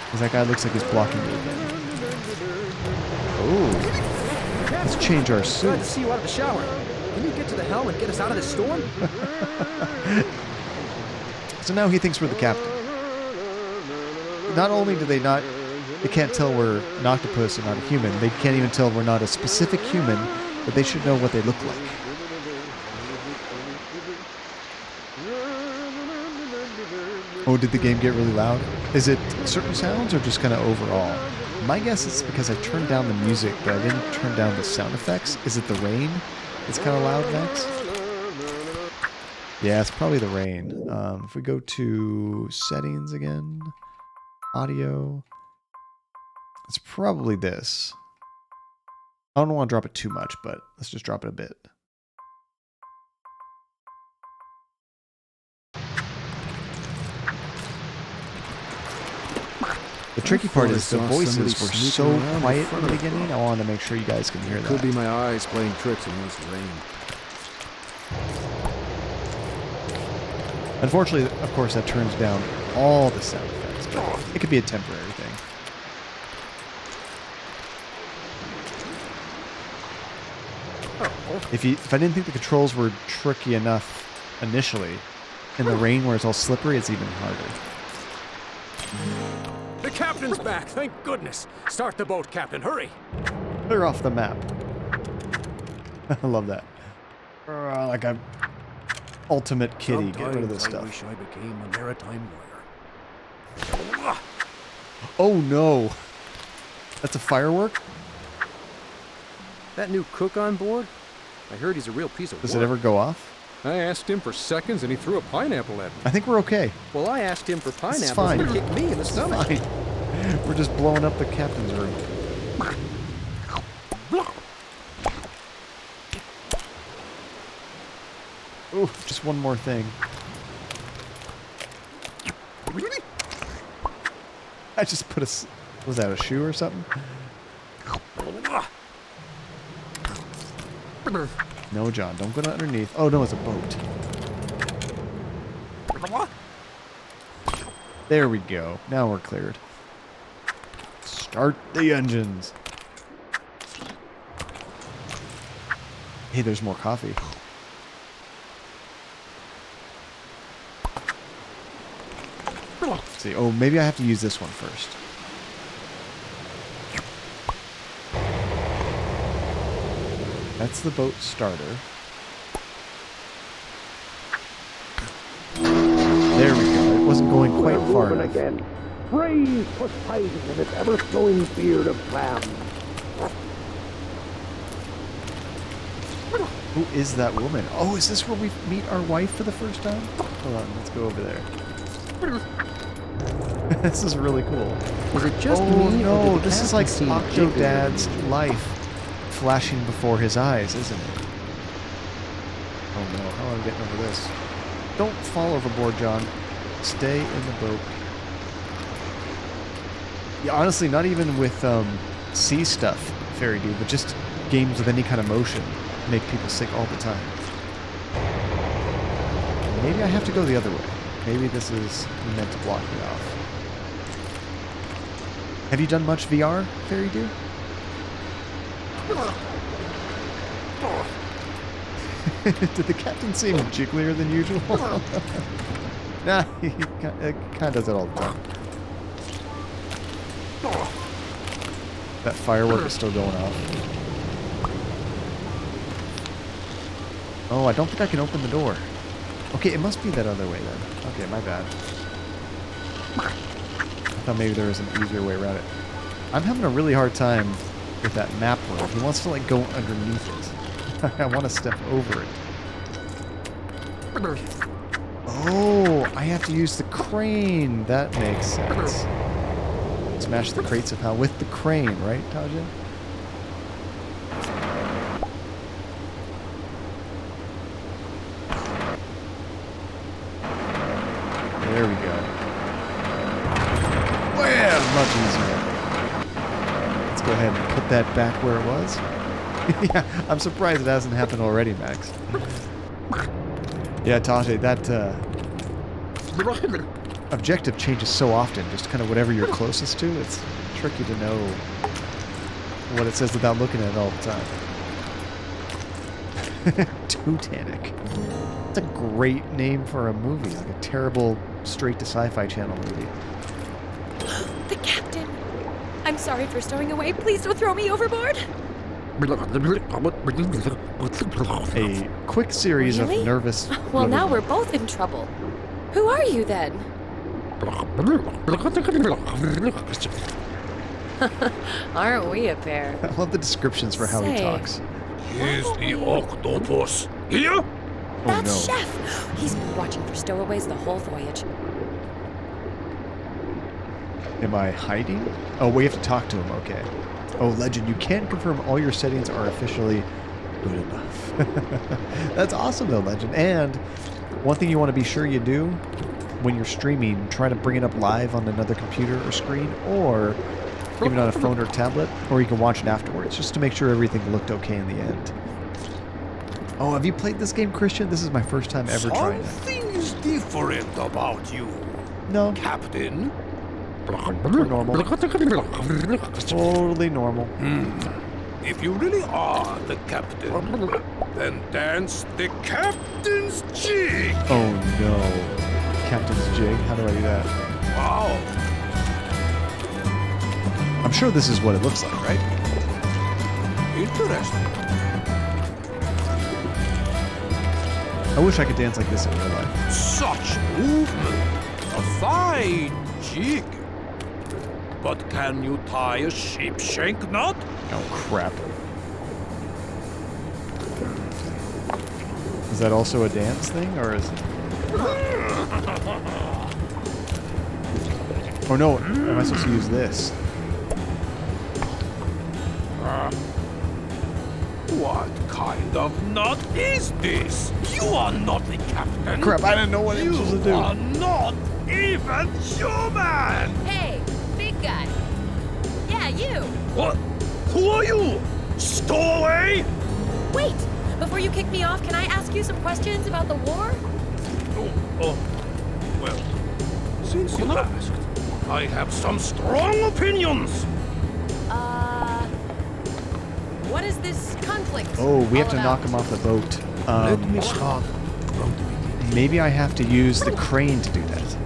Because that guy looks like he's blocking me again. Oh. Let's change our suit. Glad to see you out of the shower. Can you get to the helm and get us out of this storm? So now he thinks we're the captain. Not only do they can't tell we're an octopus and not a human, they can't even tell we're not a specific human, but they should know what they look like. Oh, did the game get really loud? Is it certain sounds or just kind of overall? My guess is because I turned down the music, but I didn't turn down the sound effects. Is it the rain? It's kind of loud, Max? Yeah, it's probably the rain. If we go to settings again, audio, it's probably this. I don't want to drop it too much, but let's just drop it a bit. The tricky part is the voices were so quiet in the beginning. I wanted to make sure you guys can hear that. Could be my eyes playing tricks against the rain. Unfortunately, of course, that turns down all the sound effects, but it could be a temporary thing. If I didn't think the controls were tricky enough initially, in the rain where it's all slippery, it's even harder. The captain's back, thank goodness. Start the boat, Captain, hurry. Clear off the map. I love that. Like a ultimate kitty. Get rid of this stuff. I wish I became a maritime lawyer. Oh no. That's a firework? That new cook on board? I heard he's a real piece of work. Does it ever go off? I asked him for seconds and he threw a pineapple at me. I think we're okay. Well, I asked him for pineapples fine. and he kicked me in the stomach. Fine. We're just blowing up the captain's room. Ooh, just one more thing. I just put a... Was that a shoe or something? No, John, don't go underneath. Oh, no, it's a boat. There we go. Now we're cleared. Start the engines. Hey, there's more coffee. Let's see. Oh, maybe I have to use this one first. That's the boat starter. There we go. It wasn't going quite far enough. Again. Praise Poseidon and its ever-flowing beard of clams. Who is that woman? Oh, is this where we meet our wife for the first time? Hold on, let's go over there. This is really cool. Was it just me? Oh no, this is like Octodad's life flashing before his eyes, isn't it? Oh no, how am I getting over this? Don't fall overboard, John. Stay in the boat. Yeah, honestly, not even with sea stuff, Fairy Dude, but just games with any kind of motion make people sick all the time. Maybe I have to go the other way. Maybe this is meant to block me off. Have you done much VR, Fairy Dude? Did the captain seem jigglier than usual? Nah, he kind of does it all the time. That firework is still going off. Oh, I don't think I can open the door. Okay, it must be that other way then. Okay, my bad. I thought maybe there was an easier way around it. I'm having a really hard time with that map world. He wants to like go underneath it. I want to step over it. Oh, I have to use the crane. That makes sense. Smash the crate somehow with the crane, right, Tajin? There we go. Well, much easier. Let's go ahead and put that back where it was. Yeah, I'm surprised it hasn't happened already, Max. Yeah, Tajin, that objective changes so often, just kind of whatever you're closest to. It's tricky to know what it says without looking at it all the time. Titanic. That's a great name for a movie, like a terrible straight to Sci-Fi Channel movie. The captain! I'm sorry for stowing away. Please don't throw me overboard. A quick series Really? of nervous... Well, now we're both in trouble. Who are you then? Aren't we a pair? I love the descriptions for how he Say. talks. Is the octopus here? That's no. Chef. He's been watching for stowaways the whole voyage. Am I hiding? Oh, we have to talk to him, okay. Oh, Legend, you can confirm all your settings are officially good enough. That's awesome, though, Legend. And one thing you want to be sure you do when you're streaming, try to bring it up live on another computer or screen, or even on a phone or tablet, or you can watch it afterwards, just to make sure everything looked okay in the end. Oh, have you played this game, Christian? This is my first time ever trying it. Something's different about you, No, Captain. we're normal. Totally normal. If you really are the captain, then dance the captain's jig. Oh no. Captain's jig? How do I do that? Wow. I'm sure this is what it looks like, right? Interesting. I wish I could dance like this in real life. Such movement. A fine jig. But can you tie a sheepshank knot? Oh, crap. Is that also a dance thing, or is it... Oh no, am I supposed to use this? What kind of knot is this? You are not the captain. Crap, I didn't know what it was supposed to do. You are not even human. Hey, big guy. Yeah, you. What? Who are you? Stowaway? Wait, before you kick me off, can I ask you some questions about the war? Oh, well, since you asked, I have some strong opinions. What is this conflict? Oh, we have all to about? knock him off the boat. Let me start. Maybe I have to use the crane to do that.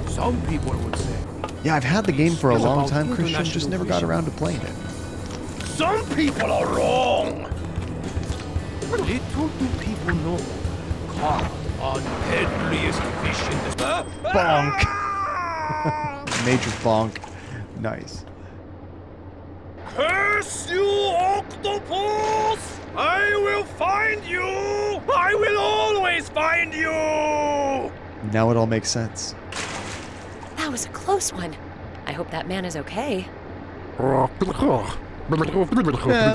Some people would say. Yeah, I've had the game for a It's long about time, Christian, just international never got fishing. around to playing it. Some people are wrong. Little do people know. Caught on deadliest fish in the... Bonk. Major bonk. Nice. Curse you, octopus! I will find you! I will always find you! Now it all makes sense. That was a close one. I hope that man is okay. Yeah,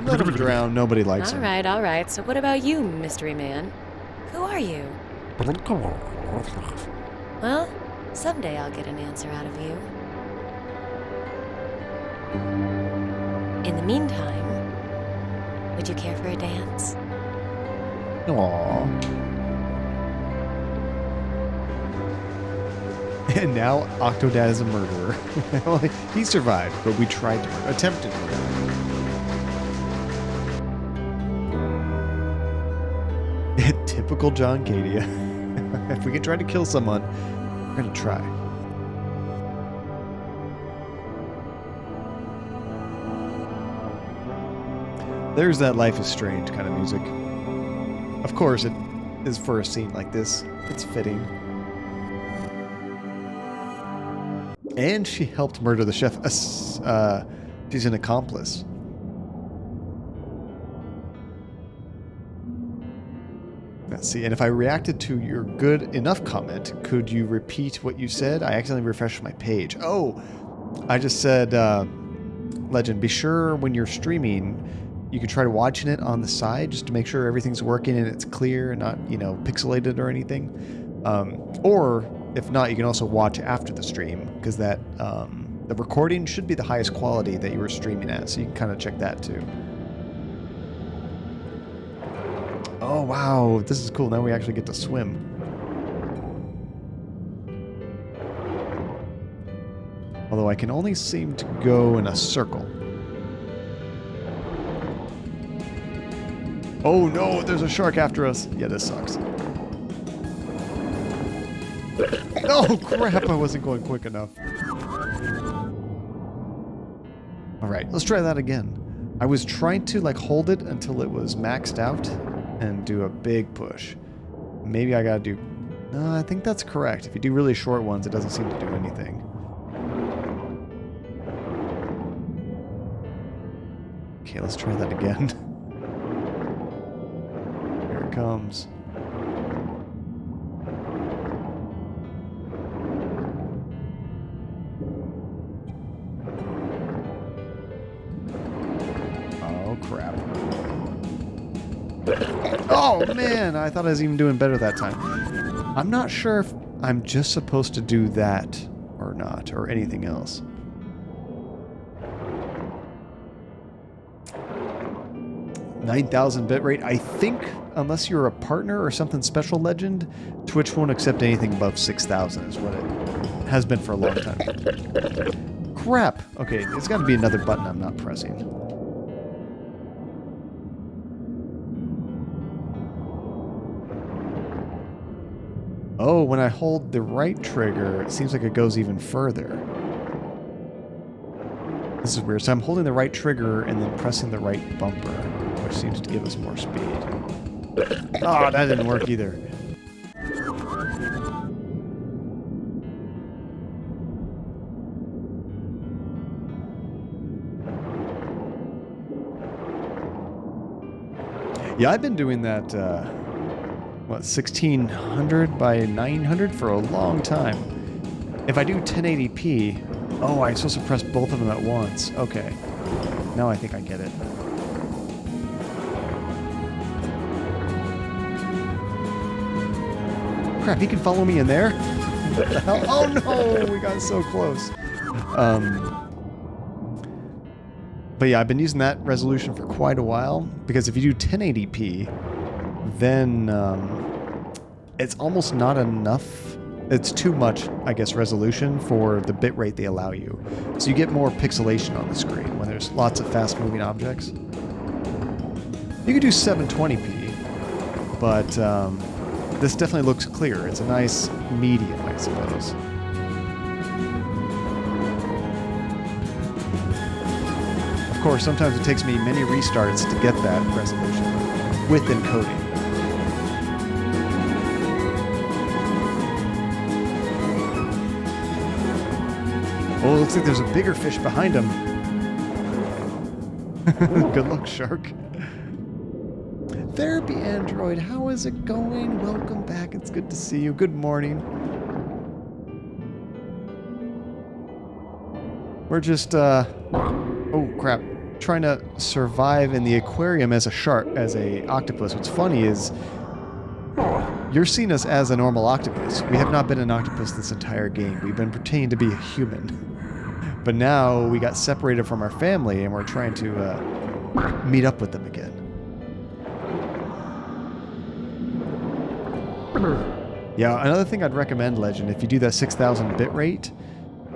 let him drown. Nobody likes him. All right. So what about you, mystery man? Who are you? Well, someday I'll get an answer out of you. In the meantime, would you care for a dance? Aww. And now Octodad is a murderer. Well, he survived, but we tried to attempted murder. Typical John Cadia. If we can try to kill someone, we're gonna try. There's that Life is Strange kind of music. Of course, it is for a scene like this. It's fitting. And she helped murder the chef. She's an accomplice. Let's see. And if I reacted to your good enough comment, could you repeat what you said? I accidentally refreshed my page. Oh, I just said, Legend, be sure when you're streaming, you can try watching it on the side just to make sure everything's working and it's clear and not, you know, pixelated or anything. Or if not, you can also watch after the stream because that the recording should be the highest quality that you were streaming at, so you can kind of check that too. Oh wow, this is cool. Now we actually get to swim. Although I can only seem to go in a circle. Oh no, there's a shark after us. Yeah, this sucks. Oh crap, I wasn't going quick enough. Alright, let's try that again. I was trying to like hold it until it was maxed out and do a big push. Maybe I gotta do... No, I think that's correct. If you do really short ones, it doesn't seem to do anything. Okay, let's try that again. Here it comes. Oh, crap. Oh, man! I thought I was even doing better that time. I'm not sure if I'm just supposed to do that or not, or anything else. $9,000 bitrate. I think, unless you're a partner or something special, Legend, Twitch won't accept anything above 6,000 is what it has been for a long time. Crap! Okay, it's got to be another button I'm not pressing. Oh, when I hold the right trigger, it seems like it goes even further. This is weird. So I'm holding the right trigger and then pressing the right bumper, which seems to give us more speed. Oh, that didn't work either. Yeah, I've been doing that, what, 1600 by 900 for a long time. If I do 1080p... Oh, I'm supposed to press both of them at once. Okay. Now I think I get it. Crap, he can follow me in there? What the hell? Oh no! We got so close. But yeah, I've been using that resolution for quite a while, because if you do 1080p, then it's almost not enough. It's too much, I guess, resolution for the bitrate they allow you. So you get more pixelation on the screen when there's lots of fast-moving objects. You could do 720p, but this definitely looks clear. It's a nice medium, I suppose. Of course, sometimes it takes me many restarts to get that resolution with encoding. Oh, it looks like there's a bigger fish behind him. Good luck, shark. Therapy Android, how is it going? Welcome back. It's good to see you. Good morning. We're just, oh crap, trying to survive in the aquarium as a shark, as a octopus. What's funny is you're seeing us as a normal octopus. We have not been an octopus this entire game. We've been pretending to be a human. But now we got separated from our family and we're trying to meet up with them again. Yeah, another thing I'd recommend, Legend, if you do that 6,000 bit rate,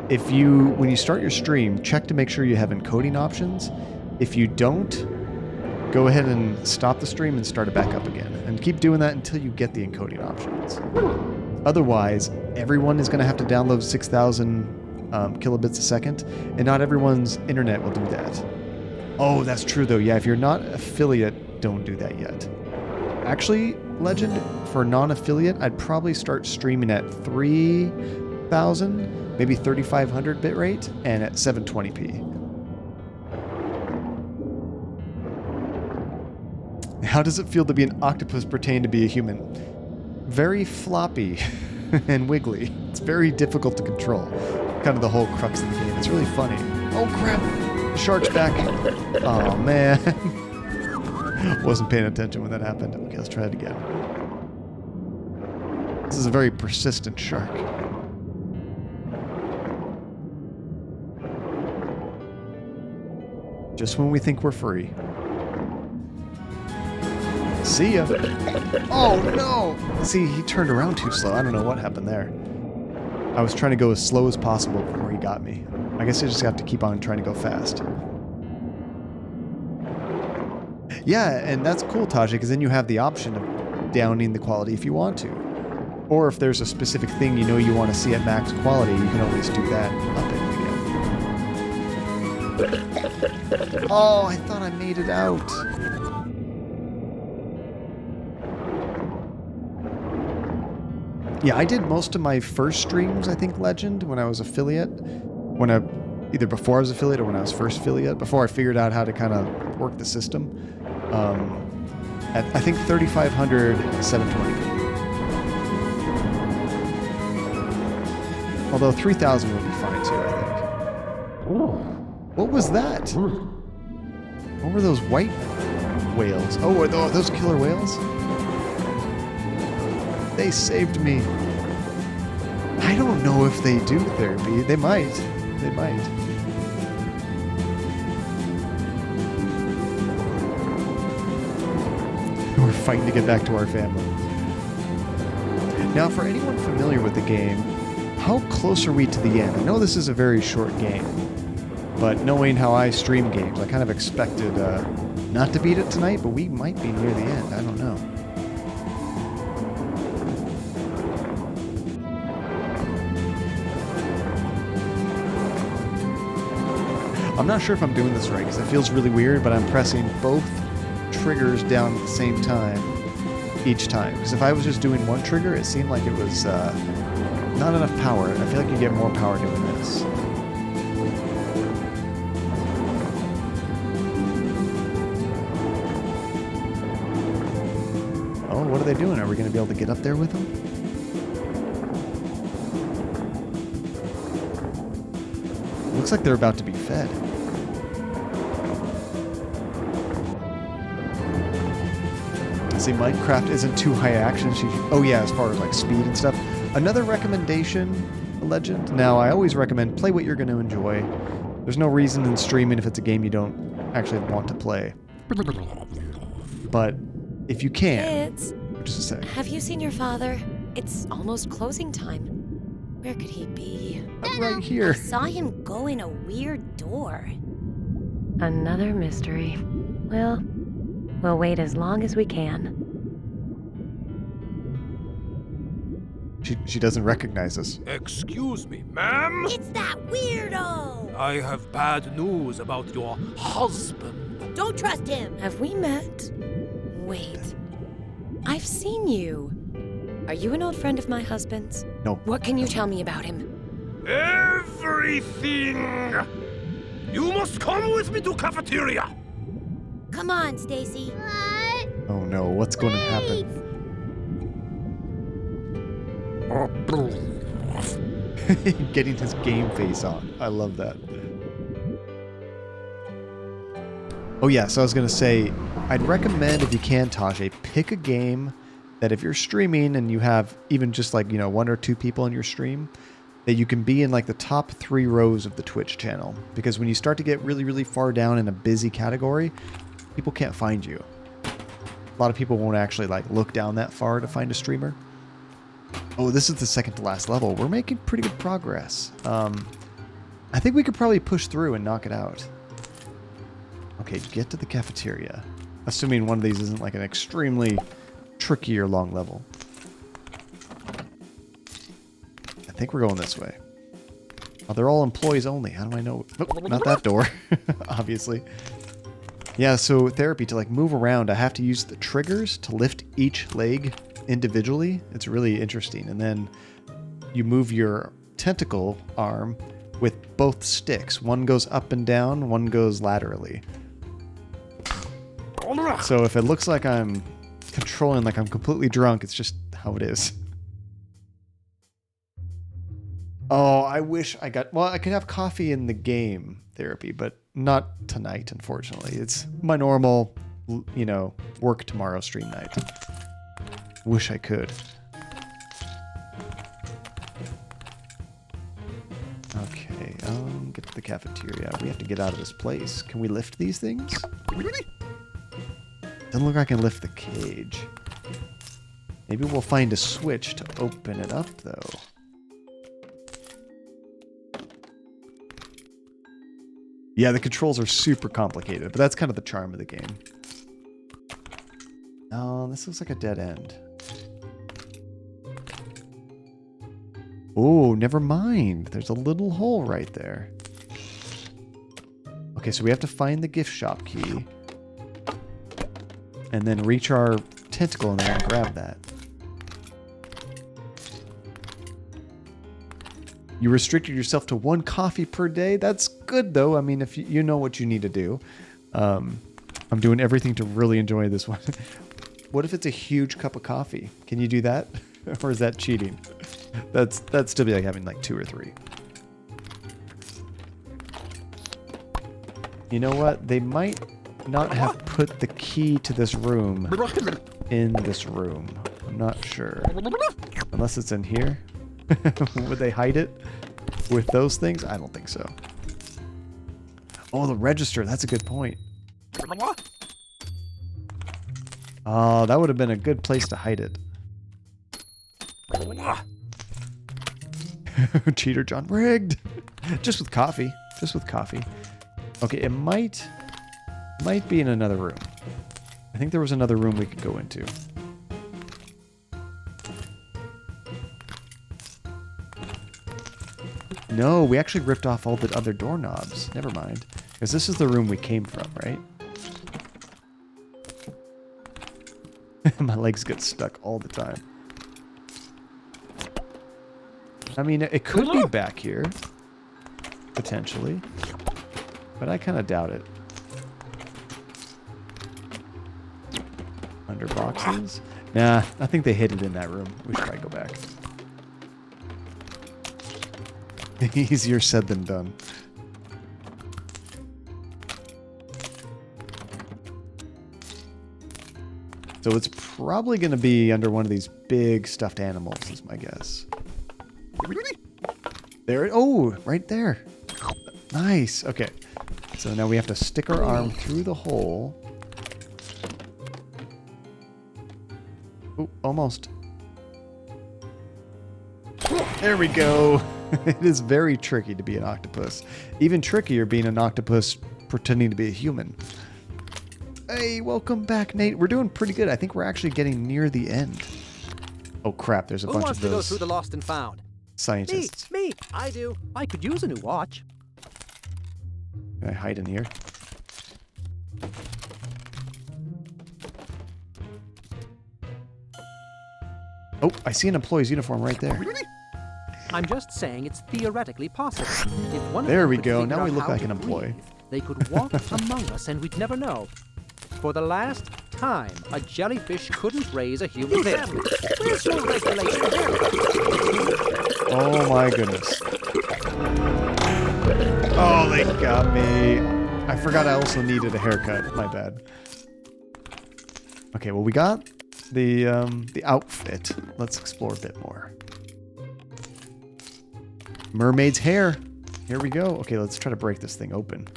when you start your stream, check to make sure you have encoding options. If you don't, go ahead and stop the stream and start it back up again. And keep doing that until you get the encoding options. Otherwise, everyone is going to have to download 6,000 kilobits a second, and not everyone's internet will do that. Oh, that's true though. Yeah, if you're not affiliate, don't do that yet. Actually, Legend, for non-affiliate, I'd probably start streaming at 3,000, maybe 3,500 bitrate, and at 720p. How does it feel to be an octopus pretending to be a human? Very floppy and wiggly. It's very difficult to control. Kind of the whole crux of the game. It's really funny. Oh crap! The shark's back. Oh man. Wasn't paying attention when that happened. Okay, let's try it again. This is a very persistent shark. Just when we think we're free. See ya. Oh no! See, he turned around too slow. I don't know what happened there. I was trying to go as slow as possible before he got me. I guess I just have to keep on trying to go fast. Yeah, and that's cool, Tajay, because then you have the option of downing the quality if you want to. Or if there's a specific thing you know you want to see at max quality, you can always do that up it again. Oh, I thought I made it out. Yeah, I did most of my first streams, I think, Legend, when I was affiliate. Either before I was affiliate or when I was first affiliate, before I figured out how to kind of work the system. At, I think, 3,500, 720p. Although 3,000 would be fine too, I think. What was that? What were those white whales? Oh, are those killer whales? They saved me. I don't know if they do therapy. They might. They might. We're fighting to get back to our family. Now, for anyone familiar with the game, how close are we to the end? I know this is a very short game, but knowing how I stream games, I kind of expected not to beat it tonight, but we might be near the end. I don't know. I'm not sure if I'm doing this right because it feels really weird, but I'm pressing both triggers down at the same time each time. Because if I was just doing one trigger, it seemed like it was not enough power. I feel like you get more power doing this. Oh, what are they doing? Are we going to be able to get up there with them? Looks like they're about to be fed. See, Minecraft isn't too high action. Oh yeah, as far as like speed and stuff. Another recommendation, Legend. Now, I always recommend play what you're going to enjoy. There's no reason in streaming if it's a game you don't actually want to play. But if you can, Kids, just a sec. have you seen your father? It's almost closing time. Where could he be? Right here. I saw him go in a weird door. Another mystery. Well, we'll wait as long as we can. She doesn't recognize us. Excuse me, ma'am? It's that weirdo! I have bad news about your husband. Don't trust him! Have we met? Wait. I've seen you. Are you an old friend of my husband's? No. What can you tell me about him? Everything! You must come with me to cafeteria! Come on, Stacy. What? Oh no, what's going to happen? Getting his game face on. I love that. Oh yeah, so I was going to say, I'd recommend if you can, Tajay, pick a game that if you're streaming and you have even just like, 1 or 2 people in your stream, that you can be in like the top 3 rows of the Twitch channel. Because when you start to get really, really far down in a busy category, people can't find you. A lot of people won't actually like look down that far to find a streamer. Oh, this is the second to last level. We're making pretty good progress. I think we could probably push through and knock it out. Okay, get to the cafeteria. Assuming one of these isn't like an extremely tricky or long level. I think we're going this way. Oh, they're all employees only. How do I know? Nope, not that door, obviously. Yeah, so therapy, to like move around, I have to use the triggers to lift each leg individually. It's really interesting. And then you move your tentacle arm with both sticks. One goes up and down, one goes laterally. So if it looks like I'm controlling, like I'm completely drunk, it's just how it is. Oh, I wish I got... Well, I could have coffee in the game therapy, but not tonight, unfortunately. It's my normal, you know, work tomorrow stream night. Wish I could. Okay, get to the cafeteria. We have to get out of this place. Can we lift these things? Doesn't look like I can lift the cage. Maybe we'll find a switch to open it up, though. Yeah, the controls are super complicated, but that's kind of the charm of the game. Oh, this looks like a dead end. Oh, never mind. There's a little hole right there. Okay, so we have to find the gift shop key. And then reach our tentacle in there and grab that. You restricted yourself to 1 coffee per day. That's good, though. I mean, if you know what you need to do. I'm doing everything to really enjoy this one. What if it's a huge cup of coffee? Can you do that? Or is that cheating? That'd still be like having like 2 or 3. You know what? They might not have put the key to this room in this room. I'm not sure. Unless it's in here. Would they hide it with those things? I don't think so. Oh, the register. That's a good point. Oh, that would have been a good place to hide it. Cheater John rigged. Just with coffee. Just with coffee. Okay, it might be in another room. I think there was another room we could go into. No, we actually ripped off all the other doorknobs. Never mind. Because this is the room we came from, right? My legs get stuck all the time. I mean, it could be back here. Potentially. But I kind of doubt it. Under boxes? Nah, I think they hid it in that room. We should probably go back. Easier said than done. So it's probably going to be under one of these big stuffed animals, is my guess. There, oh, right there. Nice. Okay. So now we have to stick our arm through the hole. Oh, almost. There we go. It is very tricky to be an octopus. Even trickier being an octopus pretending to be a human. Hey, welcome back, Nate. We're doing pretty good. I think we're actually getting near the end. Oh, crap. There's a bunch of those. Who wants to go through the lost and found? Scientists. Me. I do. I could use a new watch. Can I hide in here? Oh, I see an employee's uniform right there. I'm just saying it's theoretically possible. If one there of we them go. could figure Now we out look how like to an employee. breathe, they could walk among us and we'd never know. For the last time, a jellyfish couldn't raise a human family. Where's your regulation? Oh my goodness. Oh, they got me. I forgot I also needed a haircut. My bad. Okay, well we got the outfit. Let's explore a bit more. Mermaid's hair. Here we go. Okay, let's try to break this thing open.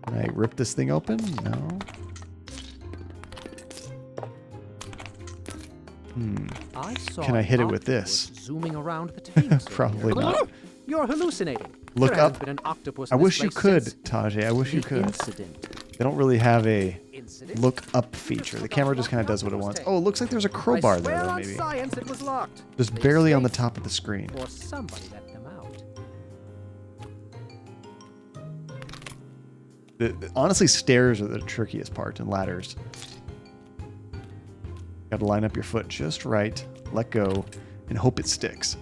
Can I rip this thing open? No. Can I hit it with this? Zooming around the tanks. Probably not. You're hallucinating. Look There up. hasn't been an octopus I in this wish you place could, since Tajay. I wish you the could. incident. They don't really have a look up feature. The camera just kind of does what it wants. Oh, it looks like there's a crowbar I swear there, though, on maybe. science it was locked. Just They barely on the escaped, top of the screen. or somebody let them out. Honestly, stairs are the trickiest part, and ladders. Got to line up your foot just right, let go, and hope it sticks.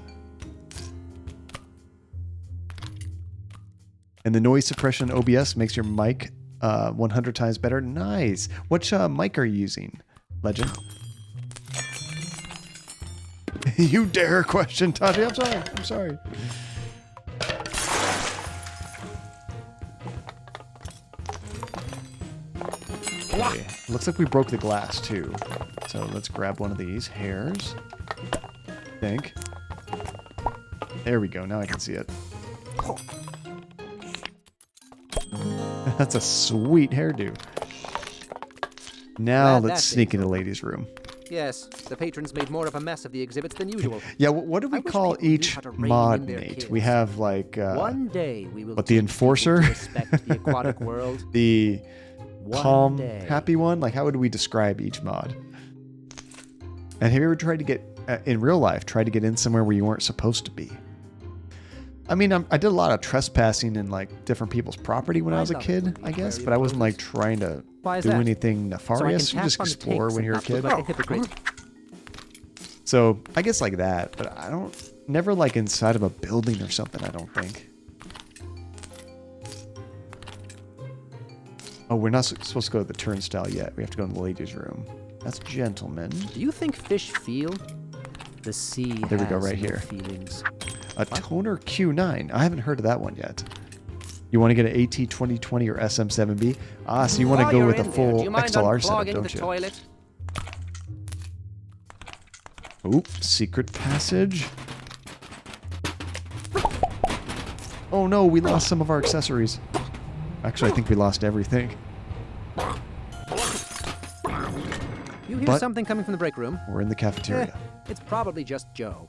And the noise suppression OBS makes your mic 100 times better. Nice. Which mic are you using, Legend? You dare question, Taji. I'm sorry. I'm sorry. Okay. Looks like we broke the glass too. So let's grab one of these hairs. I think. There we go. Now I can see it. That's a sweet hairdo. Now Glad let's that sneak thing's into the ladies' room. Yes, the patrons made more of a mess of the exhibits than usual. Yeah, what do we call people knew each how to rein mod, in their Nate? kids. We have like One day we will what, the teach enforcer, people to respect the aquatic world. the One calm, day. happy one. Like, how would we describe each mod? And have you ever tried to get in real life? Tried to get in somewhere where you weren't supposed to be? I mean, I did a lot of trespassing in like different people's property when I was a kid, I guess, but I wasn't like trying to Why is do that? anything So I nefarious. can You just tap on the explore tapes when and you're a not look kid. like a hypocrite. So I guess like that, but I don't, never like inside of a building or something, I don't think. Oh, we're not supposed to go to the turnstile yet. We have to go in the ladies' room. That's gentlemen. Do you think fish feel? The sea There we go, has right no here. feelings. A toner Q9. I haven't heard of that one yet. You want to get an AT 2020 or SM7B? Ah, so you want to While go you're with a in there, full do you mind XLR setup, unplugging don't the you? toilet? Oop, secret passage. Oh no, we lost some of our accessories. Actually, I think we lost everything. You hear But- something coming from the break room? We're in the cafeteria. It's probably just Joe.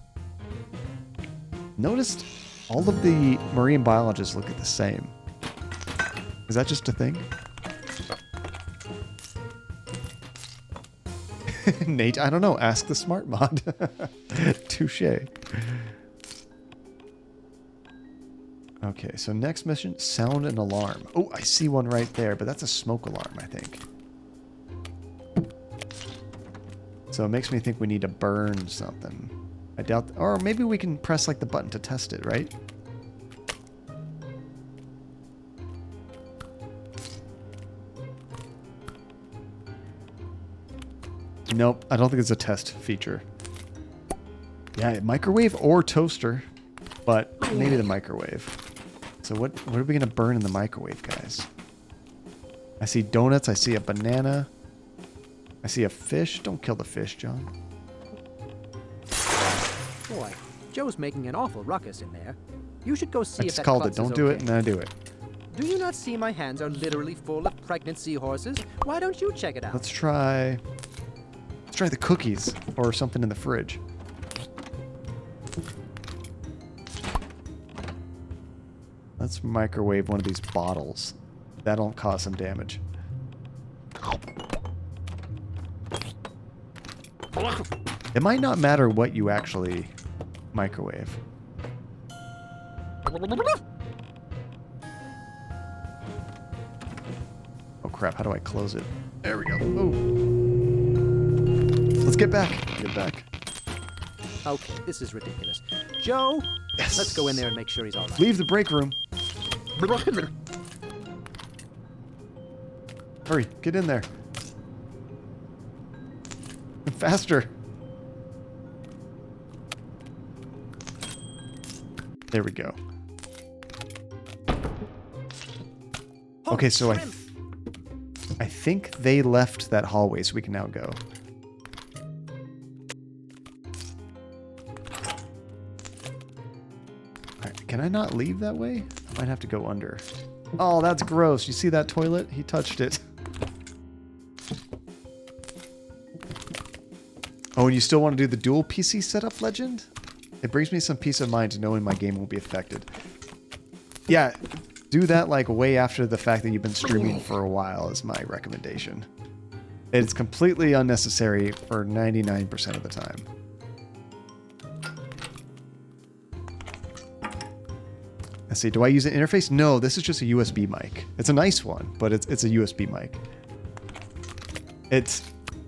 Noticed all of the marine biologists look the same. Is that just a thing? Nate, I don't know. Ask the smart mod. Touche. Okay, so next mission, sound an alarm. Oh, I see one right there, but that's a smoke alarm, I think. So it makes me think we need to burn something. I doubt, or maybe we can press like the button to test it, right? Nope, I don't think it's a test feature. Yeah, microwave or toaster, but maybe the microwave. So what are we gonna burn in the microwave, guys? I see donuts, I see a banana, I see a fish. Don't kill the fish, John. Boy, Joe's making an awful ruckus in there. You should go see I if just that called it. klutz Don't is do okay. it, and then I do it. Do you not see my hands are literally full of pregnant seahorses? Why don't you check it out? Let's try the cookies or something in the fridge. Let's microwave one of these bottles. That'll cause some damage. It might not matter what you actually microwave. Oh crap, how do I close it? There we go. Oh. Let's get back. Get back. Okay, this is ridiculous. Joe, Yes. let's go in there and make sure he's all right. Leave the break room. Hurry, get in there. Faster. There we go. Okay, so I think they left that hallway, so we can now go. Can I not leave that way? I might have to go under. Oh, that's gross. You see that toilet? He touched it. Oh, and you still want to do the dual PC setup, Legend? It brings me some peace of mind to knowing my game won't be affected. Yeah, do that like way after the fact that you've been streaming for a while is my recommendation. It's completely unnecessary for 99% of the time. Let's see, do I use an interface? No, this is just a USB mic. It's a nice one, but it's a USB mic.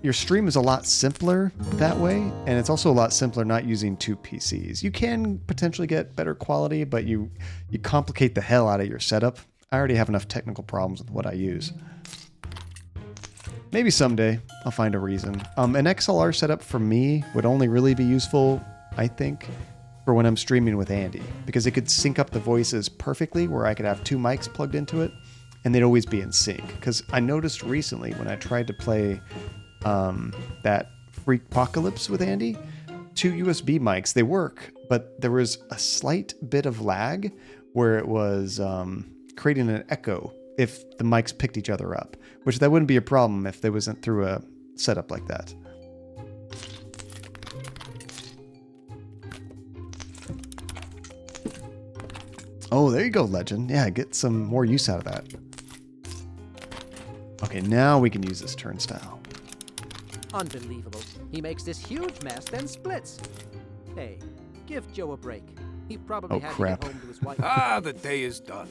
Your stream is a lot simpler that way, and it's also a lot simpler not using two PCs. You can potentially get better quality, but you complicate the hell out of your setup. I already have enough technical problems with what I use. Maybe someday I'll find a reason. An XLR setup for me would only really be useful, I think, for when I'm streaming with Andy, because it could sync up the voices perfectly where I could have two mics plugged into it, and they'd always be in sync. Because I noticed recently when I tried to play that Freakpocalypse with Andy, two USB mics, they work, but there was a slight bit of lag where it was creating an echo if the mics picked each other up, which that wouldn't be a problem if they wasn't through a setup like that. Oh, there you go, Legend. Yeah, get some more use out of that. Okay, now we can use this turnstile. Unbelievable. He makes this huge mess, then splits. Hey, give Joe a break. He probably had to get home to his wife. Ah, the day is done.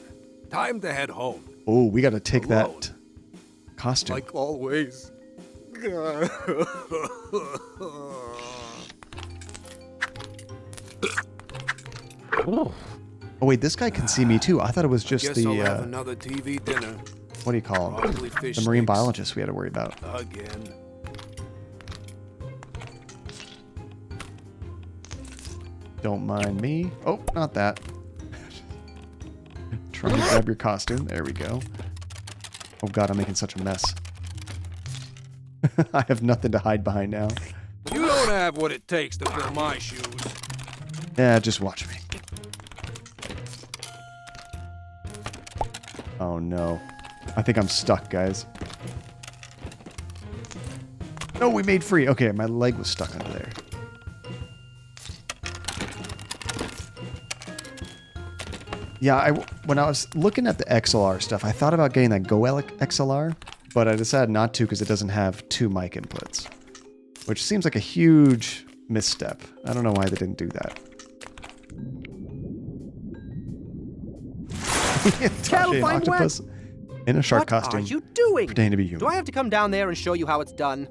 Time to head home. Oh, we got to take that costume. Like always. Oh, wait, this guy can see me too. I thought it was just Guess I'll have another TV dinner. What do you call him? Probably fish The marine sticks. biologist we had to worry about. Again. Don't mind me. Oh, not that. Trying to grab your costume. There we go. Oh god, I'm making such a mess. I have nothing to hide behind now. You don't have what it takes to fill my shoes. Yeah, just watch me. Oh no. I think I'm stuck, guys. No, we made free. Okay, my leg was stuck under there. Yeah, when I was looking at the XLR stuff, I thought about getting that Go XLR, but I decided not to because it doesn't have two mic inputs, which seems like a huge misstep. I don't know why they didn't do that. Terrifying octopus in a shark costume. What are you doing? Pretending to be human. Do I have to come down there and show you how it's done?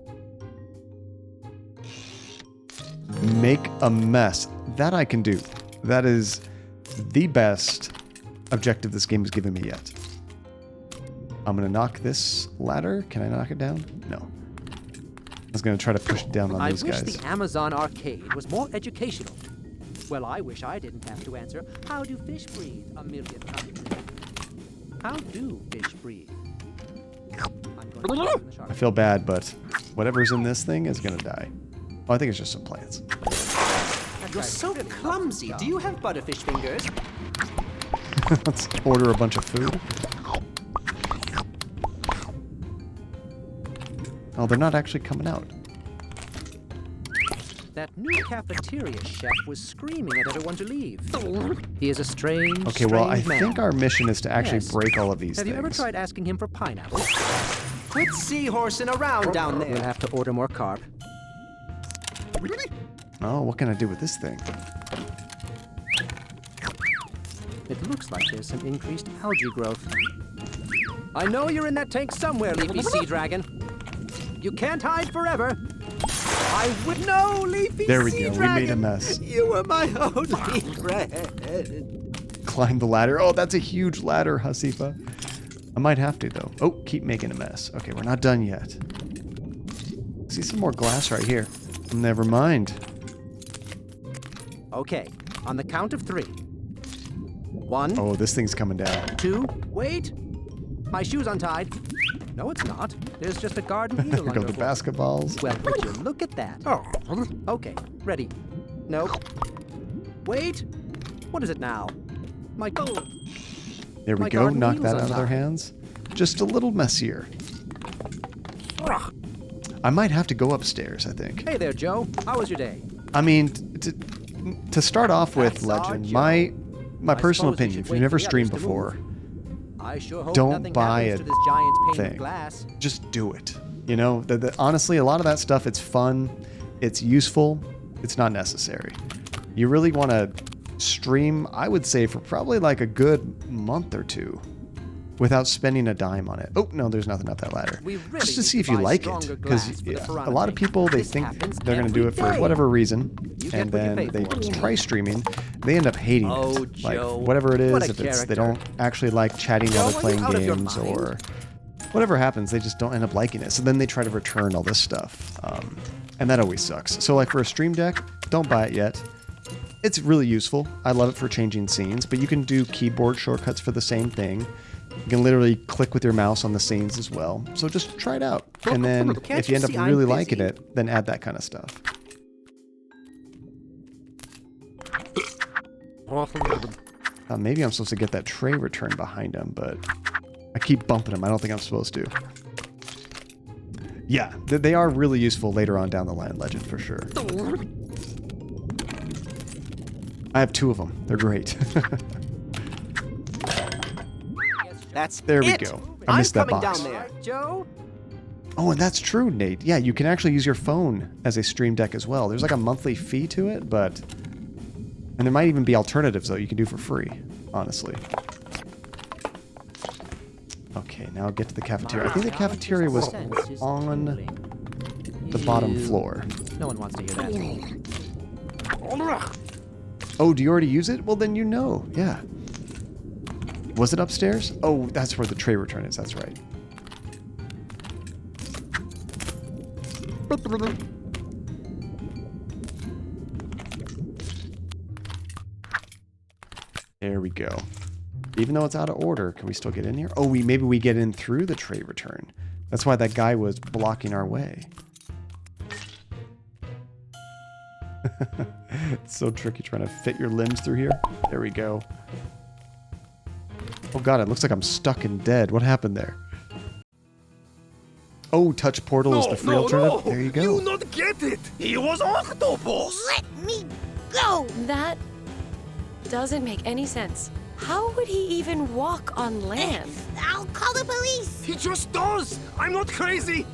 Make a mess. That I can do. That is the best objective this game has given me yet. I'm going to knock this ladder. Can I knock it down? No. I was going to try to push it down on these guys. I wish the Amazon arcade was more educational. Well, I wish I didn't have to answer, how do fish breathe 1,000,000 times? How do fish breathe? I feel bad, but whatever's in this thing is going to die. Oh, I think it's just some plants. You're so clumsy. Do you have butterfish fingers? Let's order a bunch of food. Oh, they're not actually coming out. That new cafeteria chef was screaming at everyone to leave. He is a strange, Okay, well, I strange think man. our mission is to actually Yes. break all of these Have things. you ever tried asking him for pineapples? Quit seahorsing around down there. We'll have to order more carp. Oh, what can I do with this thing? It looks like there's some increased algae growth. I know you're in that tank somewhere, Leafy Sea Dragon. You can't hide forever. I would know, Leafy There we Sea go. Dragon. We made a mess. You were my only friend. Climb the ladder. Oh, that's a huge ladder, Hasifa. I might have to, though. Oh, keep making a mess. Okay, we're not done yet. See some more glass right here. Never mind. Okay, on the count of 3. 1. Oh, this thing's coming down. 2. Wait. My shoe's untied. No, it's not. There's just a garden There needle go under the basketballs. Well, would you look at that? Oh. Okay, ready. Nope. Wait. What is it now? My There we My go. garden Knock wheels that out of their untied. hands. Just a little messier. I might have to go upstairs, I think. Hey there, Joe. How was your day? I mean, to start off with, That's our Legend, Joe. my personal suppose we opinion, should if wait you've never for the streamed others to move. before, I sure hope don't nothing buy happens a to this giant pane thing. of glass. Just do it. You know, honestly, a lot of that stuff, it's fun, it's useful, it's not necessary. You really want to stream, I would say, for probably like a good month or two without spending a dime on it. Oh, no, there's nothing up that ladder. We really Just to need see if you buy like it. stronger Because glass for the a piranha lot of tank. people, they This think happens they're going to do it every for day. whatever reason. You And get what you then pay they for. try streaming. They end up hating Oh, it. Like, Joe, whatever it what is, a if it's, they character. don't actually like chatting Joe, while are they're you playing out of your games mind? or whatever happens, they just don't end up liking it. So then they try to return all this stuff. And that always sucks. So like for a stream deck, don't buy it yet. It's really useful. I love it for changing scenes, but you can do keyboard shortcuts for the same thing. You can literally click with your mouse on the scenes as well. So just try it out. And then Can't if you end you up see really I'm liking busy? it, then add that kind of stuff. Maybe I'm supposed to get that tray returned behind him, but I keep bumping him. I don't think I'm supposed to. Yeah, they are really useful later on down the line, Legend, for sure. I have 2 of them. They're great. That's There we it. go. I missed that I'm coming box. down there. Joe? Oh, and that's true, Nate. Yeah, you can actually use your phone as a stream deck as well. There's like a monthly fee to it, but... And there might even be alternatives, though, you can do for free, honestly. Okay, now get to the cafeteria. I think the cafeteria was on the bottom floor. No one wants to hear that. Oh, do you already use it? Well, then you know. Yeah. Was it upstairs? Oh, that's where the tray return is. That's right. There we go. Even though it's out of order, can we still get in here? Oh, maybe we get in through the tray return. That's why that guy was blocking our way. It's so tricky trying to fit your limbs through here. There we go. Oh god, it looks like I'm stuck and dead. What happened there? Oh, touch portal is the free alternative. There you go. You not get it. He was octopus. Let me go! That doesn't make any sense. How would he even walk on land? I'll call the police! He just does. I'm not crazy.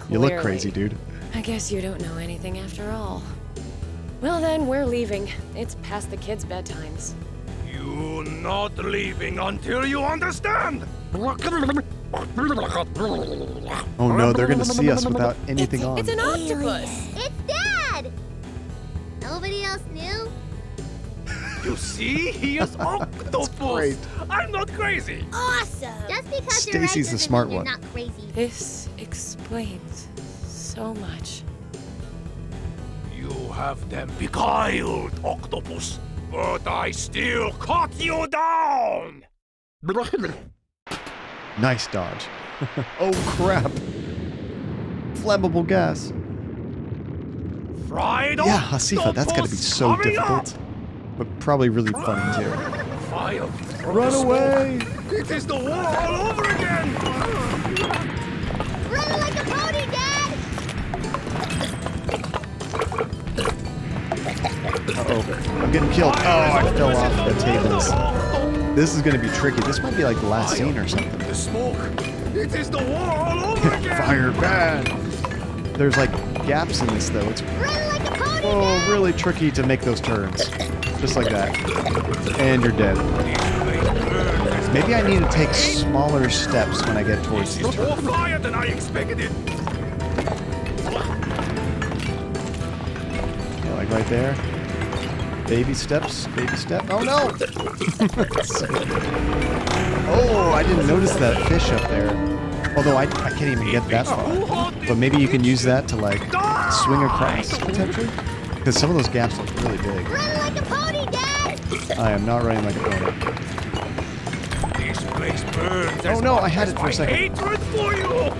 You look Clearly. crazy, dude. I guess you don't know anything after all. Well then, we're leaving. It's past the kids' bedtimes. You not leaving until you understand. Oh no, they're gonna see us without anything on. It's an octopus! It's Dad! Nobody else knew? You see, he is octopus. great. I'm not crazy. Awesome! Just because you're right Stacy's the doesn't smart mean one. you're not crazy. This explains so much. You have them beguiled, octopus, but I still cut you down. Nice dodge. Oh crap. Flammable gas. Fried Yeah, Hasifa, that's gotta be so coming up. difficult. But probably really funny too. Fire. Run away! It is the war all over again. Run like a pony, Dad! Uh-oh. I'm getting killed. Oh, I fell off the tables. This is gonna be tricky. This might be like the last scene or something. The smoke. It is the war all over again. Fire bad. There's like gaps in this though. It's Run like a pony, Dad! really tricky to make those turns. Just like that. And you're dead. Maybe I need to take smaller steps when I get towards these More turns. fire than I expected it. Yeah, like right there. Baby steps, baby step. Oh no! Oh, I didn't notice that fish up there. Although I can't even get that far. But maybe you can use that to like swing across potentially. Because some of those gaps look really big. Run like a pony, Dad! I am not running like a pony. This place burns. Oh no, I had it for a second. Hatred for you.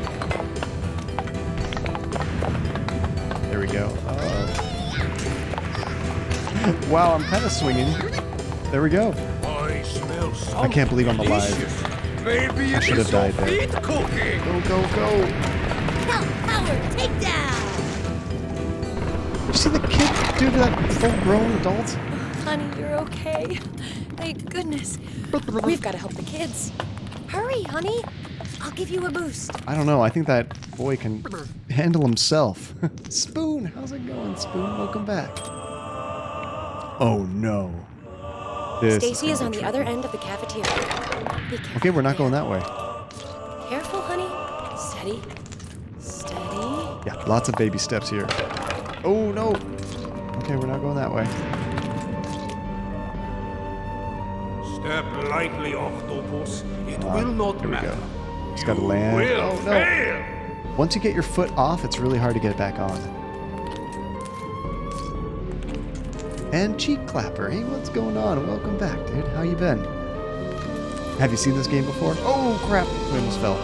There we go. Wow, I'm kind of swinging. There we go. I smell I can't believe I'm alive. delicious. Maybe I it should have is your died there. feet cooking. Go, go, go. Power, take down. You see the kid do that full-grown adult? Honey, you're okay. Thank goodness. We've got to help the kids. Hurry, honey. I'll give you a boost. I don't know. I think that boy can handle himself. Spoon, how's it going, Spoon? Welcome back. Oh no. Stacy is on the other end of the cafeteria. Be careful. Okay, we're not going that way. Careful, honey. Steady. Steady. Yeah, lots of baby steps here. Oh no. Okay, we're not going that way. Step lightly, octopus. It will not Here we matter. go. Just gotta land. Will Oh no. fail. Once you get your foot off, it's really hard to get it back on. And Cheek Clapper. Hey, what's going on? Welcome back, dude. How you been? Have you seen this game before? Oh, crap. We almost fell.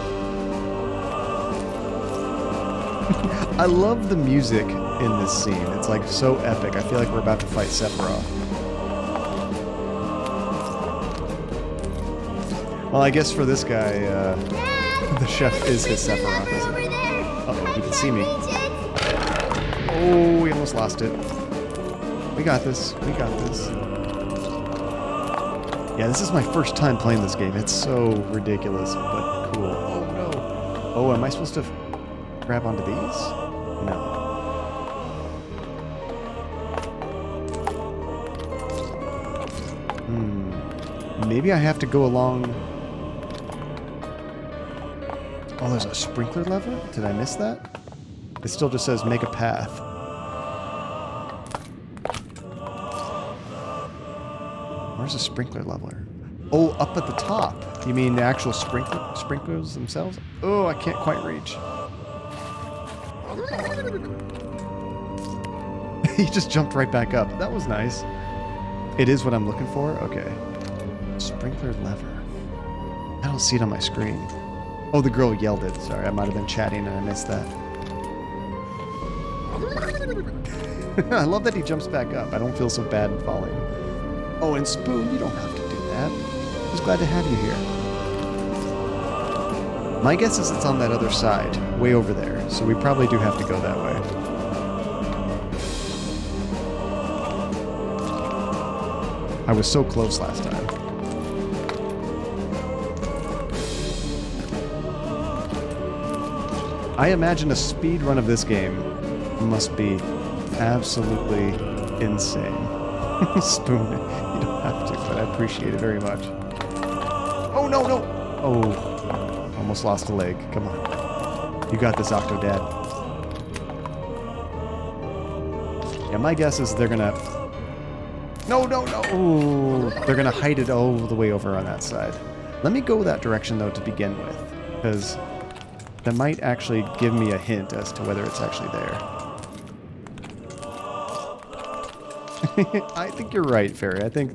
I love the music in this scene. It's like so epic. I feel like we're about to fight Sephiroth. Well, I guess for this guy, the chef is his Sephiroth, isn't it? Uh-oh, he can see me. Oh, we almost lost it. We got this. We got this. Yeah, this is my first time playing this game. It's so ridiculous, but cool. Oh, no. Oh, am I supposed to grab onto these? No. Maybe I have to go along... Oh, there's a sprinkler lever? Did I miss that? It still just says make a path. Where's the sprinkler lever? Oh, up at the top. You mean the actual sprinklers themselves? Oh, I can't quite reach. He just jumped right back up. That was nice. It is what I'm looking for? Okay. Sprinkler lever. I don't see it on my screen. Oh, the girl yelled it. Sorry, I might have been chatting and I missed that. I love that he jumps back up. I don't feel so bad falling. Oh, and Spoon, you don't have to do that. Just glad to have you here. My guess is it's on that other side, way over there. So we probably do have to go that way. I was so close last time. I imagine a speed run of this game must be absolutely insane. Spoon, you don't have to, but I appreciate it very much. Oh, no, no! Oh, almost lost a leg. Come on. You got this, Octodad. Yeah, my guess is they're gonna... No, no, no! Ooh, they're gonna hide it all the way over on that side. Let me go that direction, though, to begin with, because that might actually give me a hint as to whether it's actually there. I think you're right, Fairy. I think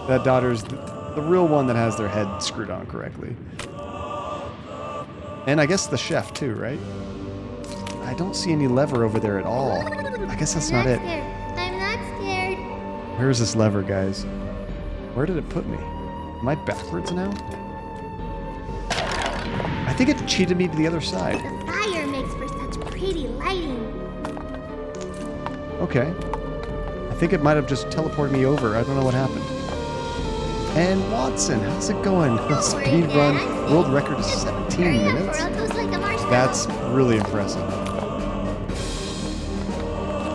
that daughter's the real one that has their head screwed on correctly. And I guess the chef, too, right? I don't see any lever over there at all. I guess that's not it. I'm not scared. Where is this lever, guys? Where did it put me? Am I backwards now? I think it cheated me to the other side. The fire makes for such pretty lighting. Okay. I think it might have just teleported me over. I don't know what happened. And Watson, how's it going? Speed run. World record is 17 minutes. That's really impressive.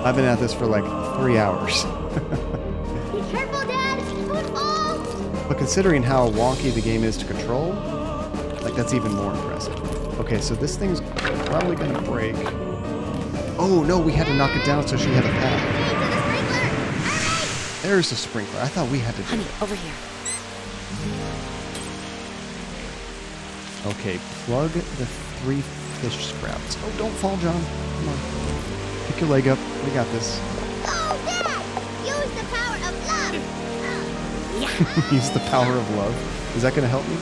I've been at this for like 3 hours. Be careful, Dad. Don't fall. But considering how wonky the game is to control, like that's even more impressive. Okay, so this thing's probably going to break. Oh no, we had to knock it down so she had a path. There's the sprinkler. I thought we had to do Honey, it. over here. Okay, plug the 3 fish sprouts. Oh, don't fall, John. Come on. Pick your leg up. We got this. Oh, Dad! Use the power of love. Use the power of love. Is that going to help me?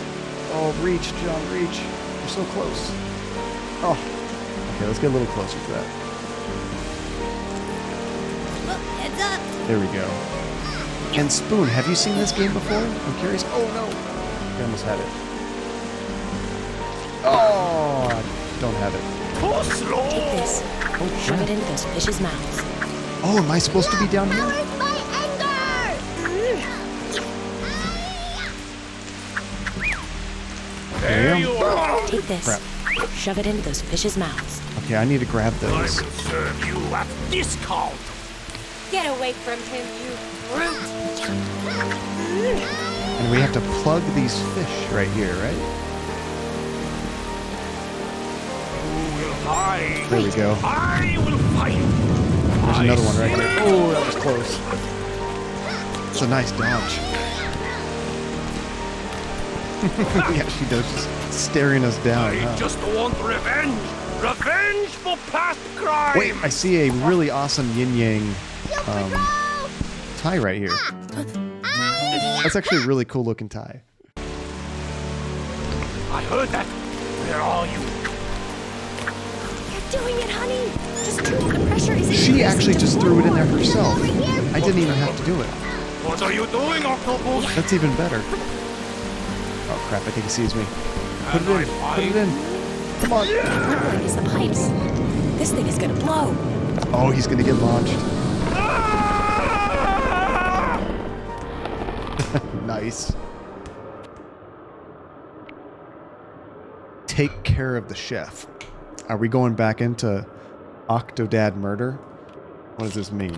Oh, reach, John, reach. You're so close. Oh. Okay, let's get a little closer to that. Heads up. There we go. And Spoon, have you seen this game before? I'm curious. Oh no! I almost had it. Oh, I don't have it. Take this. Oh, Shove it crap. into those fish's mouths. Oh, am I supposed to be down here? Where's my anger? There you are. Take this. Crap. Shove it into those fish's mouths. Okay, I need to grab I those. will serve you at discount. Get away from him, you brute! And we have to plug these fish right here, right? There we go. I will fight. There's another one right there. Oh, that was close. It's a nice dodge. Yeah, she does, just staring us down. I Huh? just want revenge. Revenge for past crime. Wait, I see a really awesome yin-yang tie right here. That's actually a really cool looking tie. I heard that. Where are you? You're doing it, honey! Just do it. The pressure is She actually just threw it in there herself. I didn't even have to do it. What are you doing, Octopus? That's even better. Oh crap, I think he sees me. Put it in. Put it in. Come on. Rumbling is the pipes. This thing is gonna blow. Oh, he's gonna get launched. Nice. Take care of the chef. Are we going back into Octodad murder? What does this mean?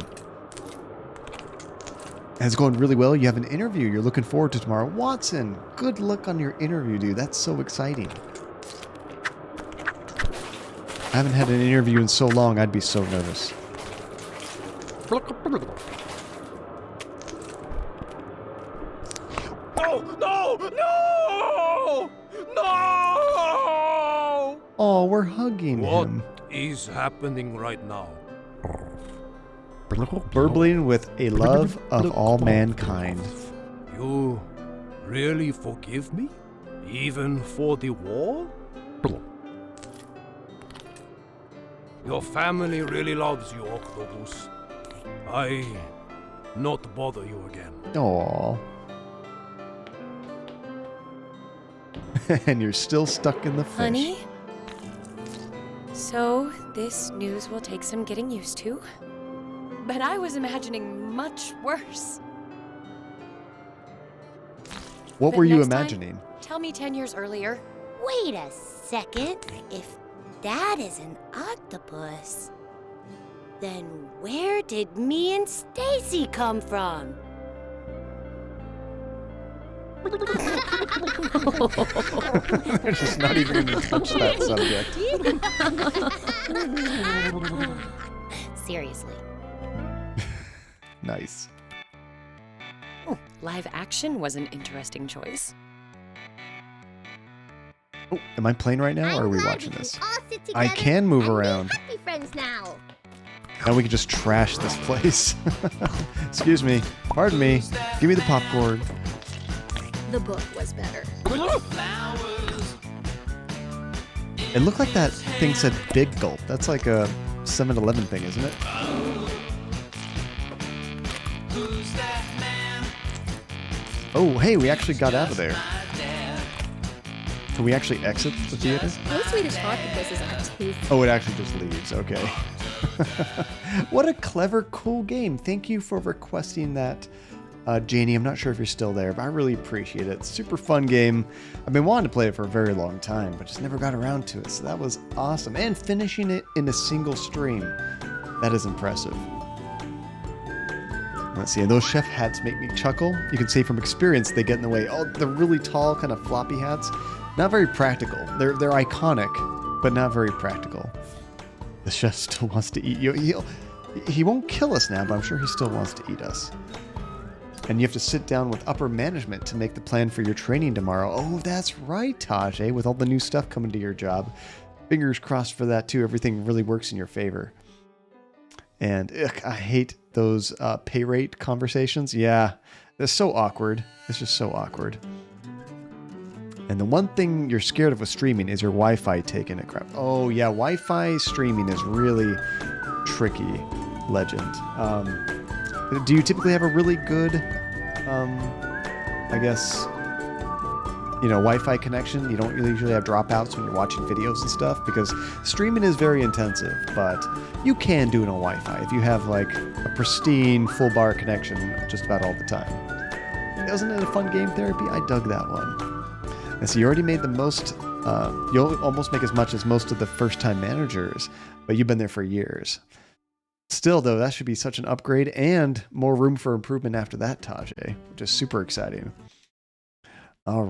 It's going really well. You have an interview you're looking forward to tomorrow. Watson, good luck on your interview, dude. That's so exciting. I haven't had an interview in so long, I'd be so nervous. No! No! No! Oh, we're hugging What him. is happening right now? Burbling with a love of all mankind. You really forgive me? Even for the war? Your family really loves you, Octopus. I not bother you again. Aww. And you're still stuck in the fish. Honey? So, this news will take some getting used to. But I was imagining much worse. What But were you next time, imagining? Tell me 10 years earlier. Wait a second. If that is an octopus, then where did me and Stacy come from? They're just not even going to touch that subject. Seriously. Nice. Live action was an interesting choice. Oh, am I playing right now, or are we I'm glad watching we this? can all sit I together can move and be around. happy friends now. Now we can just trash this place. Excuse me. Pardon me. Give me the popcorn. The book was better. It looked like that thing said Big Gulp. That's like a 7-Eleven thing, isn't it? Oh, hey, we actually got out of there. Can we actually exit the theater? No Swedish octopuses are tasty. Oh, it actually just leaves. Okay. What a clever, cool game. Thank you for requesting that, Janie. I'm not sure if you're still there, but I really appreciate it. Super fun game. I've been wanting to play it for a very long time, but just never got around to it. So that was awesome. And finishing it in a single stream. That is impressive. Let's see. And those chef hats make me chuckle. You can say from experience they get in the way. Oh, the really tall, kind of floppy hats. Not very practical. They're iconic, but not very practical. The chef still wants to eat you. He won't kill us now, but I'm sure he still wants to eat us. And you have to sit down with upper management to make the plan for your training tomorrow. Oh, that's right, Tajay, with all the new stuff coming to your job. Fingers crossed for that, too. Everything really works in your favor. And I hate those pay rate conversations. Yeah, they're so awkward. It's just so awkward. And the one thing you're scared of with streaming is your Wi-Fi taking a crap. Oh, yeah, Wi-Fi streaming is really tricky, Legend. Do you typically have a really good I guess, Wi-Fi connection. You don't usually have dropouts when you're watching videos and stuff because streaming is very intensive, but you can do it on Wi-Fi if you have like a pristine full bar connection just about all the time. Wasn't it a fun game, Therapy? I dug that one. And so you already made the most, you'll almost make as much as most of the first-time managers, but you've been there for years. Still, though, that should be such an upgrade and more room for improvement after that, Tajay, which is super exciting.